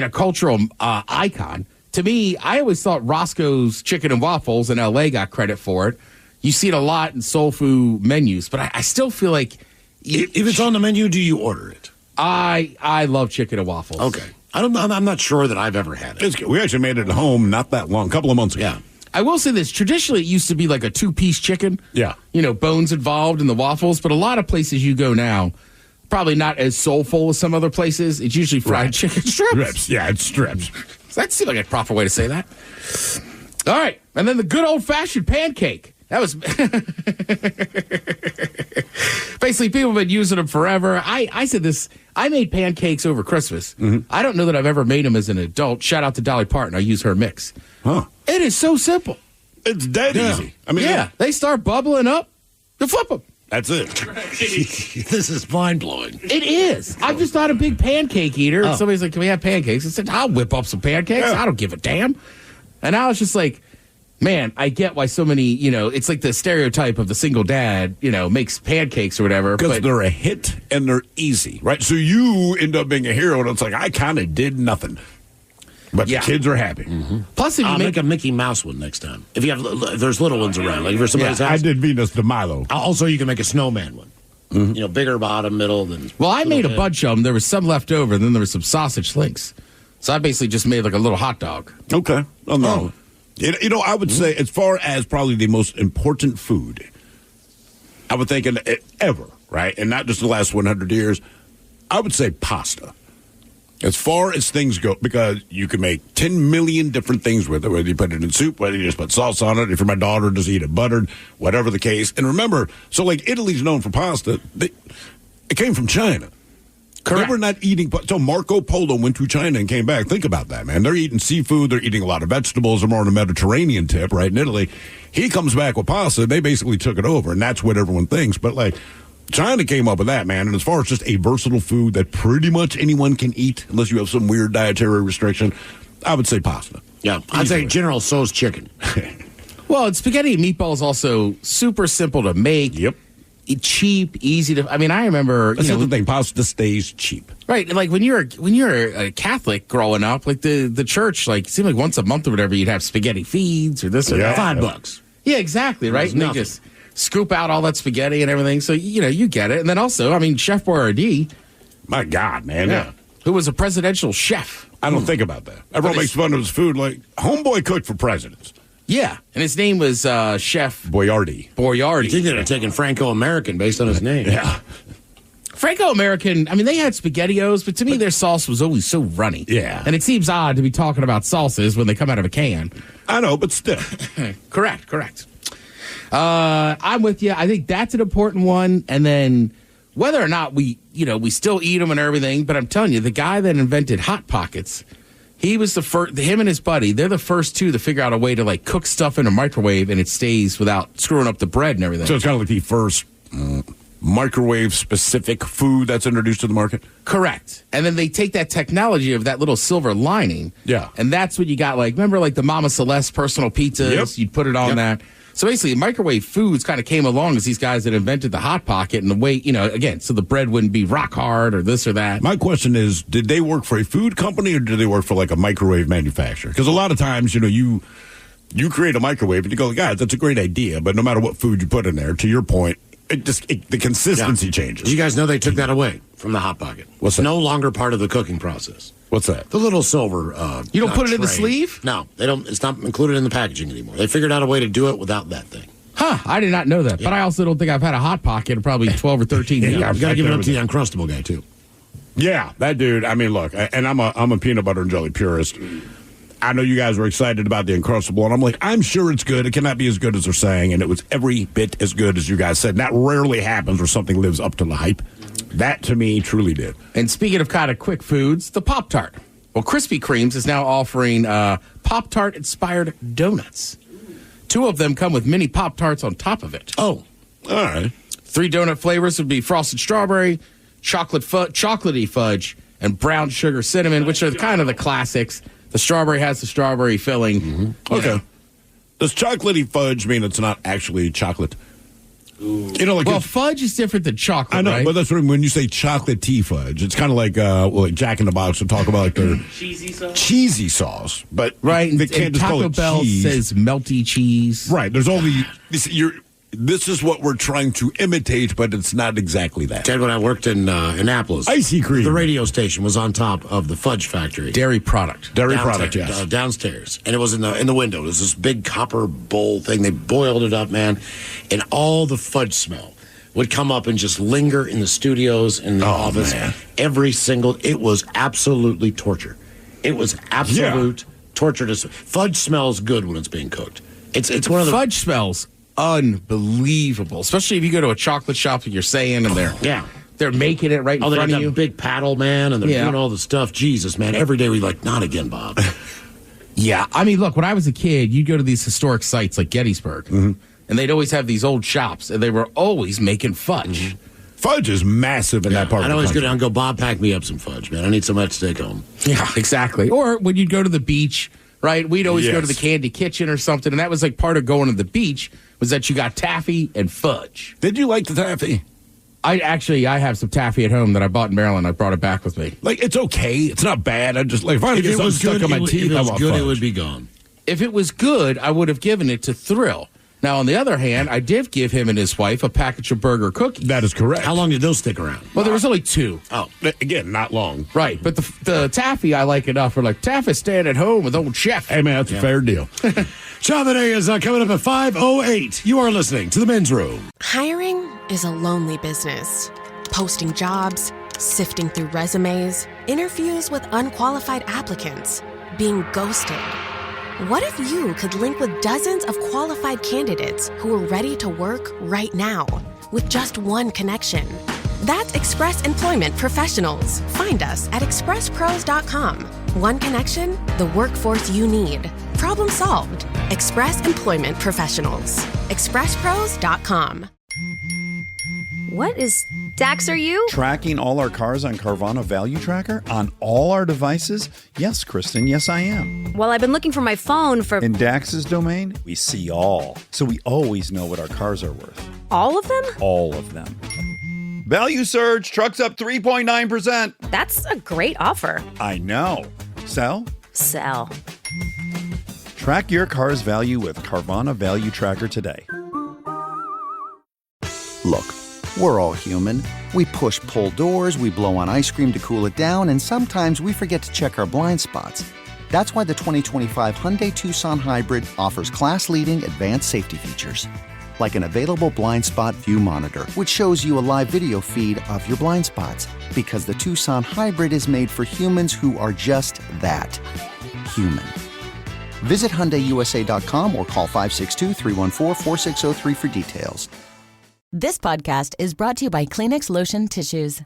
cultural icon. To me, I always thought Roscoe's Chicken and Waffles in L.A. got credit for it. You see it a lot in soul food menus, but I still feel like... If it's on the menu, do you order it? I love chicken and waffles. Okay. I'm not sure that I've ever had it. We actually made it at home not that long, a couple of months ago. Yeah. I will say this. Traditionally, it used to be like a two-piece chicken. Yeah. Bones involved in the waffles. But a lot of places you go now, probably not as soulful as some other places. It's usually fried chicken strips. Yeah, it's strips. That seems like a proper way to say that. All right. And then the good old-fashioned pancake. That was basically people have been using them forever. I said this. I made pancakes over Christmas. I don't know that I've ever made them as an adult. Shout out to Dolly Parton. I use her mix. Huh. It is so simple. It's dead easy. I mean, they start bubbling up. You flip them. That's it. This is mind-blowing. It is. I'm just not a big pancake eater. And somebody's like, can we have pancakes? I said, I'll whip up some pancakes. I don't give a damn. And I was just like, man, I get why so many, it's like the stereotype of the single dad, makes pancakes or whatever. Because they're a hit and they're easy, right? So you end up being a hero, and it's like, I kind of did nothing. But the kids are happy. Plus, if you make a Mickey Mouse one next time. If you have, if there's little ones around, like for somebody's house. I did Venus de Milo. Also, you can make a snowman one. Bigger bottom, middle. Well, I made a bunch of them. There was some left over, and then there was some sausage links. So I basically just made like a little hot dog. Okay. Oh, no. I would say, as far as probably the most important food, I would think ever, right? And not just the last 100 years, I would say pasta. As far as things go, because you can make 10 million different things with it, whether you put it in soup, whether you just put sauce on it, if you're my daughter, just eat it buttered, whatever the case. And remember, so like Italy's known for pasta, it came from China. Correct. They were not eating. So Marco Polo went to China and came back. Think about that, man. They're eating seafood. They're eating a lot of vegetables. They're more on a Mediterranean tip, right, in Italy. He comes back with pasta. They basically took it over, and that's what everyone thinks. But, like, China came up with that, man. And as far as just a versatile food that pretty much anyone can eat, unless you have some weird dietary restriction, I would say pasta. Yeah, I'd say General Tso's chicken. Well, spaghetti and meatballs also super simple to make. Yep. Cheap, easy to. I mean, I remember. That's the thing. Pasta stays cheap, right? Like when you're a Catholic growing up, like the church, like it seemed like once a month or whatever, you'd have spaghetti feeds or this or that. $5. Yeah, exactly. Right. And they just scoop out all that spaghetti and everything. So you get it. And then also, I mean, Chef Boyardee. My God, man. Yeah. Who was a presidential chef? I don't think about that. Everyone makes fun of his food. Like homeboy cooked for presidents. Yeah, and his name was Chef Boyardee. You think they're taking Franco-American based on his name. Yeah. Franco-American, I mean, they had SpaghettiOs, but to me, their sauce was always so runny. Yeah. And it seems odd to be talking about sauces when they come out of a can. I know, but still. Correct. I'm with you. I think that's an important one. And then whether or not we still eat them and everything, but I'm telling you, the guy that invented Hot Pockets, he was the first, him and his buddy, they're the first two to figure out a way to like cook stuff in a microwave and it stays without screwing up the bread and everything. So it's kind of like the first microwave-specific food that's introduced to the market? Correct. And then they take that technology of that little silver lining. Yeah. And that's what you got, like, remember like the Mama Celeste personal pizzas? Yep. You'd put it on that. So basically, microwave foods kind of came along as these guys that invented the Hot Pocket and the way, again, so the bread wouldn't be rock hard or this or that. My question is, did they work for a food company or did they work for like a microwave manufacturer? Because a lot of times, you create a microwave and you go, guys, that's a great idea, but no matter what food you put in there, to your point, the consistency changes. You guys know they took that away from the Hot Pocket. What's that? No longer part of the cooking process. What's that? The little silver. You don't put it in the tray. sleeve? No, they don't. It's not included in the packaging anymore. They figured out a way to do it without that thing. Huh, I did not know that. Yeah. But I also don't think I've had a Hot Pocket in probably 12 or 13 years. I've got to give it up to the Uncrustable guy, too. Yeah, that dude. I mean, look, and I'm a peanut butter and jelly purist. I know you guys were excited about the Uncrustable, and I'm like, I'm sure it's good. It cannot be as good as they're saying, and it was every bit as good as you guys said. And that rarely happens where something lives up to the hype. That, to me, truly did. And speaking of kind of quick foods, the Pop-Tart. Well, Krispy Kreme's is now offering Pop-Tart-inspired donuts. 2 of them come with mini Pop-Tarts on top of it. Oh, all right. 3 donut flavors would be frosted strawberry, chocolatey fudge, and brown sugar cinnamon, which are kind of the classics. The strawberry has the strawberry filling. Mm-hmm. Okay. Does chocolatey fudge mean it's not actually chocolate? Well, fudge is different than chocolate. I know, right? but that's what I mean. When you say chocolatey fudge, it's kind of like Jack in the Box will talk about like their cheesy sauce, but right. They can't and just Taco call it Bell cheese. says melty cheese. Right. There's all the this is what we're trying to imitate, but it's not exactly that. Ted, when I worked in Annapolis, Icy cream. The radio station was on top of the fudge factory. Dairy product, yes. Downstairs. And it was in the window. It was this big copper bowl thing. They boiled it up, man. And all the fudge smell would come up and just linger in the studios, in the office. Man. It was absolutely torture. It was absolute torture. Fudge smells good when it's being cooked. It's one of the fudge smells unbelievable, especially if you go to a chocolate shop and you're saying and they're making it right in front of you. Big paddle, man, and they're doing all the stuff. Jesus, man, every day we not again, Bob. Yeah, I mean, look, when I was a kid, you'd go to these historic sites like Gettysburg, and they'd always have these old shops, and they were always making fudge. Fudge is massive in that part of the country. I'd always go down and go, Bob, pack me up some fudge, man. I need some of that to take home. Yeah, exactly. Or when you'd go to the beach, right, we'd always go to the Candy Kitchen or something, and that was like part of going to the beach was that you got taffy and fudge. Did you like the taffy? I have some taffy at home that I bought in Maryland. I brought it back with me. Like, it's okay. It's not bad. I just, like, if I get something stuck in my teeth, if it was I good, want it would fudge. be gone. If it was good, I would have given it to Thrill. Now, on the other hand, I did give him and his wife a package of burger cookies. That is correct. How long did those stick around? Well, there was only 2. Oh. Again, not long. Right, but the taffy I like enough. We're like, taffy's staying at home with old Chef. Hey, man, that's a fair deal. Shot of the day is coming up at 5:08. You are listening to The Men's Room. Hiring is a lonely business. Posting jobs, sifting through resumes, interviews with unqualified applicants, being ghosted. What if you could link with dozens of qualified candidates who are ready to work right now with just one connection? That's Express Employment Professionals. Find us at expresspros.com. One connection, the workforce you need. Problem solved. Express Employment Professionals. expresspros.com. What is Dax, are you? Tracking all our cars on Carvana Value Tracker on all our devices? Yes, Kristen, yes, I am. Well, I've been looking for my phone for... In Dax's domain, we see all. So we always know what our cars are worth. All of them? All of them. Value surge, trucks up 3.9%. That's a great offer. I know. Sell? Sell. Track your car's value with Carvana Value Tracker today. Look, we're all human. We push-pull doors, we blow on ice cream to cool it down, and sometimes we forget to check our blind spots. That's why the 2025 Hyundai Tucson Hybrid offers class-leading advanced safety features. Like an available blind spot view monitor, which shows you a live video feed of your blind spots. Because the Tucson Hybrid is made for humans who are just that, human. Visit HyundaiUSA.com or call 562-314-4603 for details. This podcast is brought to you by Kleenex Lotion Tissues.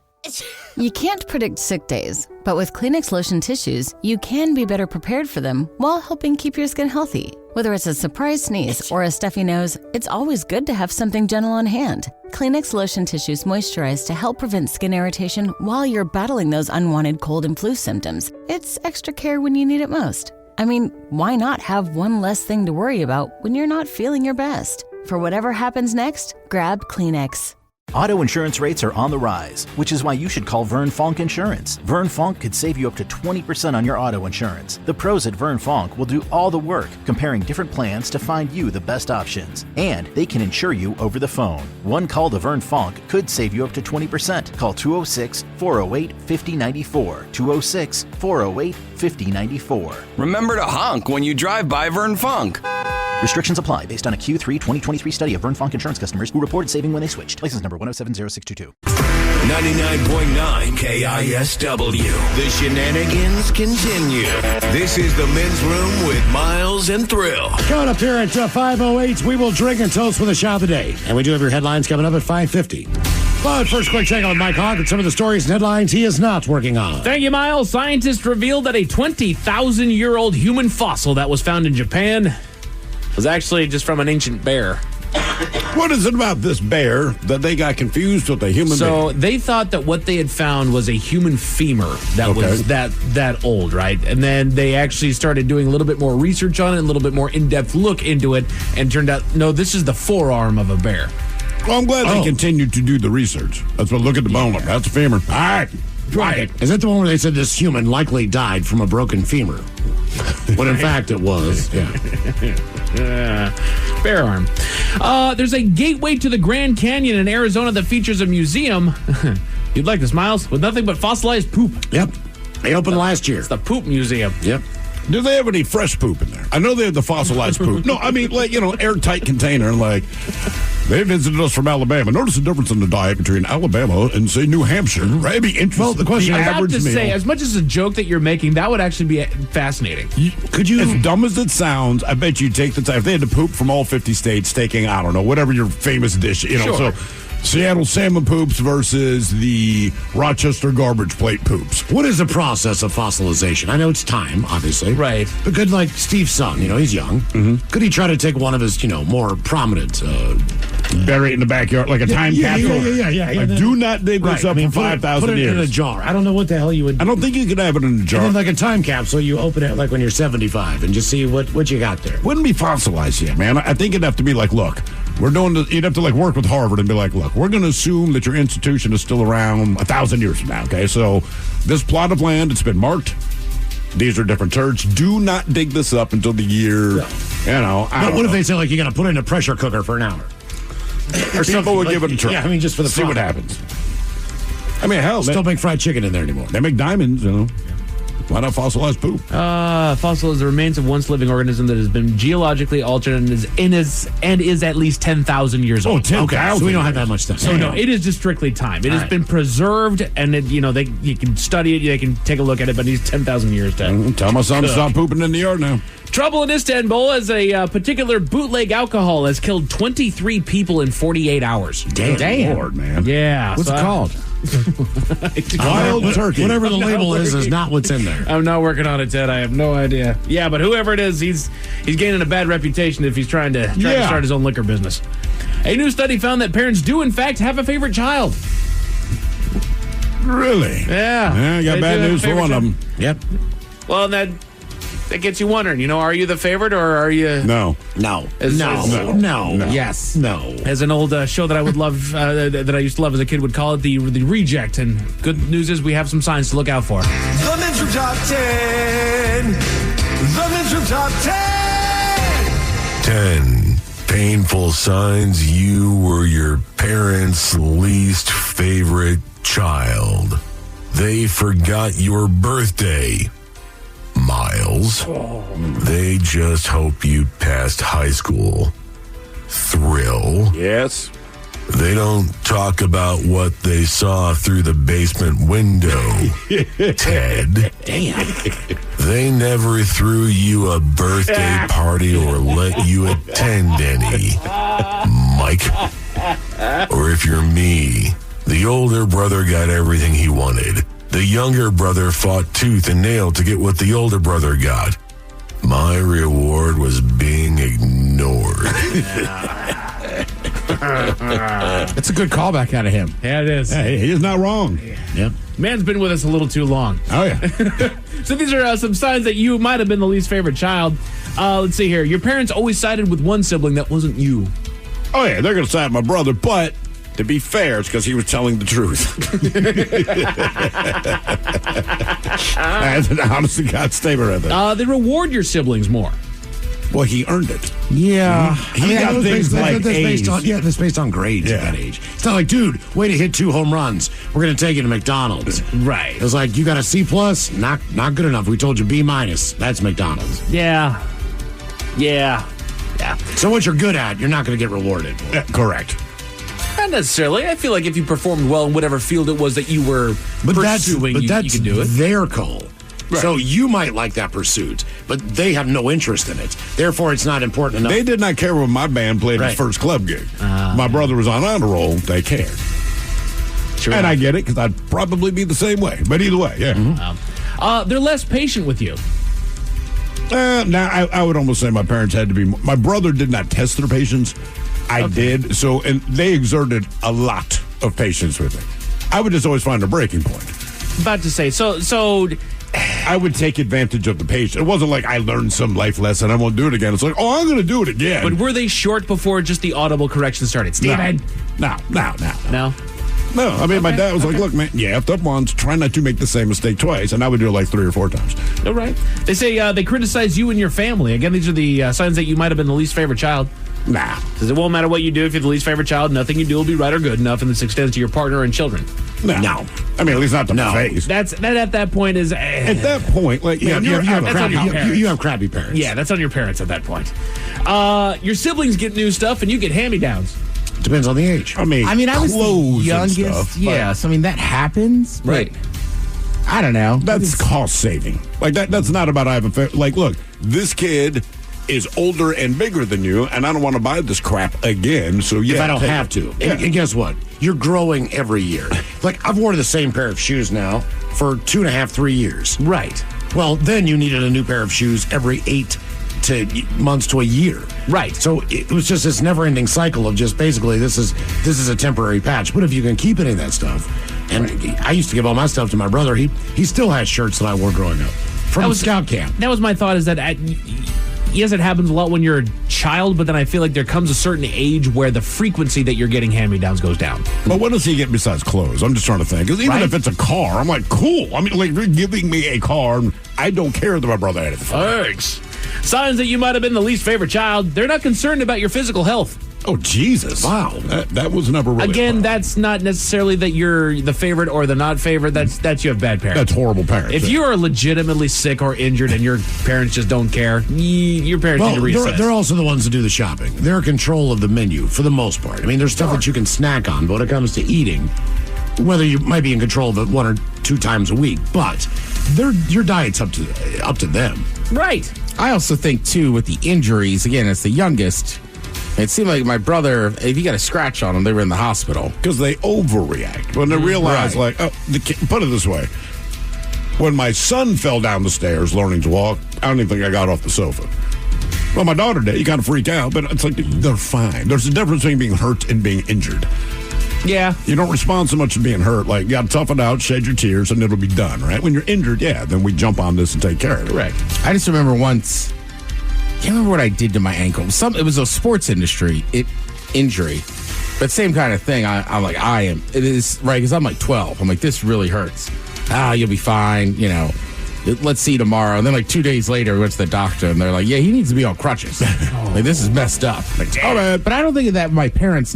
You can't predict sick days, but with Kleenex Lotion Tissues, you can be better prepared for them while helping keep your skin healthy. Whether it's a surprise sneeze or a stuffy nose, it's always good to have something gentle on hand. Kleenex Lotion Tissues moisturize to help prevent skin irritation while you're battling those unwanted cold and flu symptoms. It's extra care when you need it most. I mean, why not have one less thing to worry about when you're not feeling your best? For whatever happens next, grab Kleenex. Auto insurance rates are on the rise, which is why you should call Vern Fonk Insurance. Vern Fonk could save you up to 20% on your auto insurance. The pros at Vern Fonk will do all the work, comparing different plans to find you the best options. And they can insure you over the phone. One call to Vern Fonk could save you up to 20%. Call 206-408-5094. 206-408-5094. Remember to honk when you drive by Vern Fonk. Restrictions apply based on a Q3 2023 study of Vern Fonk insurance customers who reported saving when they switched. License number 1070622. 99.9 KISW. The shenanigans continue. This is the Men's Room with Miles and Thrill. Coming up here at 5:08, we will drink and toast with a shot of the day. And we do have your headlines coming up at 5:50. But first, quick check on Mike Hawk and some of the stories and headlines he is not working on. Thank you, Miles. Scientists revealed that a 20,000-year-old human fossil that was found in Japan was actually just from an ancient bear. What is it about this bear that they got confused with a human being? So they thought that what they had found was a human femur that was that old, right? And then they actually started doing a little bit more research on it, a little bit more in-depth look into it, and turned out, no, this is the forearm of a bear. Well, I'm glad they continued to do the research. That's what, look at the bone. That's a femur. All right. Right. Is that the one where they said this human likely died from a broken femur? When in fact it was. Yeah. Bear arm. There's a gateway to the Grand Canyon in Arizona that features a museum. You'd like this, Miles? With nothing but fossilized poop. Yep. They opened last year. It's the poop museum. Yep. Do they have any fresh poop in there? I know they have the fossilized poop. No, I mean, like, airtight container. Like, they visited us from Alabama. Notice the difference in the diet between Alabama and, say, New Hampshire. Right? It'd be interesting. Well, the question I have to say, as much as a joke that you're making, that would actually be fascinating. Could you? As dumb as it sounds, I bet you'd take the time. If they had to poop from all 50 states, taking, I don't know, whatever your famous dish, Sure. So Seattle salmon poops versus the Rochester garbage plate poops. What is the process of fossilization? I know it's time, obviously. Right. But could, like, Steve's son, he's young. Mm-hmm. Could he try to take one of his, more prominent... bury it in the backyard like a time capsule? Yeah. Like, do not dig this up for 5,000 years. Put it in a jar. I don't know what the hell you would... I don't think you could have it in a jar. And then, like a time capsule, you open it like when you're 75 and just see what you got there. Wouldn't be fossilized yet, man. I think it'd have to be like, look, we're doing this, you'd have to like work with Harvard and be like, look, we're going to assume that your institution is still around 1,000 years from now, okay? So this plot of land, it's been marked. These are different turds. Do not dig this up until the year, But what if they say, like, you got to put it in a pressure cooker for an hour? Or something would give it a try. Yeah, just for the see what happens. I mean, hell, still make fried chicken in there anymore. They make diamonds, Why not fossilized poop? Fossil is the remains of once living organism that has been geologically altered and is at least 10,000 years old. 10,000. So we don't have that much stuff. So no, it is just strictly time. It has been preserved, and you can study it, they can take a look at it, but it needs 10,000 years to. Tell my son to stop pooping in the yard now. Trouble in Istanbul as a particular bootleg alcohol has killed 23 people in 48 hours. Damn. Lord, man. Yeah. What's it called? Wild turkey. Whatever the label is not what's in there. I'm not working on it, Ted. I have no idea. Yeah, but whoever it is, he's gaining a bad reputation if he's trying to start his own liquor business. A new study found that parents do, in fact, have a favorite child. Really? Yeah. I got bad news for one of them. Yep. Well, that gets you wondering, are you the favorite or are you... No. Yes. No. As an old show that I would love, that I used to love as a kid would call it the Reject. And good news is we have some signs to look out for. The Men's Room Top 10. The Men's Room Top 10. 10 painful signs you were your parents' least favorite child. They forgot your birthday. Miles. They just hope you passed high school. Thrill. Yes. They don't talk about what they saw through the basement window. Ted. Damn. They never threw you a birthday party or let you attend any. Mike. Or if you're me, the older brother got everything he wanted. The younger brother fought tooth and nail to get what the older brother got. My reward was being ignored. It's a good callback out of him. Yeah, it is. Hey, he's not wrong. Yep. Man's been with us a little too long. Oh, yeah. So these are some signs that you might have been the least favorite child. Let's see here. Your parents always sided with one sibling that wasn't you. Oh, yeah, they're going to side with my brother, but to be fair, it's because he was telling the truth. That's an honest to God statement right there. They reward your siblings more. Well, he earned it. Yeah. He got things like A's. That's based on grades at that age. It's not like, dude, way to hit 2 home runs. We're going to take you to McDonald's. Right. It was like, you got a C+, not good enough. We told you B-. That's McDonald's. Yeah. So what you're good at, you're not going to get rewarded for. Correct. Not necessarily. I feel like if you performed well in whatever field it was that you were pursuing, you can do it. Their goal. Right. So you might like that pursuit, but they have no interest in it. Therefore, it's not important enough. They did not care when my band played its first club gig. My brother was on honor roll. They cared. Sure. And I get it, because I'd probably be the same way. But either way, yeah. Mm-hmm. They're less patient with you. Now, I would almost say my parents had to be... My brother did not test their patience. I did. So, and they exerted a lot of patience with me. I would just always find a breaking point. About to say, so I would take advantage of the patience. It wasn't like I learned some life lesson, I won't do it again. It's like, oh, I'm going to do it again. But were they short before just the audible correction started? Steven? No. No, I mean, my dad was like, look, man, you effed up once. Try not to make the same mistake twice. And I would do it like 3 or 4 times. All right. They say they criticize you and your family. Again, these are the signs that you might have been the least favorite child. Nah. Because it won't matter what you do if you're the least favorite child. Nothing you do will be right or good enough, and this extends to your partner and children. No. I mean, at least not to my face. That at that point is... At that point, like, you have crappy parents. Yeah, that's on your parents at that point. Your siblings get new stuff, and you get hand-me-downs. Depends on the age. I was the youngest. Stuff, so I mean, that happens. Right. I don't know. That's cost saving. Like, that's not about I have a... Like, look, this kid is older and bigger than you, and I don't want to buy this crap again, so yeah. If I don't have to. And guess what? You're growing every year. Like, I've worn the same pair of shoes now for 2.5, 3 years. Right. Well, then you needed a new pair of shoes every 8 months to a year. Right. So it was just this never-ending cycle of just basically this is a temporary patch. But if you can keep any of that stuff, and I used to give all my stuff to my brother, he still has shirts that I wore growing up from scout camp. That was my thought, is that yes, it happens a lot when you're a child, but then I feel like there comes a certain age where the frequency that you're getting hand-me-downs goes down. But what does he get besides clothes? I'm just trying to think. Because even if it's a car, I'm like, cool. I mean, like, you're giving me a car. I don't care that my brother had it. Thanks. Signs that you might have been the least favorite child. They're not concerned about your physical health. Oh, Jesus. Wow. That was never really Again, that's not necessarily that you're the favorite or the not favorite. That's you have bad parents. That's horrible parents. If you are legitimately sick or injured and your parents just don't care, your parents need to reassess. They're also the ones that do the shopping. They're in control of the menu for the most part. I mean, there's stuff that you can snack on, but when it comes to eating, whether you might be in control of it 1 or 2 times a week, but your diet's up to them. Right. I also think, too, with the injuries, again, as the youngest, It seemed like my brother, if he got a scratch on him, they were in the hospital. Because they overreact. When they realize, put it this way. When my son fell down the stairs learning to walk, I don't even think I got off the sofa. Well, my daughter did. You kind of freak out, but it's like they're fine. There's a difference between being hurt and being injured. Yeah. You don't respond so much to being hurt. Like, you got to tough it out, shed your tears, and it'll be done, right? When you're injured, then we jump on this and take care of it. Correct. I just remember once, can't remember what I did to my ankle. It was a sports industry injury, but same kind of thing. I'm like, it is, right? Because I'm like 12. I'm like, this really hurts. You'll be fine, let's see tomorrow. And then like 2 days later, we went to the doctor, and they're like, yeah, he needs to be on crutches. Like, this is messed up. Like, damn. But I don't think of that my parents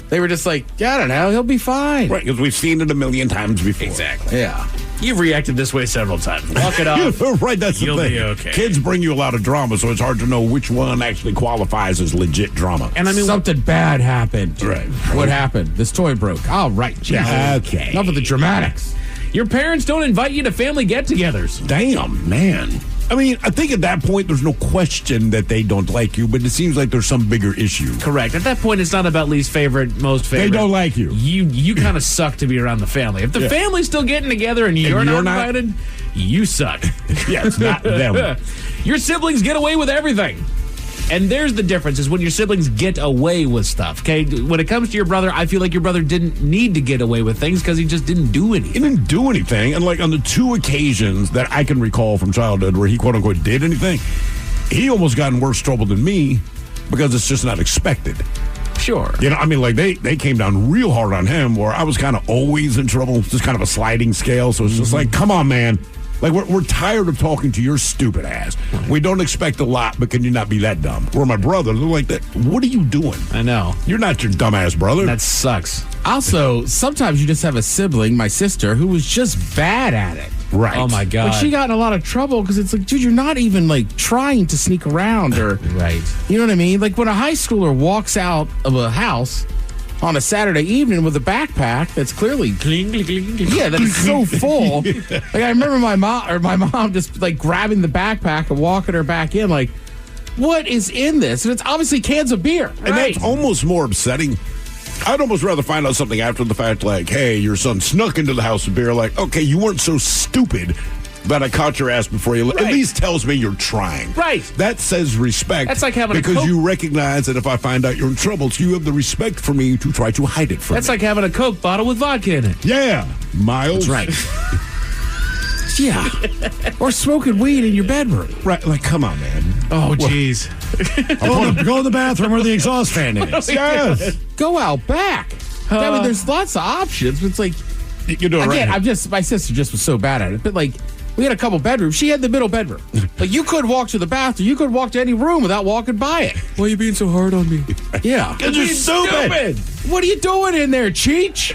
they were just like, I don't know, he'll be fine. Right, because we've seen it a million times before. Exactly. Yeah. You've reacted this way several times. Walk it off. Right, that's You'll the thing. be okay. Kids bring you a lot of drama, so it's hard to know which one actually qualifies as legit drama. And I mean, something bad happened. Right. What happened? This toy broke. All right. Yeah, okay. Enough of the dramatics. Your parents don't invite you to family get-togethers. Damn, man. I mean, I think at that point, there's no question that they don't like you, but it seems like there's some bigger issue. Correct. At that point, it's not about least favorite, most favorite. They don't like you. You kind of suck to be around the family. If the family's still getting together and you're not invited, you suck. Yeah, it's not them. Your siblings get away with everything. And there's the difference, is when your siblings get away with stuff, okay? When it comes to your brother, I feel like your brother didn't need to get away with things because he just didn't do anything. He didn't do anything. And like on the 2 occasions that I can recall from childhood where he quote-unquote did anything, he almost got in worse trouble than me because it's just not expected. Sure. I mean, like they came down real hard on him where I was kind of always in trouble, just kind of a sliding scale. So it's just like, come on, man. Like, we're tired of talking to your stupid ass. We don't expect a lot, but can you not be that dumb? Or my brother, they're like that. What are you doing? I know. You're not your dumbass brother. That sucks. Also, sometimes you just have a sibling, my sister, who was just bad at it. Right. Oh, my God. Like, she got in a lot of trouble because it's like, dude, you're not even, like, trying to sneak around or... Right. You know what I mean? Like, when a high schooler walks out of a house on a Saturday evening with a backpack that's clearly that's so full. Like, I remember my mom just like grabbing the backpack and walking her back in, like, what is in this? And it's obviously cans of beer. And that's almost more upsetting. I'd almost rather find out something after the fact, like, hey, your son snuck into the house with beer. Like, okay, you weren't so stupid that I caught your ass before you left. At least tells me you're trying. Right. That says respect. That's like having because you recognize that if I find out you're in trouble, so you have the respect for me to try to hide it from me. That's like having a Coke bottle with vodka in it. Yeah. Miles. That's right. Yeah. Or smoking weed in your bedroom. Right. Like, come on, man. Oh, jeez. Go in the bathroom where the exhaust fan is. Yes. Go out back. I mean, there's lots of options. But it's like, you're doing again, right. My sister just was so bad at it. But like, we had a couple bedrooms. She had the middle bedroom. Like, you could walk to the bathroom. You could walk to any room without walking by it. Why are you being so hard on me? Yeah. Because you're stupid. What are you doing in there, Cheech?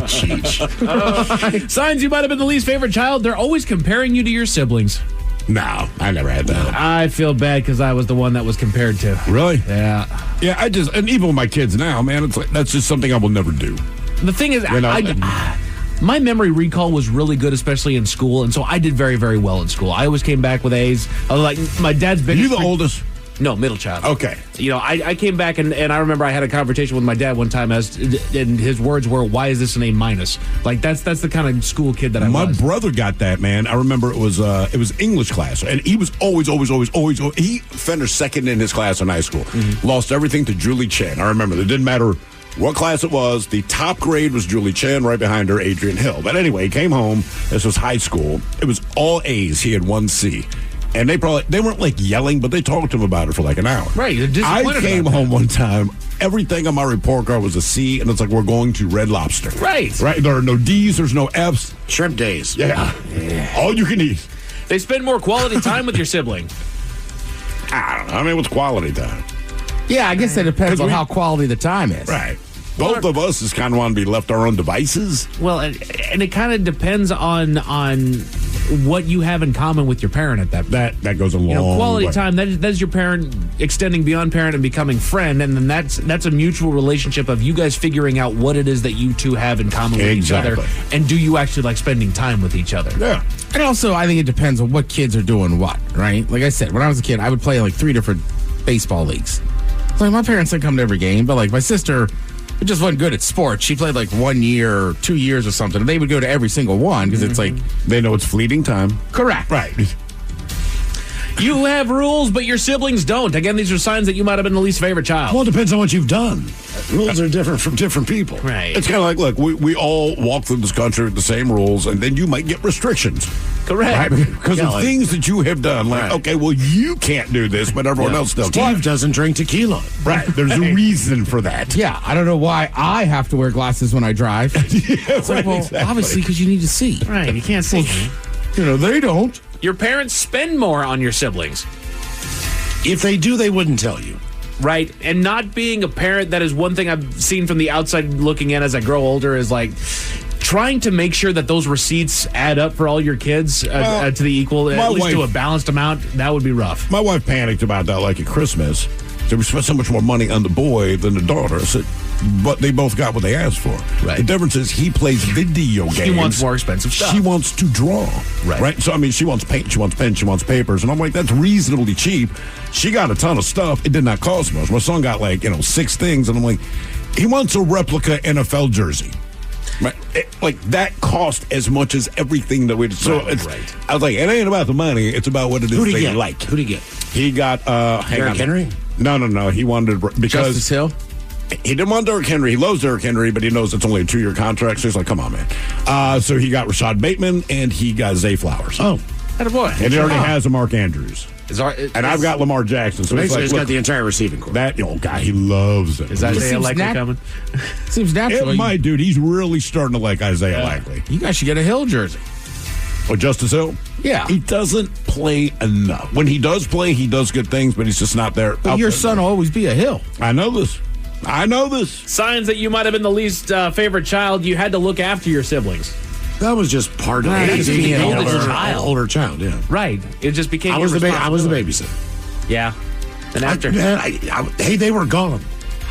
Cheech. Signs you might have been the least favorite child. They're always comparing you to your siblings. No, I never had that. I feel bad because I was the one that was compared to. Really? Yeah. Yeah, and even with my kids now, man, it's like, that's just something I will never do. The thing is, my memory recall was really good, especially in school, and so I did very, very well in school. I always came back with A's. I was like, my dad's biggest... You the oldest? No, middle child. Okay. I came back, and I remember I had a conversation with my dad one time, and his words were, why is this an A minus? Like, that's the kind of school kid that I was. My brother got that, man. I remember it was English class, and he was always, he finished second in his class in high school. Mm-hmm. Lost everything to Julie Chen. I remember. It didn't matter what class it was. The top grade was Julie Chen, right behind her, Adrian Hill. But anyway, he came home. This was high school. It was all A's. He had 1 C. And they weren't like yelling, but they talked to him about it for like an hour. Right. I came home one time. Everything on my report card was a C, and it's like, we're going to Red Lobster. Right. Right. There are no D's. There's no F's. Shrimp days. Yeah. All you can eat. They spend more quality time with your sibling. I don't know. I mean, what's quality time? Yeah, I guess that depends on how quality the time is. Right. Both of us just kind of want to be left our own devices. Well, and it kind of depends on what you have in common with your parent at that goes a long quality way. time. That's your parent extending beyond parent and becoming friend, and then that's a mutual relationship of you guys figuring out what it is that you two have in common with each other, and do you actually like spending time with each other? Yeah. And also, I think it depends on what kids are doing what, right? Like I said, when I was a kid, I would play like 3 different baseball leagues. So, like, my parents didn't come to every game, but like my sister just wasn't good at sports. She played like 1 year or 2 years or something. And they would go to every single one because it's like they know it's fleeting time. Correct. Right. You have rules, but your siblings don't. Again, these are signs that you might have been the least favorite child. Well, it depends on what you've done. Rules are different from different people. Right. It's kind of like, look, we all walk through this country with the same rules, and then you might get restrictions. Correct. Right? Because of things that you have done. Like, okay, well, you can't do this, but everyone else still can. Steve doesn't drink tequila. Right. There's a reason for that. Yeah, I don't know why I have to wear glasses when I drive. It's like, well, exactly. obviously because you need to see. Right, you can't see. You know, they don't. Your parents spend more on your siblings. If they do, they wouldn't tell you. Right. And not being a parent, that is one thing I've seen from the outside looking in as I grow older, is like trying to make sure that those receipts add up for all your kids to the equal, at least to a balanced amount. That would be rough. My wife panicked about that, like at Christmas. So we spent so much more money on the boy than the daughter. I said, but they both got what they asked for. Right. The difference is he plays video games. He wants more expensive stuff. She wants to draw. Right. So, I mean, she wants paint, she wants pens, she wants papers. And I'm like, that's reasonably cheap. She got a ton of stuff. It did not cost much. My son got 6 things. And I'm like, he wants a replica NFL jersey. Right. Like, that cost as much as everything that we did. So I was like, it ain't about the money. It's about what it is they like. Who'd he get? He got Derrick Henry? No. He wanted because Justice Hill? He didn't want Derrick Henry. He loves Derrick Henry, but he knows it's only a 2-year contract. So he's like, come on, man. So he got Rashad Bateman and he got Zay Flowers. Oh. Attaboy. And he already has a Mark Andrews. And I've got Lamar Jackson. So basically, he's got the entire receiving corps. That guy, he loves it. Is Isaiah Likely coming? Seems natural. It might, dude. He's really starting to like Isaiah Likely. You guys should get a Hill jersey. Oh, Justice Hill? Yeah. He doesn't play enough. When he does play, he does good things, but he's just not there. But your son will always be a Hill. I know this. Signs that you might have been the least favorite child. You had to look after your siblings. That was just part of it. Being an older child, yeah. Right. It just became I was the babysitter. Yeah. And after. Hey, they were gone.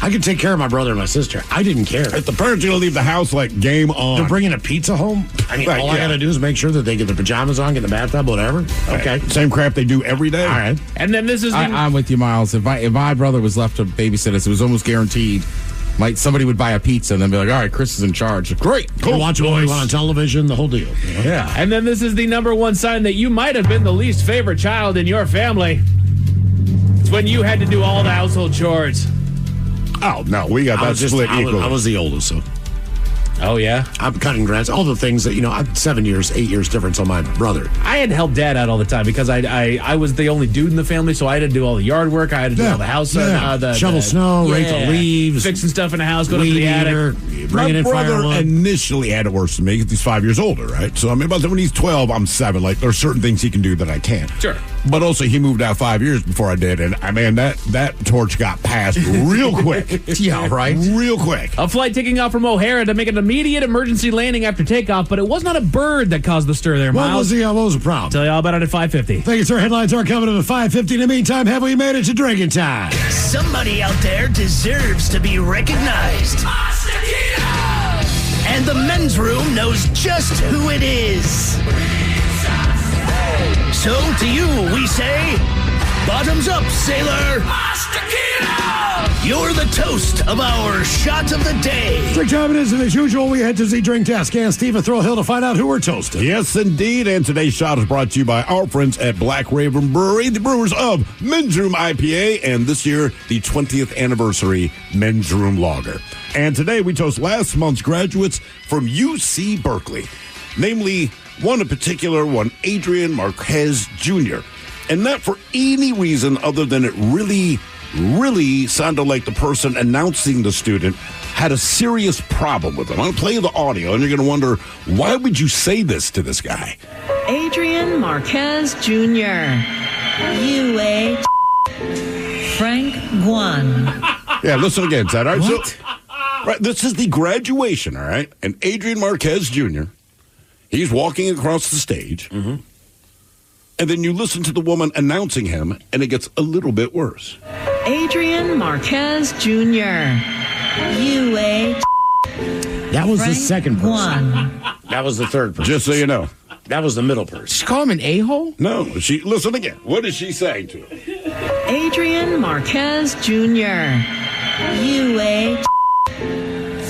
I could take care of my brother and my sister. I didn't care. If the parents are going to leave the house, like, game on. They're bringing a pizza home. I mean, all I got to do is make sure that they get their pajamas on, get in the bathtub, whatever. Okay. Same crap they do every day. All right. And then this is. I'm with you, Miles. If my brother was left to babysit us, it was almost guaranteed. Somebody would buy a pizza and then be like, all right, Chris is in charge. Great. Cool. Watch what we want on television, the whole deal. Yeah. And then this is the number one sign that you might have been the least favorite child in your family. It's when you had to do all the household chores. Oh, no. We got that split equally. I was the oldest, so. Oh, yeah? I'm cutting grass. All the things that, I'm 7 years, 8 years difference on my brother. I had to help Dad out all the time because I was the only dude in the family, so I had to do all the yard work. I had to do all the house. Shovel snow, rake the leaves. Fixing stuff in the house, go to the attic. Bringing in My brother firewood. initially had it worse than me because he's 5 years older, right? So, I mean, when he's 12, I'm 7. Like, there are certain things he can do that I can't. Sure. But also, he moved out 5 years before I did, and, that torch got passed real quick. Yeah, right? Real quick. A flight taking off from O'Hara to make an immediate emergency landing after takeoff, but it was not a bird that caused the stir there, Miles. What was the problem? Tell you all about it at 5:50. Thank you, sir. Headlines are coming up at 5:50. In the meantime, have we made it to drinking time? Somebody out there deserves to be recognized. And the men's room knows just who it is. So to you, we say, bottoms up, sailor. You're the toast of our shot of the day. Drink time it is, and as usual, we head to the drink desk. And Steve at Thrill Hill to find out who we're toasting. Yes, indeed. And today's shot is brought to you by our friends at Black Raven Brewery, the brewers of Men's Room IPA, and this year, the 20th anniversary Men's Room Lager. And today, we toast last month's graduates from UC Berkeley, namely one in particular, one Adrian Marquez Jr., and not for any reason other than it really sounded like the person announcing the student had a serious problem with him. I'm going to play the audio, and you're going to wonder, why would you say this to this guy? Adrian Marquez Jr. UA Frank Guan. Yeah, listen again, Ted. All right, What? so, right, this is the graduation, all right? And Adrian Marquez Jr., he's walking across the stage, and then you listen to the woman announcing him, and it gets a little bit worse. Adrian Marquez Jr. UA That was the Frank second person. Guan. That was the third person. Just so you know. That was the middle person. Did she call him an a-hole? No, listen again. What is she saying to him? Adrian Marquez Jr. UA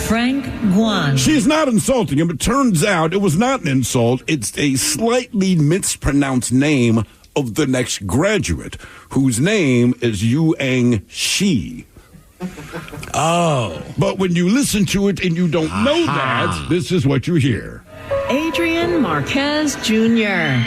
Frank Guan. She's not insulting him. It turns out it was not an insult. It's a slightly mispronounced name of the next graduate, whose name is Yuang Shi. Oh. But when you listen to it and you don't know that, this is what you hear. Adrian Marquez Jr.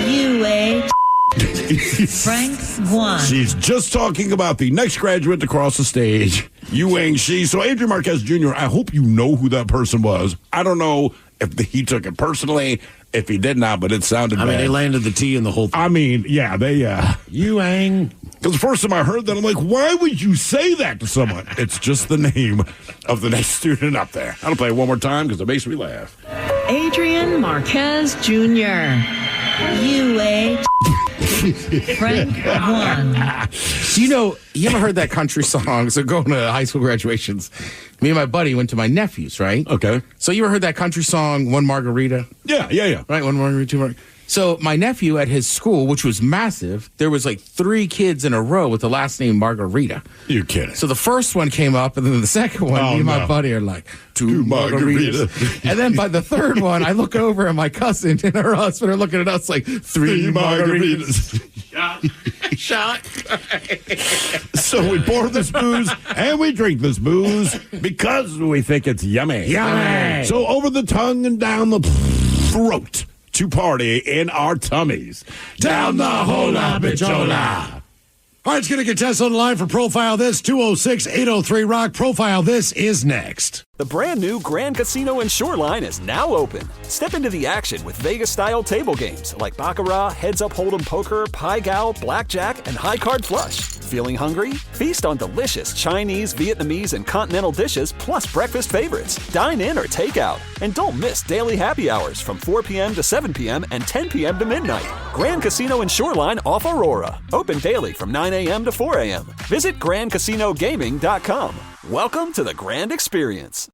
UA Frank Guan. She's just talking about the next graduate to cross the stage, Yuang Shi. So Adrian Marquez Jr., I hope you know who that person was. I don't know if he took it personally, if he did not, but it sounded bad. I mean, they landed the T in the whole thing. I mean, yeah, they, Yuang. Because the first time I heard that, I'm like, why would you say that to someone? It's just the name of the next student up there. I'll play it one more time because it makes me laugh. Adrian Marquez Jr. UA Frank Guan. So you ever heard that country song? So going to high school graduations, me and my buddy went to my nephew's, right? Okay. So you ever heard that country song, One Margarita? Yeah. Right, one margarita, two margarita. So my nephew at his school, which was massive, there was like 3 kids in a row with the last name Margarita. You're kidding. So the first one came up, and then the second one, me and my buddy are like, two margaritas. And then by the third one, I look over, and my cousin and her husband are looking at us like, 3 margaritas. Shot. So we pour this booze, and we drink this booze because we think it's yummy. Yummy. So over the tongue and down the throat, to party in our tummies. Down the hola bichola. All right, let's get a contestant on the line for Profile This, 206-803-ROCK. Profile This is next. The brand new Grand Casino and Shoreline is now open. Step into the action with Vegas-style table games like Baccarat, Heads Up Hold'em Poker, Pai Gow, Blackjack, and High Card Flush. Feeling hungry? Feast on delicious Chinese, Vietnamese, and continental dishes plus breakfast favorites. Dine in or take out. And don't miss daily happy hours from 4 p.m. to 7 p.m. and 10 p.m. to midnight. Grand Casino and Shoreline off Aurora. Open daily from 9 a.m. to 4 a.m. Visit GrandCasinoGaming.com. Welcome to the Grand Experience.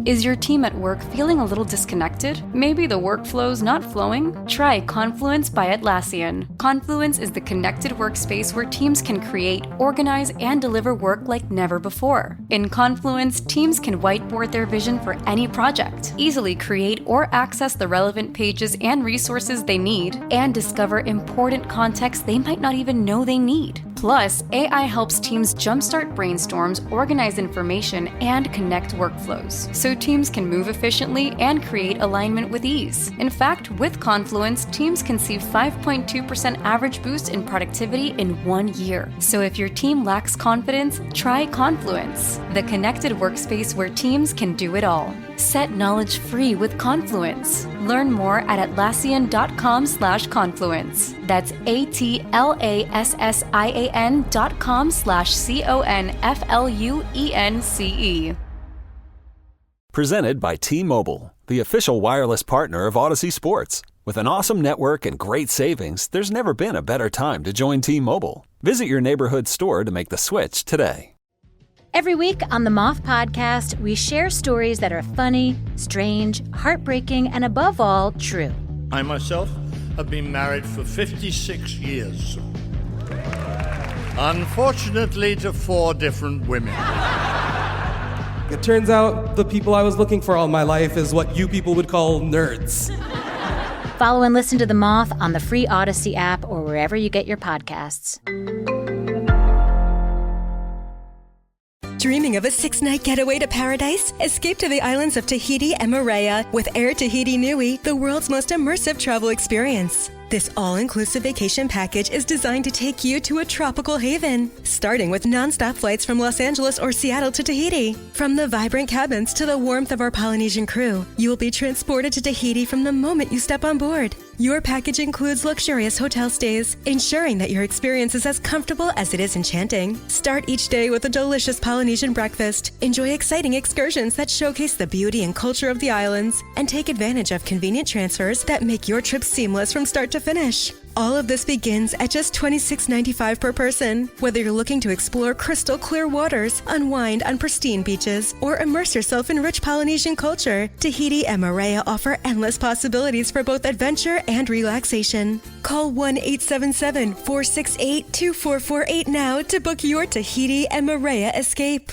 Is your team at work feeling a little disconnected? Maybe the workflow's not flowing? Try Confluence by Atlassian. Confluence is the connected workspace where teams can create, organize, and deliver work like never before. In Confluence, teams can whiteboard their vision for any project, easily create or access the relevant pages and resources they need, and discover important context they might not even know they need. Plus, AI helps teams jumpstart brainstorms, organize information, and connect workflows, so teams can move efficiently and create alignment with ease. In fact, with Confluence, teams can see 5.2% average boost in productivity in 1 year. So if your team lacks confidence, try Confluence, the connected workspace where teams can do it all. Set knowledge free with Confluence. Learn more at Atlassian.com/confluence. That's Atlassian.com/CONFLUENCE. Presented by T-Mobile, the official wireless partner of Odyssey Sports. With an awesome network and great savings, there's never been a better time to join T-Mobile. Visit your neighborhood store to make the switch today. Every week on the Moth Podcast, we share stories that are funny, strange, heartbreaking, and above all, true. I myself have been married for 56 years. Unfortunately, to 4 different women. It turns out the people I was looking for all my life is what you people would call nerds. Follow and listen to The Moth on the free Odyssey app or wherever you get your podcasts. Dreaming of a 6-night getaway to paradise? Escape to the islands of Tahiti and Moorea with Air Tahiti Nui, the world's most immersive travel experience. This all-inclusive vacation package is designed to take you to a tropical haven, starting with non-stop flights from Los Angeles or Seattle to Tahiti. From the vibrant cabins to the warmth of our Polynesian crew, you will be transported to Tahiti from the moment you step on board. Your package includes luxurious hotel stays, ensuring that your experience is as comfortable as it is enchanting. Start each day with a delicious Polynesian breakfast, enjoy exciting excursions that showcase the beauty and culture of the islands, and take advantage of convenient transfers that make your trip seamless from start to finish. all of this begins at just $26.95 per person. Whether you're looking to explore crystal clear waters, unwind on pristine beaches, or immerse yourself in rich Polynesian culture, Tahiti and Moorea offer endless possibilities for both adventure and relaxation. Call 1-877-468-2448 now to book your Tahiti and Moorea escape.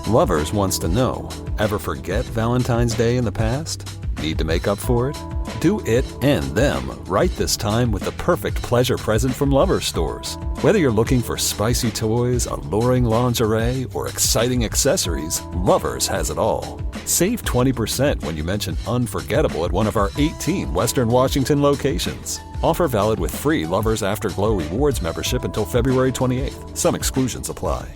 Lovers wants to know, ever forget Valentine's Day in the past? Need to make up for it? Do it and them right this time with the perfect pleasure present from Lovers stores. Whether you're looking for spicy toys, alluring lingerie, or exciting accessories, Lovers has it all. Save 20% when you mention unforgettable at one of our 18 Western Washington locations. Offer valid with free Lovers Afterglow Rewards membership until February 28th. Some exclusions apply.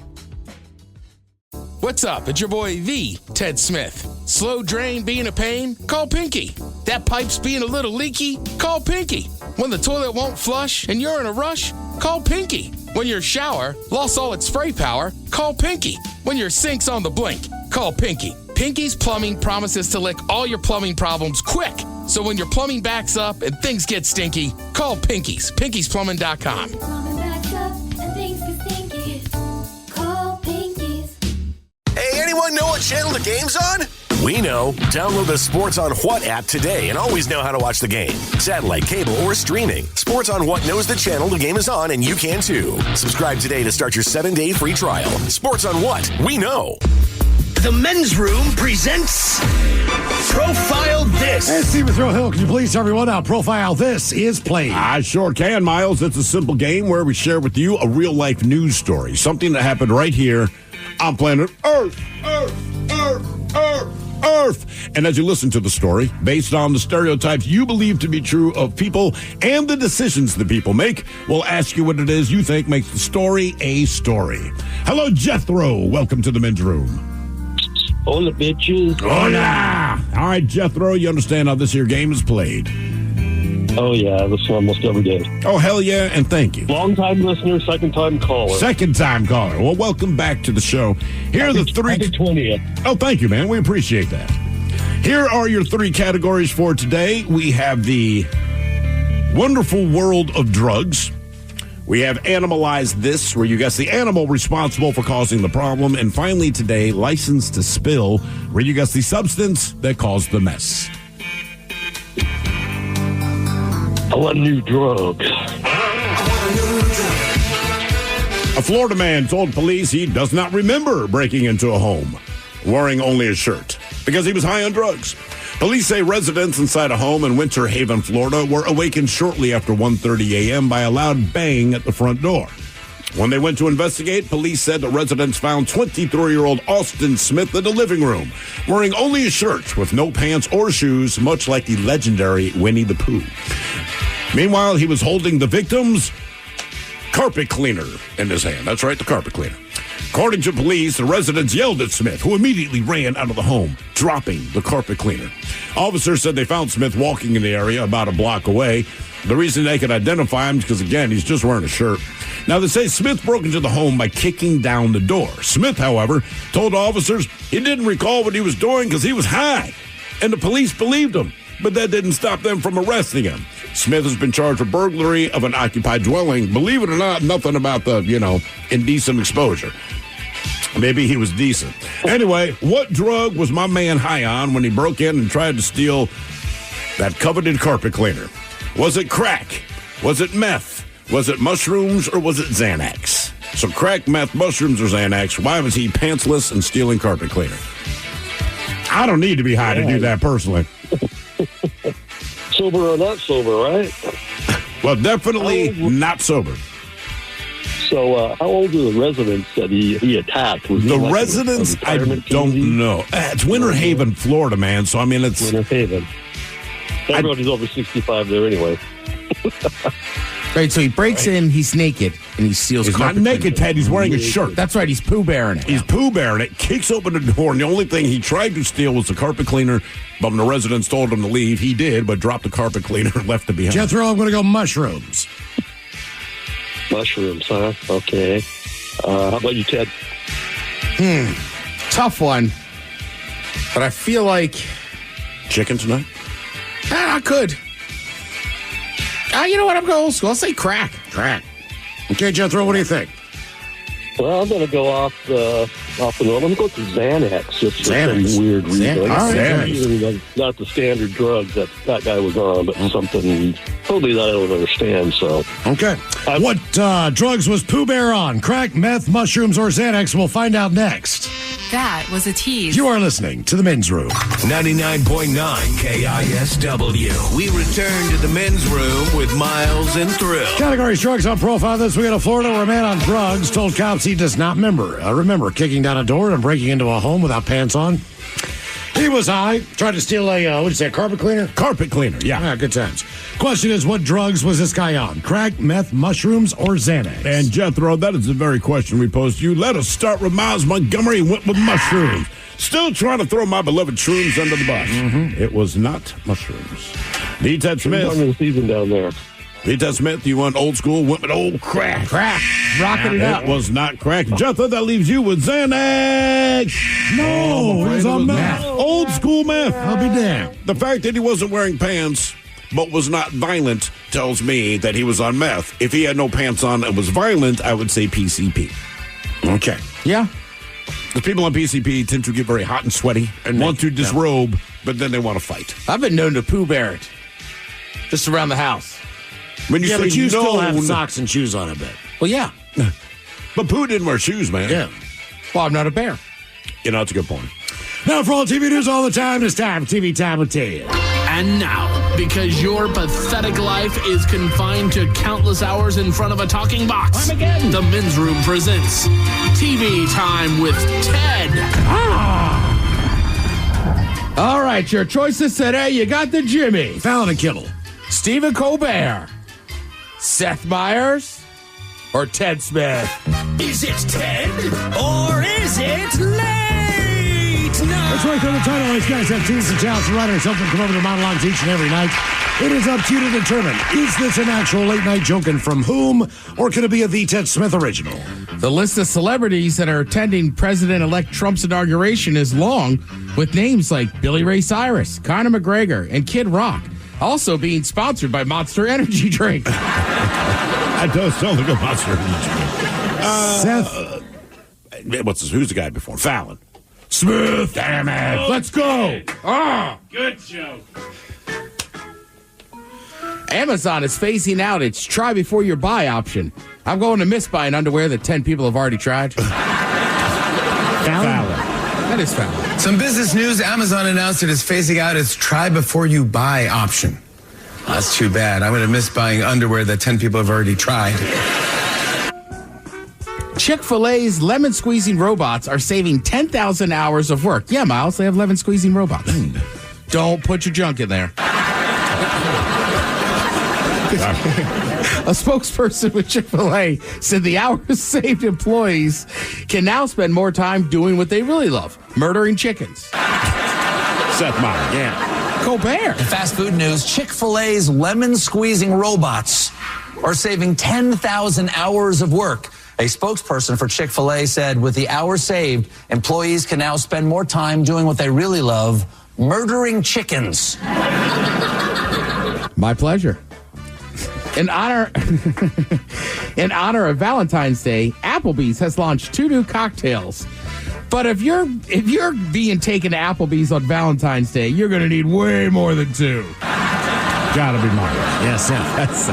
What's up? It's your boy, the Ted Smith. Slow drain being a pain? Call Pinky. That pipe's being a little leaky? Call Pinky. When the toilet won't flush and you're in a rush? Call Pinky. When your shower lost all its spray power? Call Pinky. When your sink's on the blink? Call Pinky. Pinky's Plumbing promises to lick all your plumbing problems quick. So when your plumbing backs up and things get stinky, call Pinky's. Pinky'sPlumbing.com. Hey, anyone know what channel the game's on? We know. Download the Sports on What app today and always know how to watch the game. Satellite, cable, or streaming. Sports on What knows the channel the game is on, and you can too. Subscribe today to start your 7-day free trial. Sports on What? We know. The Men's Room presents Profile This. Hey, Steven Hill, can you please tell everyone how Profile This is played? I sure can, Miles. It's a simple game where we share with you a real-life news story, something that happened right here on planet Earth. And as you listen to the story, based on the stereotypes you believe to be true of people and the decisions the people make, we'll ask you what it is you think makes the story a story. Hello, Jethro. Welcome to the Men's Room. Hola, bitches. Hola. All right, Jethro, you understand how this here game is played. Oh, yeah, I listen almost every day. Oh, hell yeah, and thank you. Long-time listener, second-time caller. Second-time caller. Well, welcome back to the show. Here are the three... Happy 20th. Oh, thank you, man. We appreciate that. Here are your three categories for today. We have the wonderful world of drugs. We have Animalize This, where you guess the animal responsible for causing the problem. And finally today, License to Spill, where you guess the substance that caused the mess. I want new drugs. A Florida man told police he does not remember breaking into a home, wearing only a shirt, because he was high on drugs. Police say residents inside a home in Winter Haven, Florida, were awakened shortly after 1:30 a.m. by a loud bang at the front door. When they went to investigate, police said the residents found 23-year-old Austin Smith in the living room, wearing only a shirt with no pants or shoes, much like the legendary Winnie the Pooh. Meanwhile, he was holding the victim's carpet cleaner in his hand. That's right, the carpet cleaner. According to police, the residents yelled at Smith, who immediately ran out of the home, dropping the carpet cleaner. Officers said they found Smith walking in the area about a block away. The reason they could identify him is because, again, he's just wearing a shirt. Now, they say Smith broke into the home by kicking down the door. Smith, however, told officers he didn't recall what he was doing because he was high, and the police believed him. But that didn't stop them from arresting him. Smith has been charged with burglary of an occupied dwelling. Believe it or not, nothing about the, indecent exposure. Maybe he was decent. Anyway, what drug was my man high on when he broke in and tried to steal that coveted carpet cleaner? Was it crack? Was it meth? Was it mushrooms, or was it Xanax? So crack, meth, mushrooms, or Xanax, why was he pantsless and stealing carpet cleaner? I don't need to be high to do that personally. Sober or not sober, right? Well, definitely not sober. So how old are the residents that he attacked? Was the he like residents, I don't know. It's Winter Haven, Florida, man. So, I mean, it's... Winter Haven. Everybody's over 65 there anyway. Right, so he breaks in, he's naked, and he steals He's not naked, Ted. He's wearing a shirt. That's right, he's Pooh Bearing it. He's Pooh Bearing it, kicks open the door, and the only thing he tried to steal was the carpet cleaner. But when the residents told him to leave, he did, but dropped the carpet cleaner and left it behind. Jethro, I'm going to go mushrooms. Mushrooms, huh? Okay. How about you, Ted? Tough one. But I feel like... Chicken tonight? I could. You know what? I'm going old school. I'll say crack. Crack. Okay, Jethro, what do you think? Well, I'm going to go off the norm. I'm going to go with Xanax. Just for Xanax. some weird reason. All right. Xanax. Not the standard drugs that guy was on, but something totally that I don't understand. So Okay. What drugs was Pooh Bear on? Crack, meth, mushrooms, or Xanax? We'll find out next. That was a tease. You are listening to The Men's Room. 99.9 KISW. We return to the men's room with Miles and Thrill. Categories drugs on profile this week in Florida, where a man on drugs told cops he does not remember kicking down a door and breaking into a home without pants on. He was high, tried to steal a carpet cleaner? Carpet cleaner, yeah. Good times. Question is, what drugs was this guy on? Crack, meth, mushrooms, or Xanax? And Jethro, that is the very question we posed to you. Let us start with Miles Montgomery, went with mushrooms. Still trying to throw my beloved shrooms under the bus. It was not mushrooms. D-Ted Smith. the season down there. D-Ted Smith, you went old school, went with old crack. Crack. Rocking it up. It was not crack. Jethro, that leaves you with Xanax. No, it was on meth. Old school meth. I'll be damned. The fact that he wasn't wearing pants but was not violent tells me that he was on meth. If he had no pants on and was violent, I would say PCP. Okay. Yeah. The people on PCP tend to get very hot and sweaty and want to disrobe, but then they want to fight. I've been known to Pooh Bear it. Just around the house. When you say but you still have known- socks and shoes on, I bet. Well, yeah. But Pooh didn't wear shoes, man. Yeah. Well, I'm not a bear. You know, that's a good point. Now, for all TV news all the time, it's time. TV time with Ted. And now, because your pathetic life is confined to countless hours in front of a talking box, the Men's Room presents TV Time with Ted. All right, your choices today. You got the Jimmy. Fallon and Kimmel. Stephen Colbert. Seth Meyers. Or Ted Smith. Is it Ted or is it late night? That's right, the title. These guys have teams and talents and writers help them come over to monologues each and every night. It is up to you to determine, is this an actual late night joke and from whom, or could it be a The Ted Smith original? The list of celebrities that are attending President-elect Trump's inauguration is long, with names like Billy Ray Cyrus, Conor McGregor, and Kid Rock. Also being sponsored by Monster Energy Drink. That does sound like a Monster Energy Drink. Seth. Who's the guy before? Fallon. Smith. Damn it. Oh, Let's go. Good joke. Amazon is phasing out its try before you buy option. I'm going to miss buying underwear that 10 people have already tried. Fallon. That is Fallon. Some business news. Amazon announced it is phasing out its try before you buy option. That's too bad. I'm going to miss buying underwear that 10 people have already tried. Chick-fil-A's lemon squeezing robots are saving 10,000 hours of work. Yeah, Miles, they have lemon squeezing robots. Don't put your junk in there. A spokesperson with Chick-fil-A said the hours saved employees can now spend more time doing what they really love, murdering chickens. Seth Meyers. Yeah. Colbert. Fast food news, Chick-fil-A's lemon squeezing robots are saving 10,000 hours of work. A spokesperson for Chick-fil-A said with the hours saved, employees can now spend more time doing what they really love, murdering chickens. My pleasure. In honor of Valentine's Day, Applebee's has launched 2 new cocktails. But if you're being taken to Applebee's on Valentine's Day, you're going to need way more than 2. Gotta be mine. Yes, that's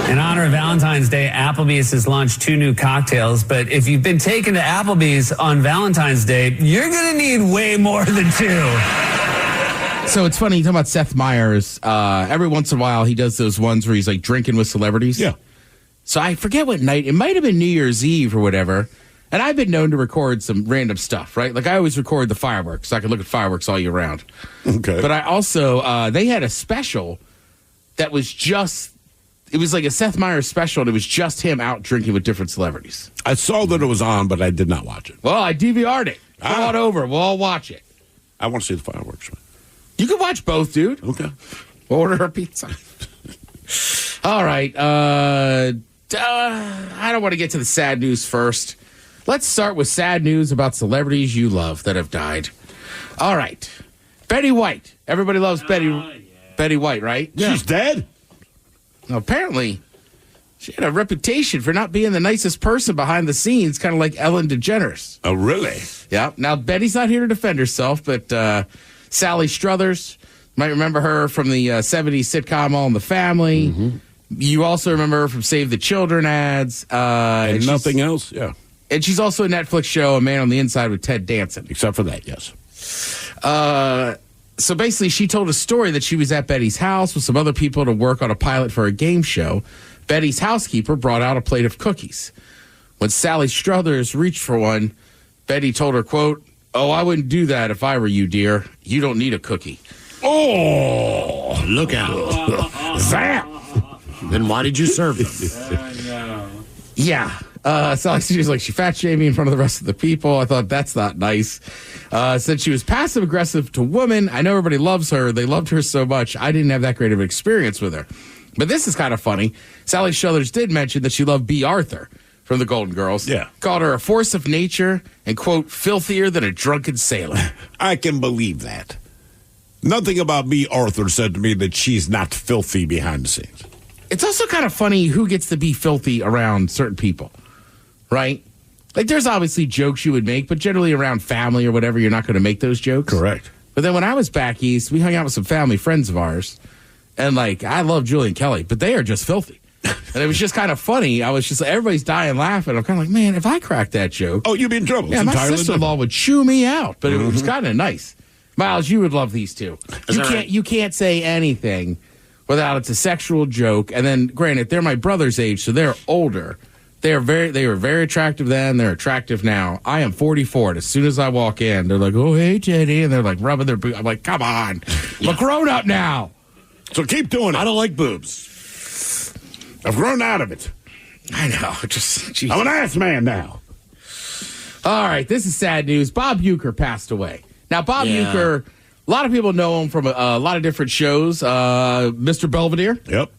In honor of Valentine's Day, Applebee's has launched 2 new cocktails. But if you've been taken to Applebee's on Valentine's Day, you're going to need way more than 2. So it's funny, you talk about Seth Meyers. Every once in a while, he does those ones where he's like drinking with celebrities. Yeah. So I forget what night. It might have been New Year's Eve or whatever. And I've been known to record some random stuff, right? Like I always record the fireworks. So I can look at fireworks all year round. Okay. But I also, they had a special that was it was like a Seth Meyers special, and it was just him out drinking with different celebrities. I saw that it was on, but I did not watch it. Well, I DVR'd it. Throw it over. We'll all watch it. I want to see the fireworks. You can watch both, dude. Okay. Order a pizza. All right. I don't want to get to the sad news first. Let's start with sad news about celebrities you love that have died. All right. Betty White. Everybody loves Betty White, right? Yeah. She's dead? Well, apparently, she had a reputation for not being the nicest person behind the scenes, kind of like Ellen DeGeneres. Oh, really? Yeah. Now, Betty's not here to defend herself, but Sally Struthers, you might remember her from the 70s sitcom All in the Family. Mm-hmm. You also remember her from Save the Children ads. And nothing else, yeah. And she's also a Netflix show, A Man on the Inside with Ted Danson. Except for that, yes. So basically, she told a story that she was at Betty's house with some other people to work on a pilot for a game show. Betty's housekeeper brought out a plate of cookies. When Sally Struthers reached for one, Betty told her, quote, "Oh, I wouldn't do that if I were you, dear. You don't need a cookie." Oh, look out. Zap! Then why did you serve them? Yeah. Sally, she was like, she fat shamed me in front of the rest of the people. I thought that's not nice. Said she was passive aggressive to women. I know everybody loves her. They loved her so much. I didn't have that great of an experience with her. But this is kind of funny. Sally Struthers did mention that she loved B. Arthur from the Golden Girls. Yeah. Called her a force of nature and, quote, filthier than a drunken sailor. I can believe that. Nothing about B. Arthur said to me that she's not filthy behind the scenes. It's also kind of funny who gets to be filthy around certain people, right? Like, there's obviously jokes you would make, but generally around family or whatever, you're not going to make those jokes. Correct. But then when I was back east, we hung out with some family friends of ours, and, like, I love Julie and Kelly, but they are just filthy. And it was just kind of funny. I was just like, everybody's dying laughing. I'm kind of like, man, if I cracked that joke. Oh, you'd be in trouble. Yeah, my sister-in-law would chew me out, but it was kind of nice. Miles, you would love these two. You can't say anything without it's a sexual joke. And then, granted, they're my brother's age, so they're older. They were very attractive then. They're attractive now. I am 44. And as soon as I walk in, they're like, "Oh, hey, Teddy," and they're like rubbing their boobs. I'm like, "Come on, I'm a grown up now." So keep doing it. I don't like boobs. I've grown out of it. I know. Just geez. I'm an ass man now. All right, this is sad news. Bob Uecker passed away. Now, Bob Uecker, a lot of people know him from a lot of different shows. Mr. Belvedere. Yep.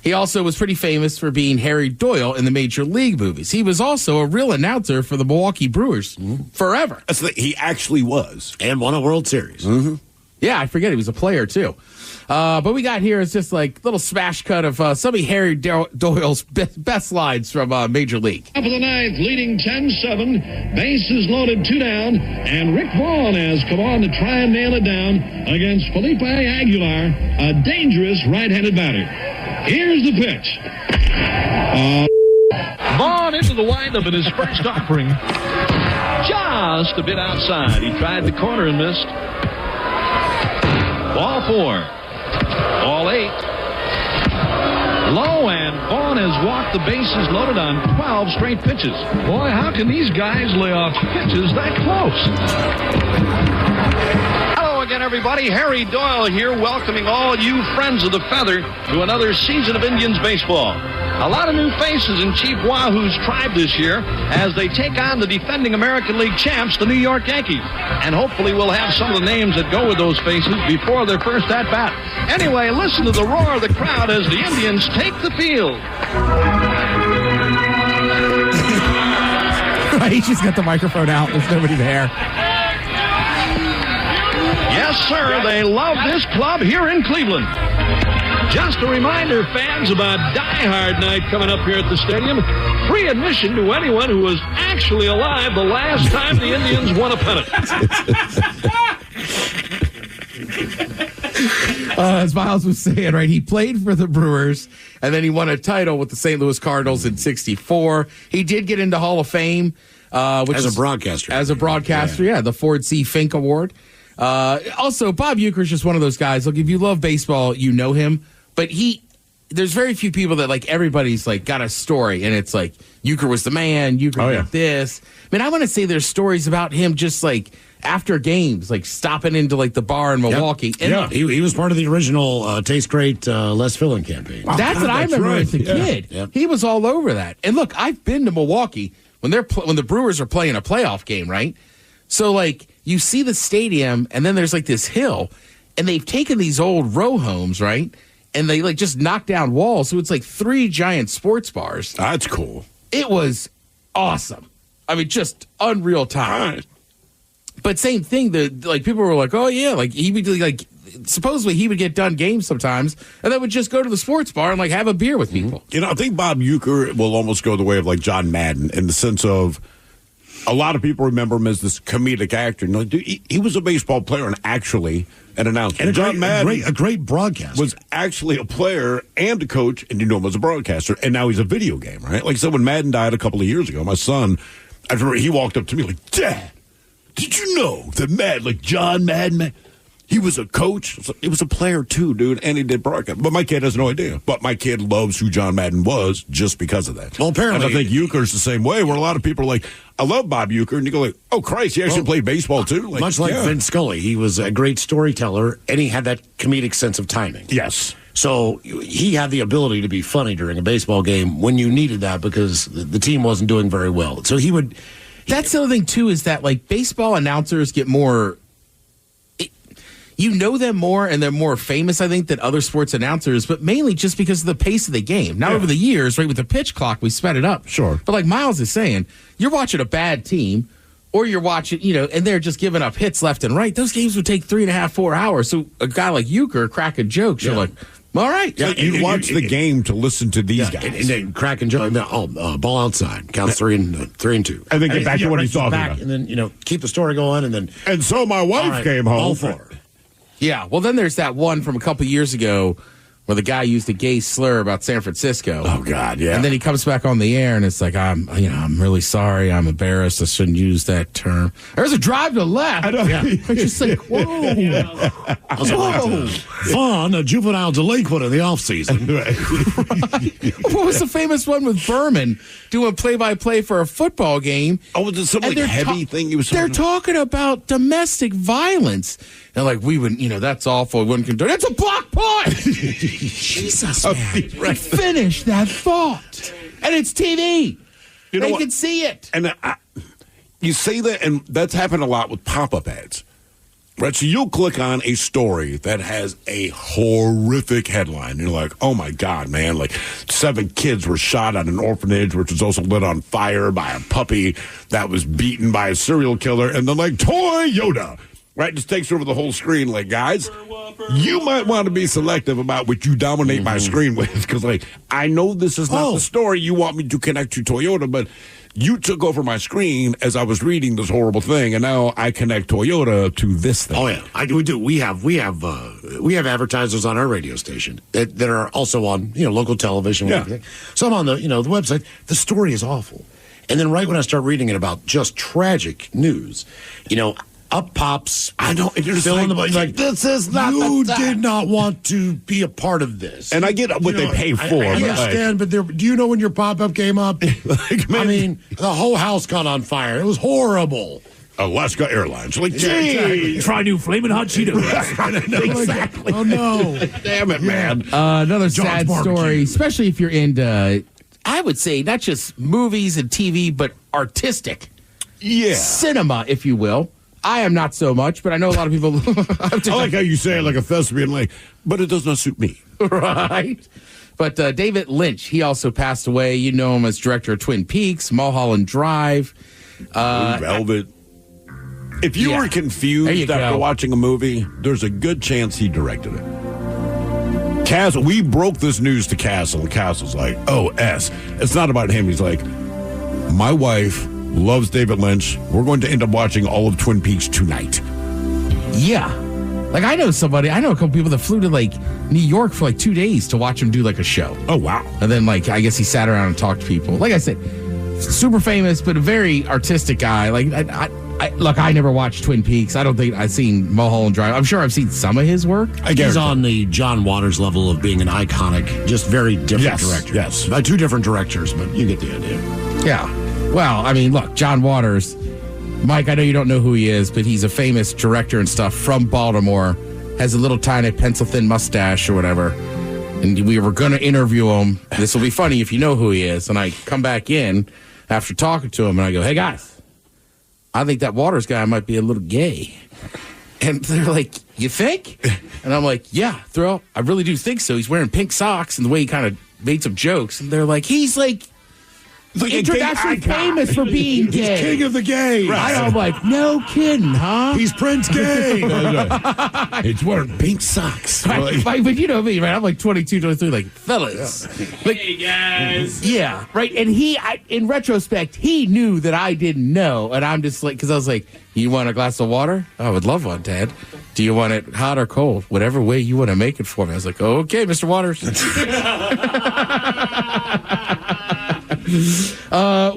He also was pretty famous for being Harry Doyle in the Major League movies. He was also a real announcer for the Milwaukee Brewers forever. He actually was. And won a World Series. Mm-hmm. Yeah, I forget. He was a player, too. But we got here is just like a little smash cut of some of Harry Doyle's best lines from Major League. Top of the ninth, leading 10-7. Bases loaded, 2 down. And Rick Vaughn has come on to try and nail it down against Felipe Aguilar, a dangerous right-handed batter. Here's the pitch. Vaughn into the windup in his first offering. Just a bit outside. He tried the corner and missed. Ball 4. Ball 8. Low, and Vaughn has walked the bases loaded on 12 straight pitches. Boy, how can these guys lay off pitches that close? Hello again, everybody. Harry Doyle here, welcoming all you friends of the Feather to another season of Indians baseball. A lot of new faces in Chief Wahoo's tribe this year as they take on the defending American League champs, the New York Yankees. And hopefully we'll have some of the names that go with those faces before their first at-bat. Anyway, listen to the roar of the crowd as the Indians take the field. He just got the microphone out. There's nobody there. Yes, sir. They love this club here in Cleveland. Just a reminder, fans, about Die Hard Night coming up here at the stadium. Free admission to anyone who was actually alive the last time the Indians won a pennant. As Miles was saying, right, he played for the Brewers, and then he won a title with the St. Louis Cardinals in '64. He did get into Hall of Fame. As a broadcaster. As a broadcaster, yeah, the Ford C. Fink Award. Also, Bob Uecker is just one of those guys. Look, if you love baseball, you know him. But there's very few people that, like, everybody's, like, got a story, and it's like, Uecker was the man, Uecker did this. I mean, I want to say there's stories about him just, like, after games, like, stopping into, like, the bar in Milwaukee. Yep. And he was part of the original Taste Great Les Filling campaign. That's what I remember as a kid. Yep. He was all over that. And look, I've been to Milwaukee when the Brewers are playing a playoff game, right? So, like, you see the stadium, and then there's, like, this hill, and they've taken these old row homes, right? And they, like, just knock down walls. So it's like 3 giant sports bars. That's cool. It was awesome. I mean, just unreal time. But same thing, like, people were like, oh, yeah, like, he would, like, supposedly he would get done games sometimes, and then would just go to the sports bar and like have a beer with people. You know, I think Bob Uecker will almost go the way of like John Madden in the sense of a lot of people remember him as this comedic actor. You know, dude, he was a baseball player and actually an announcer. And John Madden, a great broadcaster, was actually a player and a coach, and you know him as a broadcaster. And now he's a video game, right? Like I said, when Madden died a couple of years ago, my son, I remember he walked up to me like, "Dad, did you know that John Madden, he was a coach? He was a player too, dude, and he did broadcast." But my kid has no idea. But my kid loves who John Madden was just because of that. Well, apparently, and I think Euchre's the same way, where a lot of people are like, "I love Bob Uecker," and you go like, "Oh Christ, he actually played baseball too." Like, much like Vince Scully, he was a great storyteller, and he had that comedic sense of timing. Yes. So he had the ability to be funny during a baseball game when you needed that because the team wasn't doing very well. So he would. That's the other thing too, is that like baseball announcers get more. You know them more and they're more famous, I think, than other sports announcers, but mainly just because of the pace of the game. Now, over the years, right, with the pitch clock, we sped it up. Sure. But like Miles is saying, you're watching a bad team, or you're watching, and they're just giving up hits left and right. Those games would take 3.5, 4 hours. So a guy like Uecker cracking jokes, you're like, all right. Yeah, you watch the game to listen to these guys. And then cracking jokes. Ball outside. Counts 3 and 2. And then get back to what he's talking about. And then, keep the story going. And so my wife came home. All for it. Yeah, well, then there's that one from a couple years ago where the guy used a gay slur about San Francisco. Oh God, yeah. And then he comes back on the air and it's like, I'm really sorry, I'm embarrassed, I shouldn't use that term. There's a drive to the left. I know. Yeah. It's just like, whoa, whoa. Fun, a juvenile delinquent in the off season. What was the famous one with Berman doing play-by-play for a football game? Oh, was it some like heavy thing he was? They're talking about domestic violence. And like, we wouldn't, that's awful. We wouldn't condone. It's a block punt. Jesus, man. Right. Finish that thought. And it's TV. They can see it. And you say that, and that's happened a lot with pop-up ads. Right, so you'll click on a story that has a horrific headline. You're like, oh, my God, man. Like, 7 kids were shot at an orphanage, which was also lit on fire by a puppy that was beaten by a serial killer. And then, like, Toyota, right, just takes over the whole screen. Like, guys, you might want to be selective about what you dominate my screen with. Because, like, I know this is not the story you want me to connect to Toyota, but you took over my screen as I was reading this horrible thing, and now I connect Toyota to this thing. Oh yeah, we do. We have advertisers on our radio station that are also on local television. Yeah. Some on the the website. The story is awful, and then right when I start reading it about just tragic news, up pops. I know. You're fill in the like this is not. You did not want to be a part of this, and I get what they pay for. I understand, but do you know when your pop-up came up? The whole house got on fire. It was horrible. Alaska Airlines. Like, gee, try new Flamin' Hot Cheetos. Exactly. Oh no! Damn it, man. Another John's sad barbecue. story, especially if you're into, I would say, not just movies and TV, but artistic. Yeah. Cinema, if you will. I am not so much, but I know a lot of people. I like how you say it like a thespian, like, but it does not suit me. Right. But David Lynch, he also passed away. You know him as director of Twin Peaks, Mulholland Drive. Velvet. If you were confused after watching a movie, there's a good chance he directed it. Castle, we broke this news to Castle, and Castle's like, oh, it's not about him. He's like, my wife loves David Lynch. We're going to end up watching all of Twin Peaks tonight. Yeah. Like, I know a couple people that flew to, like, New York for, like, 2 days to watch him do, like, a show. Oh, wow. And then, like, I guess he sat around and talked to people. Like I said, super famous, but a very artistic guy. Like, I never watched Twin Peaks. I don't think I've seen Mulholland Drive. I'm sure I've seen some of his work. He's on the John Waters level of being an iconic, just very different director. Yes. By 2 different directors, but you get the idea. Yeah. Well, I mean, look, John Waters, Mike, I know you don't know who he is, but he's a famous director and stuff from Baltimore, has a little tiny pencil-thin mustache or whatever, and we were going to interview him. This will be funny if you know who he is, and I come back in after talking to him, and I go, hey, guys, I think that Waters guy might be a little gay. And they're like, you think? And I'm like, yeah, Thrill, I really do think so. He's wearing pink socks, and the way he kind of made some jokes, and they're like, he's like internationally famous for being gay. He's king of the gay. Right. I'm like, no kidding, huh? He's Prince Gay. He's wearing pink socks. But you know me, right? I'm like 22, 23, like, fellas. Like, hey, guys. Yeah, right. And in retrospect, he knew that I didn't know. And I'm just like, because I was like, you want a glass of water? I would love one, Dad. Do you want it hot or cold? Whatever way you want to make it for me. I was like, okay, Mr. Waters.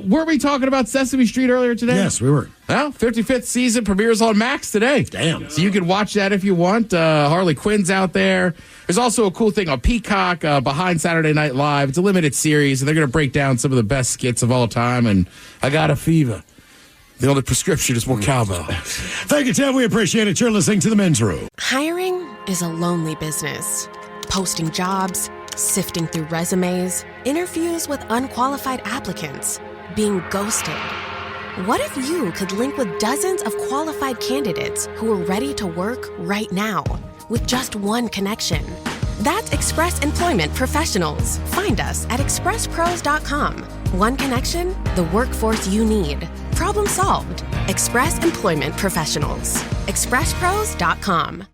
Were we talking about Sesame Street earlier today? Yes, we were. Well, 55th season premieres on Max today. Damn. So you can watch that if you want. Harley Quinn's out there. There's also a cool thing on Peacock behind Saturday Night Live. It's a limited series, and they're going to break down some of the best skits of all time. And I got a fever. The only prescription is more cowbell. Thank you, Tim. We appreciate it. You're listening to The Men's Room. Hiring is a lonely business. Posting jobs, sifting through resumes, interviews with unqualified applicants, being ghosted. What if you could link with dozens of qualified candidates who are ready to work right now with just one connection? That's Express Employment Professionals. Find us at expresspros.com. One connection, the workforce you need. Problem solved. Express Employment Professionals. expresspros.com.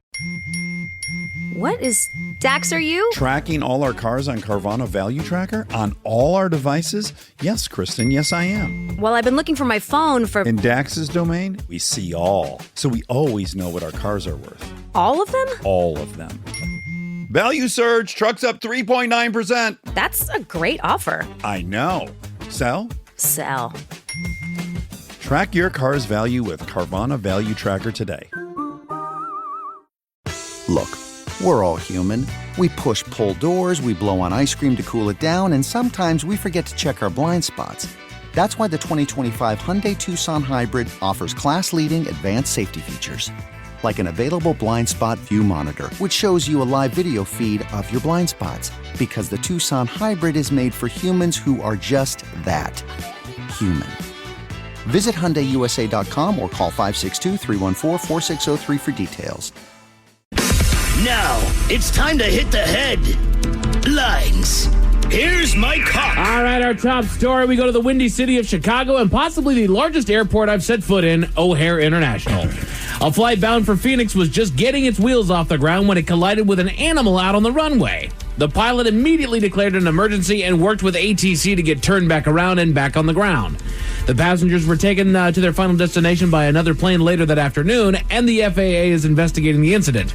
What is Dax, are you? Tracking all our cars on Carvana Value Tracker on all our devices? Yes, Kristen, yes, I am. Well, I've been looking for my phone for... In Dax's domain, we see all. So we always know what our cars are worth. All of them? All of them. Value surge, trucks up 3.9%. That's a great offer. I know. Sell? Sell. Track your car's value with Carvana Value Tracker today. Look, we're all human. We push-pull doors, we blow on ice cream to cool it down, and sometimes we forget to check our blind spots. That's why the 2025 Hyundai Tucson Hybrid offers class-leading advanced safety features. Like an available blind spot view monitor, which shows you a live video feed of your blind spots. Because the Tucson Hybrid is made for humans who are just that, human. Visit HyundaiUSA.com or call 562-314-4603 for details. Now, it's time to hit the headlines. Here's Mike Hawk. All right, our top story. We go to the windy city of Chicago and possibly the largest airport I've set foot in, O'Hare International. A flight bound for Phoenix was just getting its wheels off the ground when it collided with an animal out on the runway. The pilot immediately declared an emergency and worked with ATC to get turned back around and back on the ground. The passengers were taken to their final destination by another plane later that afternoon, and the FAA is investigating the incident,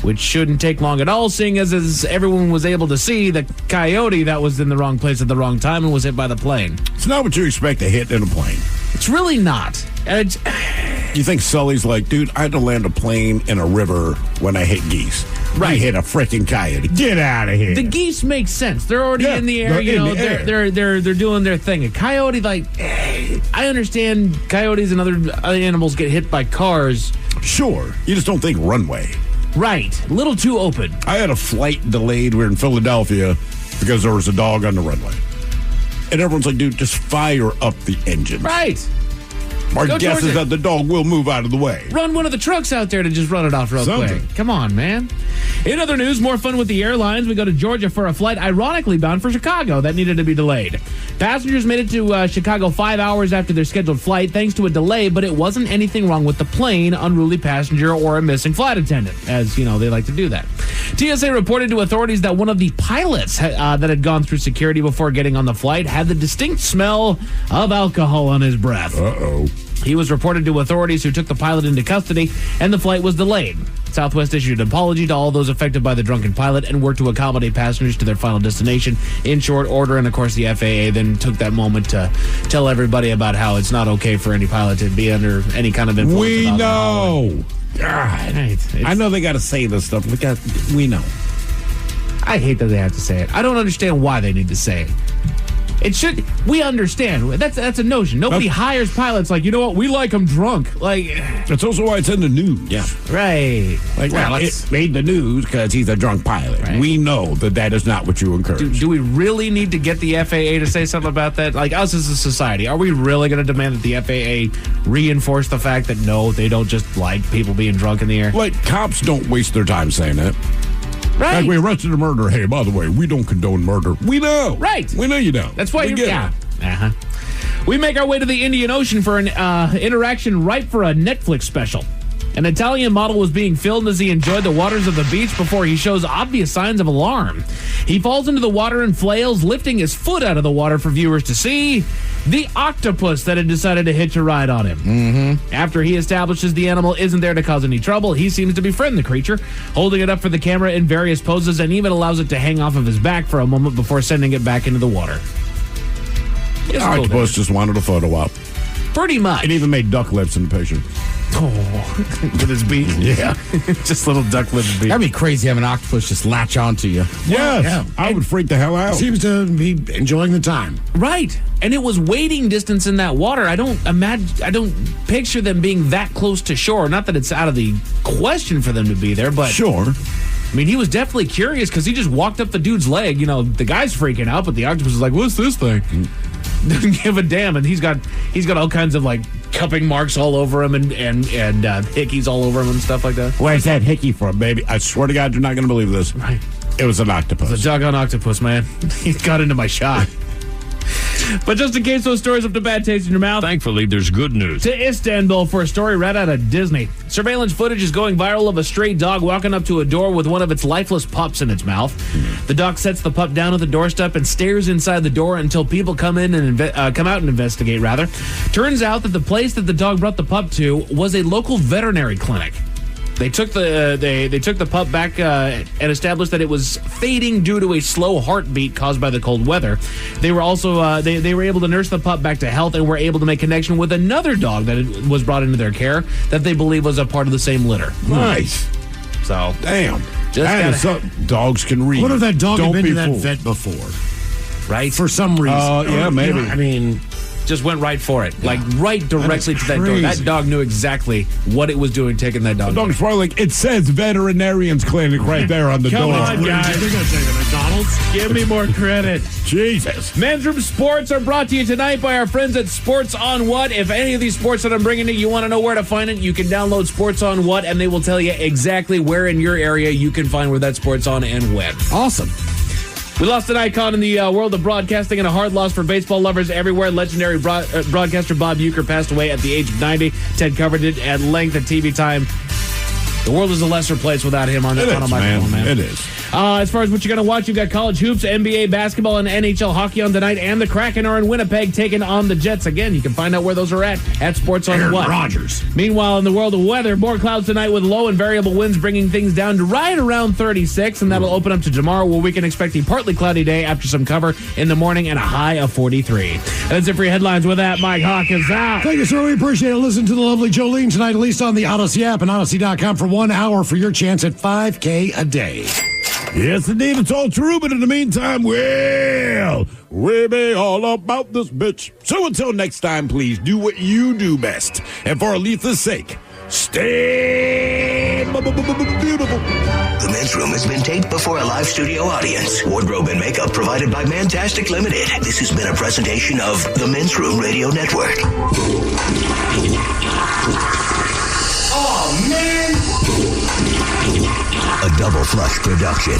which shouldn't take long at all, seeing as everyone was able to see the coyote that was in the wrong place at the wrong time and was hit by the plane. It's not what you expect to hit in a plane. It's really not. You think Sully's like, dude, I had to land a plane in a river when I hit geese. Right. I hit a freaking coyote. Get out of here. The geese make sense. They're already in the air. They're doing their thing. A coyote, I understand coyotes and other animals get hit by cars. Sure. You just don't think runway. Right. A little too open. I had a flight delayed. We were in Philadelphia because there was a dog on the runway. And everyone's like, dude, just fire up the engine. Right. Our guess is that the dog will move out of the way. Run one of the trucks out there to just run it off real quick. Come on, man. In other news, more fun with the airlines. We go to Georgia for a flight ironically bound for Chicago that needed to be delayed. Passengers made it to Chicago 5 hours after their scheduled flight thanks to a delay, but it wasn't anything wrong with the plane, unruly passenger, or a missing flight attendant, as, they like to do that. TSA reported to authorities that one of the pilots that had gone through security before getting on the flight had the distinct smell of alcohol on his breath. Uh-oh. He was reported to authorities who took the pilot into custody, and the flight was delayed. Southwest issued an apology to all those affected by the drunken pilot and worked to accommodate passengers to their final destination in short order. And, of course, the FAA then took that moment to tell everybody about how it's not okay for any pilot to be under any kind of influence. We know. God. Right. I know they got to say this stuff. We know. I hate that they have to say it. I don't understand why they need to say it. We understand. That's a notion. Nobody hires pilots like, you know what, we like them drunk. That's also why it's in the news. Yeah. Right. It made the news because he's a drunk pilot. Right. We know that is not what you encourage. Do we really need to get the FAA to say something about that? Like us as a society, are we really going to demand that the FAA reinforce the fact that no, they don't just like people being drunk in the air? Cops don't waste their time saying that. Right. Like we arrested a murderer. Hey, by the way, we don't condone murder. We know. Right. We know you don't. That's why Uh-huh. We make our way to the Indian Ocean for an interaction ripe for a Netflix special. An Italian model was being filmed as he enjoyed the waters of the beach before he shows obvious signs of alarm. He falls into the water and flails, lifting his foot out of the water for viewers to see. The octopus that had decided to hitch a ride on him. Mm-hmm. After he establishes the animal isn't there to cause any trouble, he seems to befriend the creature, holding it up for the camera in various poses and even allows it to hang off of his back for a moment before sending it back into the water. The octopus just wanted a photo op. Pretty much. It even made duck lips in the picture. Oh, with his beak? Yeah. Just little duck lip beak. That'd be crazy having an octopus just latch onto you. Yes. Yeah. I would freak the hell out. Seems to be enjoying the time. Right. And it was wading distance in that water. I don't picture them being that close to shore. Not that it's out of the question for them to be there, but sure. I mean, he was definitely curious because he just walked up the dude's leg. You know, the guy's freaking out, but the octopus is like, "What's this thing?" Doesn't give a damn, and he's got all kinds of like cupping marks all over him and hickeys all over him and stuff like that. Where's that hickey from, baby? I swear to God, you're not going to believe this. Right. It was an octopus. It's a doggone octopus, man. He got into my shot. But just in case those stories up to bad taste in your mouth, Thankfully, there's good news. to Istanbul for a story right out of Disney. Surveillance footage is going viral of a stray dog walking up to a door with one of its lifeless pups in its mouth. The dog sets the pup down at the doorstep and stares inside the door until people come in and come out and investigate. Turns out that the place that the dog brought the pup to was a local veterinary clinic. They took the pup back and established that it was fading due to a slow heartbeat caused by the cold weather. They were also they were able to nurse the pup back to health and were able to make connection with another dog that was brought into their care that they believe was a part of the same litter. Nice. So damn. Dogs can read. What if that dog had been to that fooled. vet before? Right? For some reason. Yeah, maybe. You know, I mean, just went right for it. Like right directly to that door. That dog knew exactly what it was doing, taking that dog. The dog's probably like, it says veterinarian's clinic right there on the door. Come on, guys. they're going to take a McDonald's. Give me more credit. Jesus. Men's Room Sports are brought to you tonight by our friends at Sports on What. If any of these sports that I'm bringing to you want to know where to find it, you can download Sports on What, and they will tell you exactly where in your area you can find where that sport's on and when. Awesome. We lost an icon in the world of broadcasting and a hard loss for baseball lovers everywhere. Legendary broadcaster Bob Uecker passed away at the age of 90. Ted covered it at length at TV Time. The world is a lesser place without him on a microphone, man. It is. As far as what you're going to watch, you've got college hoops, NBA basketball, and NHL hockey on tonight, and the Kraken are in Winnipeg taking on the Jets. Again, you can find out where those are at Sports on Aaron What. Rodgers. Meanwhile, in the world of weather, more clouds tonight with low and variable winds bringing things down to right around 36, and that'll open up to tomorrow where we can expect a partly cloudy day after some cover in the morning and a high of 43. And that's it for your headlines. With that, Mike Hawk is out. Thank you, sir. We appreciate it. Listen to the lovely Jolene tonight, at least on the Odyssey app and Odyssey.com for 1 hour for your chance at $5K a day. Yes, indeed, it's all true, but in the meantime, well, we be all about this bitch. So until next time, please do what you do best. And for Aletha's sake, stay beautiful. The Men's Room has been taped before a live studio audience. Wardrobe and makeup provided by Mantastic Limited. This has been a presentation of the Men's Room Radio Network. Oh, man! A Double Flush production.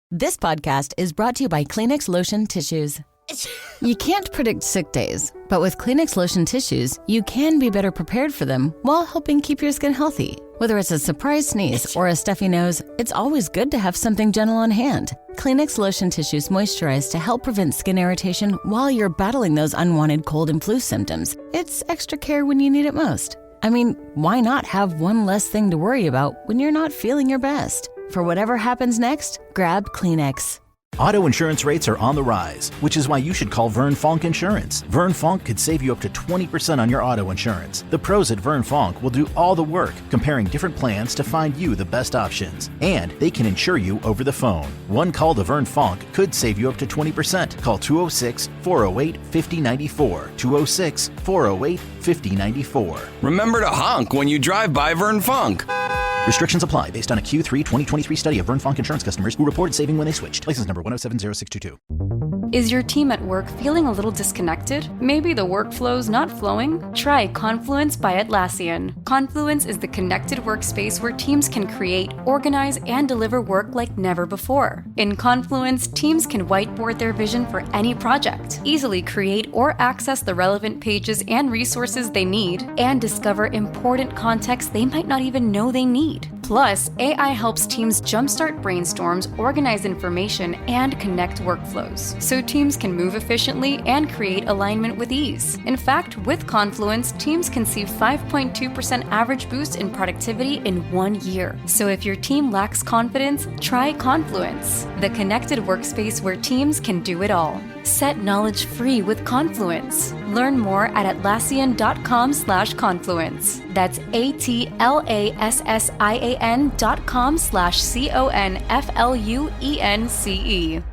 This podcast is brought to you by Kleenex Lotion Tissues. You can't predict sick days, but with Kleenex Lotion Tissues, you can be better prepared for them while helping keep your skin healthy. Whether it's a surprise sneeze or a stuffy nose, it's always good to have something gentle on hand. Kleenex Lotion Tissues moisturize to help prevent skin irritation while you're battling those unwanted cold and flu symptoms. It's extra care when you need it most. I mean, why not have one less thing to worry about when you're not feeling your best? For whatever happens next, grab Kleenex. Auto insurance rates are on the rise, which is why you should call Vern Fonk Insurance. Vern Fonk could save you up to 20% on your auto insurance. The pros at Vern Fonk will do all the work, comparing different plans to find you the best options. And they can insure you over the phone. One call to Vern Fonk could save you up to 20%. Call 206-408-5094. 206-408-5094. Remember to honk when you drive by Vern Fonk. Restrictions apply based on a Q3 2023 study of Vern Fonk insurance customers who reported saving when they switched. License number 1070622. Is your team at work feeling a little disconnected? Maybe the workflow's not flowing? Try Confluence by Atlassian. Confluence is the connected workspace where teams can create, organize, and deliver work like never before. In Confluence, teams can whiteboard their vision for any project, easily create or access the relevant pages and resources they need, and discover important context they might not even know they need. Plus, AI helps teams jumpstart brainstorms, organize information, and connect workflows, so teams can move efficiently and create alignment with ease. In fact, with Confluence, teams can see 5.2% average boost in productivity in 1 year. So if your team lacks confidence, try Confluence, the connected workspace where teams can do it all. Set knowledge free with Confluence. Learn more at Atlassian.com/confluence. That's ATLASSIAN.com/CONFLUENCE.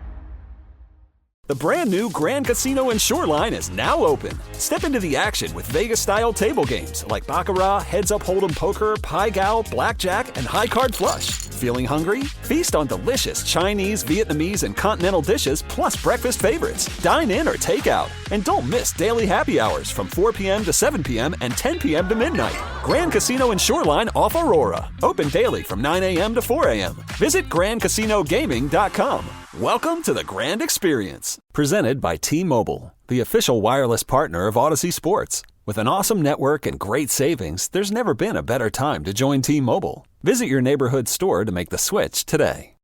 The brand new Grand Casino and Shoreline is now open. Step into the action with Vegas-style table games like Baccarat, Heads Up Hold'em Poker, Pai Gow, Blackjack, and High Card Flush. Feeling hungry? Feast on delicious Chinese, Vietnamese, and continental dishes, plus breakfast favorites. Dine in or take out. And don't miss daily happy hours from 4 p.m. to 7 p.m. and 10 p.m. to midnight. Grand Casino and Shoreline off Aurora. Open daily from 9 a.m. to 4 a.m. Visit GrandCasinoGaming.com. Welcome to the Grand Experience. Presented by T-Mobile, the official wireless partner of Odyssey Sports. With an awesome network and great savings, there's never been a better time to join T-Mobile. Visit your neighborhood store to make the switch today.